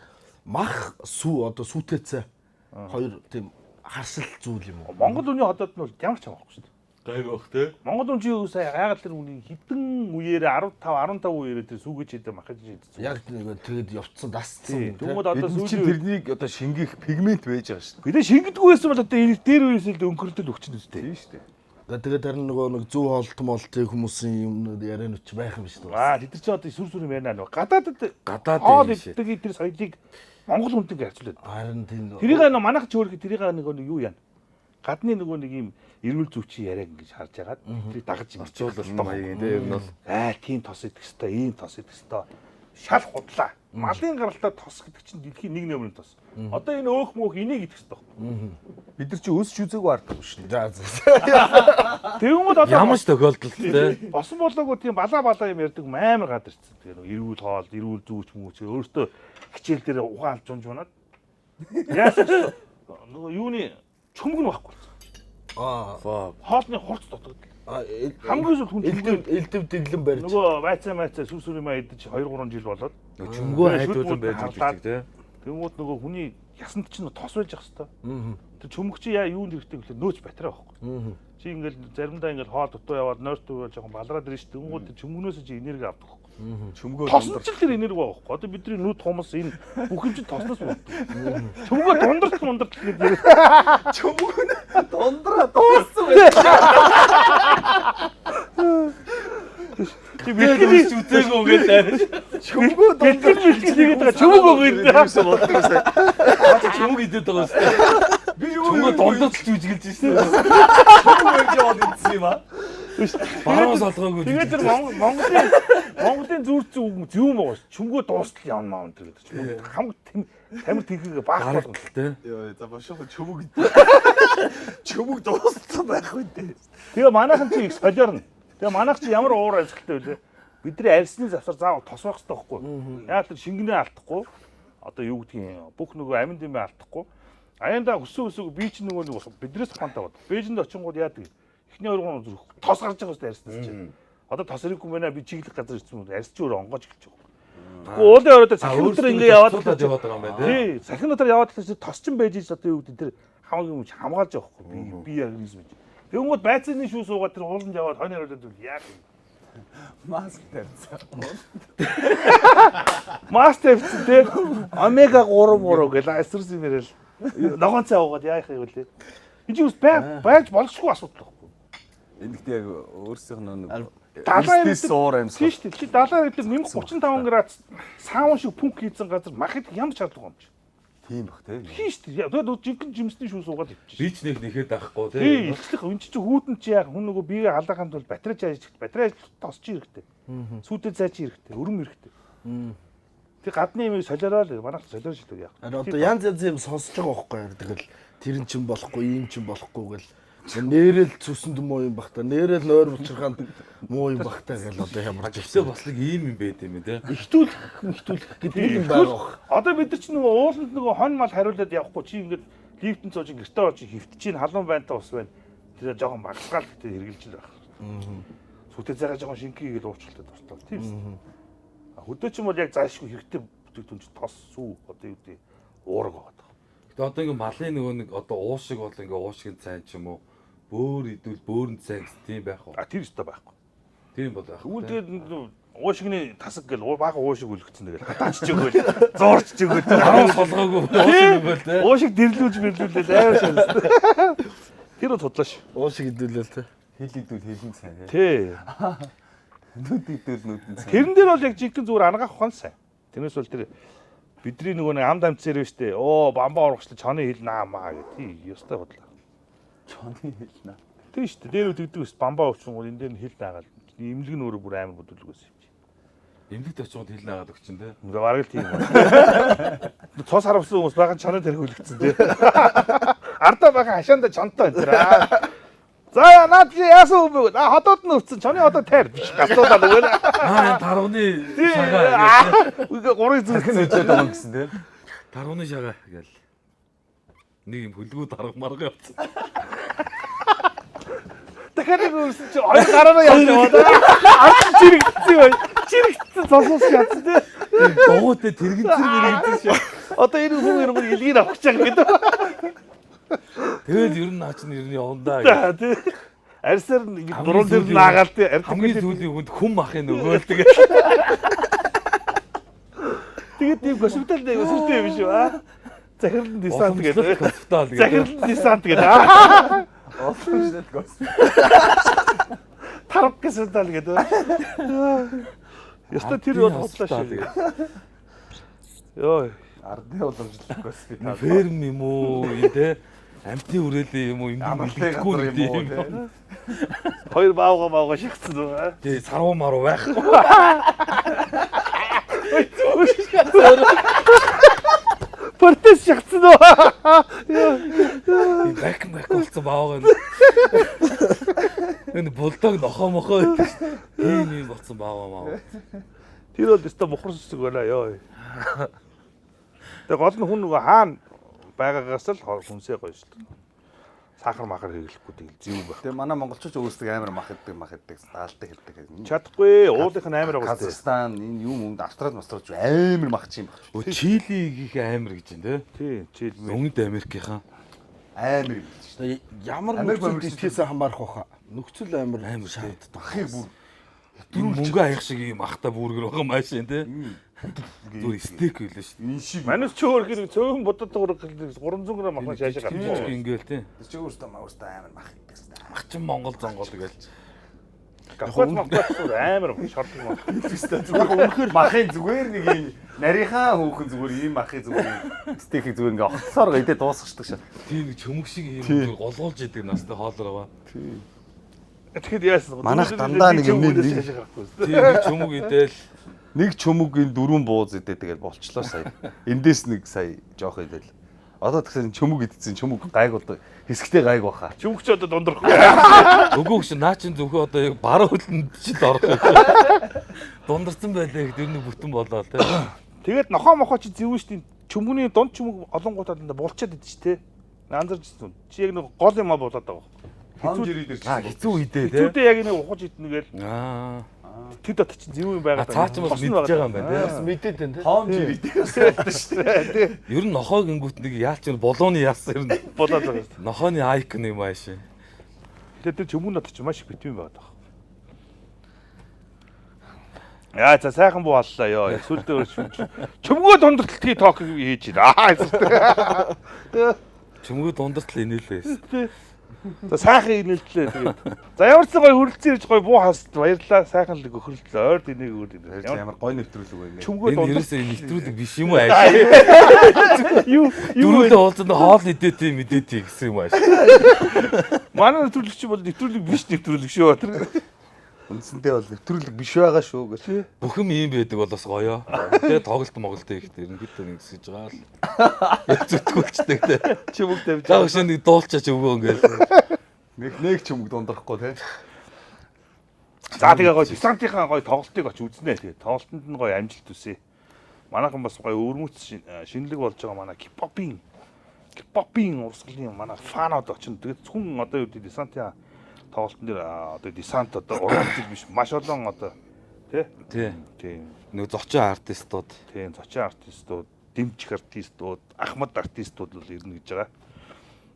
мах сүү одоо сүүтэйцээ хоёр тийм харшил зүйл юм уу. Монгол үний хотод нь бол ямар ч байгаа байхгүй шүү дээ. Гайвах тий. Монгол хүн чи юу сая яагаад тэр үнийг хитэн үеэрээ 15 үеэрээ тэр сүүгэж хийдэг махаж хийдэг. Яг нэг тэгэд явцсан дасцсан. Тэгмээд одоо Бид чинь сүүлийн тэрнийг одоо шингэх пигмент байж байгаа шүү бид шингэдэггүй байсан бол одоо энэ дээр үеэсэл өнгөрөлтөд өгчнө үстэй. дээ. Тийм шүү дээ. Тэгээд харин нөгөө нэг зүү хоолт молтыг хүмүүсийн юмнууд яриануч байх юм шүү дээ. Тэд чи одоо сүр сүр юм ярина нөгөө гадаадд Гадаад хоол юм шиг. иддэг тэр соёлыг монгол хүнтэй харьцуулаад. Харин тийм Тэрийг нэг манайх ч өөрөг тэрийг нэг юу яана. Гадны нөгөө нэг юм эрүүл зүйчийн яриаг ингэж харж агаад тэрийг дагаж юм Орчуулалт маягийн тий ер нь бол тийм тос идэх хэвээр ийм тос идэх хэвээр шал худлаа. Малын гаралтай тос гэдэг чинь дэлхийн 1 нөмрийн тос. Одоо энэ өөх мөөх энийг идэх хэвээр. Бид нар чи өсч үзээгүй арддаг шүү дээ. Тэгвэл одоо ямар ч тохиолдолд тий. босон болоогүй тийм балаа юм ярьдаг амар гадарчсан. Тэгээ эрүүл хоол, эрүүл зүүч мүүч өөртөө хичээл дээр ухаалж унж унаад. Яасан нөгөө юуны чөмг нь байхгүй. Хоолны хурц дутагдал. Хамгийн сүүлд хүн элдэв дэглэн барьж. нөгөө байцаа сүр сүр юм идэж 2 3 жил болоод Чүмгөө хайдуулан байж үздэг тий. Тэнгууд нөгөө хүний ясанд чинь тос байж ах хэвээр. Тэр чөмөгч яа юунд хэрэгтэй гэхэл нөөц батарей байхгүй. Чи ингээл заримдаа ингээл хоол дутуу яваад нойртуу жоохон балраад ирж шүү дээ. Тэнгууд тэр чөмгнөөс чи энерги авдаг байхгүй. Чөмгөө тосч л тэр энерги байгаа байхгүй. Одоо бидний нүд хумс энэ бүх юм чинь тосноос болдог. Чөмгөө дундарт гэдэг. чөмгөө дундраа дууссан Чи бидний үтээгүй гэдэг. чөмгөө тэгээд чөмгөө гэдэг. Чөмөг идээд байгаа шүү дээ. би Чөмгөө дондоц ч үжгэлж шүү дээ. чөмгөө яваад идсэн юм аа. Баруун солгоогүй. Тэгээд тэр Монголын зүрх зүг юм байгаа шүү. Чөмгөө дуустал явна маа энэ гэдэг. Хамаг тамир тэнхээ баах болгоно. Тэ. Йоо за бошоо чөмөг чөмөг дууссан байхгүй дээ. Тэгээ манайхан чи их солиорно. Тэгээ манайх чи ямар уур амьсгалтай вэ? Бидний арьсны завсар заавал тос байх хэрэгтэй байхгүй. Яг тэр шингэнээ алдахгүй. Одоо юу гэдгийг бүх нөгөө амин дэмээ алдахгүй. Аяндаа өсөө би ч нөгөө биднээс ухаантай бод. Бээжинд очингууд яадаг. Эхний өргөн зүрх тос гарч байгаа шүү арьснаас чи. Одоо тос ирэхгүй байна би чиглэх газар ирсэн юм. Арьс чи өөр онгож эхэлж байгаа. Тэгвэл уулын оройдоо цахим дотор ингээ яваад яваад байгаа юм байна тий. Тий, цахим дотор яваад л тос чин байж ич одоо юу гэдэг тэр хамаагүй юм хамгаалж байгаа байхгүй. Би организм гэж. Тэнгууд байцны шүү суугаад тэр ууланд яваад хойны оройдоо яг Маск тавьсан. Маск тавьсан тий. Омега 3 муруу гэл эсэрс юм ярил. Ногоон цай уугаад яах юм бэ? Энэ ч байж болшгүй асуудал байхгүй. Энд гэдэг яг өөрсдийнх нь Далайн суур амьсгал. тий шүү дээ. Чи далайн гэдэг нэмэх 35 градус саун шиг пүнк хийсэн газар махад ямар шаардлага юм чи? Тийм бах тий. Тий шүү дээ. Тэгээд жинхэнэ жимсний шүү суугаад ивчих. Би ч нэг нэхэд байхгүй тий. Тий, ихлэх энэ чи хүүтэн чи яг хүн нөгөө биеийг алгахын тулд батарей чааж тос чи хэрэгтэй. Сүйдээ цай чи хэрэгтэй. Өрөм хэрэгтэй. Тэг гадны юмыг солиороо л манайх солиор шилдэг яах. Одоо янз юм сонсож байгаа байхгүй. Тэгэл тэр нь ч юм болохгүй, ийм ч юм болохгүй гэл нэрэл цүсэнд муу юм бахта, нэрэл нойр булчирхаанд муу юм бахта гэл одоо ямар ч Өсөө бослог ийм юм байт юм те. Ихтүүлэх гэдэг юм байгаа. Одоо бид нар ч нөгөө ууланд нөгөө хон мал хариулаад явахгүй чи ингээд лифтэн цоож гэртээ очиж хөвтөж чинь халуун байнтаа ус байна. Тэр жоохон багсгаал гэдэг хэрглэж л байх. Сүтээ цайгаа жоохон шинкий гэж уурчлаад туслаа. Тийм үү? Хөдөө ч юм бол яг заашгүй хэрэгтэй бүтээгдэхүүн чи тос сүү одоо юу гэдэг уураг байгаа. Гэтэ одоо ингээ малын нөгөө нэг одоо уус шиг бол ингээ уушгийн цайн ч юм уу бөөр идвэл бөөрн цайн гэсэн тийм байх уу? Тэр өстой байхгүй. Тийм бол байх. Тэгвэл тэгээд уушигны тасаг гэл бага уушиг үлгцэн тэгэл хатаач өгөөл зуурч өгөөл Баруун солгоогүй уушиг өгөөл те. уушиг дэрлүүлж мэрлүүлээд амар шаардсан. Тэр нь судлааш. уушиг идүүлэл те. Хил идвэл хилэн сайн тий. Тий. Нүд идвэл нүдэн сайн. Тэрэн дээр бол яг жигтэн зүгээр ангаах ухаан сайн. Тэрнээс бол тэр бидний нөгөө нэг амд амцээр байна штэ. Оо бамбаа урагшлаа чоны хил наамаа гэх. Тий, ёстой бодлоо. Чоны хилнэ. Тий штэ. Дээр үтгдэг ус бамбаа өвчнгүүд энэ дээр нь хил наагаад имлэг нь өөрөө бүр амар бүдүүлгээс юм чи. Эмнэлэгт очиод хил наагаад өгчин те. Бараг л тийм байна. Цус харавсан хүмүүс байгаа чоноо тэрхүүлэгдсэн тий. Ардаа байгаа хашаанда чонтой энэ тэр. За наад чи яасан үг вэ? Хотод нь өвцөн. Чоны хотод тайр биш. Гацуудаад өгөөл. Аа таргууны шагаа. Үгүй гурыг зүгсэн Өчөөд байгаа гэсэн тий. Таргууны шагаа гээл. Нэг юм хөлгүү дарга марга явцсан. дахиад нэг өрсөн чи хоёр гараараа явж яваа. Ард чирэгдсэн бай. Чирэгдсэн цолсоос шатсан тий. Дуутай тэрэгцэр мэрэгдсэн шээ. Одоо энэ хүн иргэн илгийг авах гэж байгаа гэдэг. Тэгэл ер нь наач нь ер нь явандаа. За тий. Арьсаар дуруур дээр наагаал тий. Хамгийн сүүлийн хүнд хүм ахын нөгөөл тэгээд. Тэгээд тийм госпитал дээр өсөлтөө юм шүү аа. Захирлын десант гэдэг. Госпитал гэдэг. Захирлын десант гэдэг. Офишнэл госпитал. Тарап госпитал гэдэг. Яста тэр бол хотлоо шүү. Йоо, Ардны уламжлалт госпитал. Ферм юм уу энэ те амтны үрээлээ юм уу юм мэдгүй юм. хоёр баага шигцсэн үү? Тий саруу маруу байхгүй. Портес шигцсэн үү? Бак болсон баага. Энэ булдог нохоо мохоо ийм болсон баага маа. Тэр бол өстой бухар сүсэг байна ёо. Тэгээ гол нь хүн нөгөө хаана байгаагаас л хүнсээ гоё шүү дээ. сахар махар хэрэглэхгүй тэгэл зэв байх. Тэгээ манай монголчууд өөрсдөө амар мах иддэг, даалдаг хэлдэг. Чадахгүй уулынх нь амар байгаа тест. Казахстан энэ юм Австрал амар мах чим баг. Чили гих амар гэж байна Тий, Чили. Өмнөд Америкийнхан Амар. Тэгээ ямар Америк нөхцөл бомбч дэвтээс хамаарах баха. Нөхцөл амар шаарддаг. Ахыг бүр мөнгө аях шиг юм ахта бүргэр байгаа машин тий. Зүгээр стейк байлаа шүү. энэ шиг Манайс ч өөр гэр цөөн будад 300 г махна шаашаа дээ. гарч. Ингээл тий. чи өөртөө амар мах иддэг. Чин Монгол зонгол тэгэл. Кавказ амар шортог мах. Үнэхээр махын зүгээр нэг юм нарийнхаа хүүхэн зүгээр ийм махын зүгээр стейкийг зүгээр ингээ огцоор идэ дуусчихдаг шээ. Тийм нэг чөмөг шиг юм голгуулж идэг настай хоолоор байгаа. Тэгэхэд яасан? Манайх дандаа нэг юм нэг Тийм нэг чөмөг идэл нэг чөмөгийн 4 бууз идэ тэгэл болчлоо сая. Эндээс нэг сая жоох идэл. Одоо тэгсэн чөмөг идсэн чөмөг гайг хэсэгтэй гайг баха. Чүмгч одоо дундрахгүй. өгөөш наа чин зөвхөн одоо яг бараа хөлөнд чид орох юм. Дундарсан байлаа их дэрний бүтэн болоо тий. Тэгээд нохоо мохоо чи зэвэн штий чөмгөний дунд чөмөг олонгуудад булчаад идэв ч тий. Анзарч чи яг нэг гол юм болоод байгаа. Хам жирий дээр Хэцүү үедээ тий. Хэцүүдээ яг нэг ухаж идэнэ гээл. Тэд дот чи зэвэн байгаа. Цаа ч бас мэдж байгаа юм байна тий. Бас мэдээд байна те. хам жирий дээр хэлдэг шүү дээ. Ер нь нохоо гингүүт нэг яалч юм болооны яасан ер нь Болоод байгаа. нохооны айкон юм ааши. Тэгээд тэр чөмгөн дот чи маш их битүүн байгаа. Яа за сайхан буу аллаа ёо. Сүлдээ чөмгөө дундарталтын ток хийж байна. Чөмгөө дундартал инээлээ. За сайхан инээлтлээ тэгээд. За ямар ч гоё хөрөлцөн ирж гоё буу хааст баярлаа. Сайхан л өхөрлөө. Ойр динийг өөр. Ямар гой нэвтрүүлэг байна. Чөмгөө Энэ дундартал. ерөөсөө нэвтрүүлэг биш юм уу ааши. Юу Дөрөвдөө уулзсан хоол идээтий мэдээтэй гэсэн юм ааши. манай нэвтрүүлэгч бол нэвтрүүлэг биш нэвтрүүлэг шүү. Тэр Үндсэндээ бол нэвтрүүлэг биш байгаа шүү гэж. Бүх юм ийм байдаг болоос гоё. Тэгээ тоглолт моголт их ерөнхийдөө нэг гэж байгаа л. Яг зүтгүүлчдэг те. чөмөг тавьж. За өшөө нэг дуулчаач өгөө ингээл. Нэг чөмөг дундрахгүй те. За тэгээ гоё десантынхаа гоё тоглолтыг оч үзнэ. Тэгээ тоглолтод нь гоё амжилт үсэ. Манайхан бас гоё өрмөц шинэлэг болж байгаа манай кипопын урсгалын манай фанууд очно. Тэгээд хүн одоо юу гэдэг десантын тоглолтын дээр одоо десант одоо уралдаж биш маш олон одоо Тий. тийм Нэг зочин артистууд. тийм зочин артистууд, дэмжих артистууд, ахмад артистууд бол ирнэ гэж байгаа.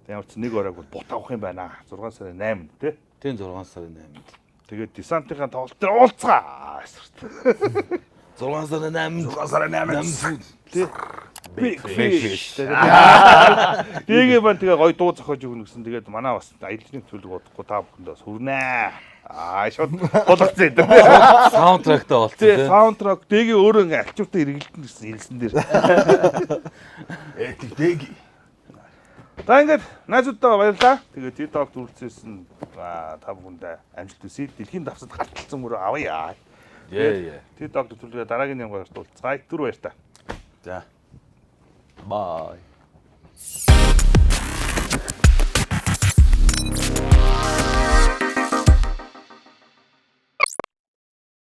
Ямар ч нэг оройг бол бут авах юм байна. 6 сарын 8 тий. Тийм 6 сарын 8-нд. Тэгээд десантынхаа тоглолт дээр уулзгаа. 6 сарын 8-нд. Тий. Big fish. Тэгээ маань тэгээ гоё дуу зохиож өгнө гэсэн. Тэгээд манай бас аяллаа төлөв удахгүй та бүхэнд бас хүрнэ. Шууд болгоцсон юм. Саундтрактаа болчихсон Тий, тий. саундтрак дэгийн өөрөө ингээ альчуутай хэрэгэлдэн гэсэн хэлсэн дээр. Дэги. За ингээд найзуудтайгаа баярлаа. Тэгээд TikTok үргэлжлүүлсэн та бүхэнд амжилт хүсье. Дэлхийн давсад галталсан мөрөө авъя. TikTok төлөвлөгөө дараагийн ямгаар уулзцгаая. Түр баяр та. За. Bye.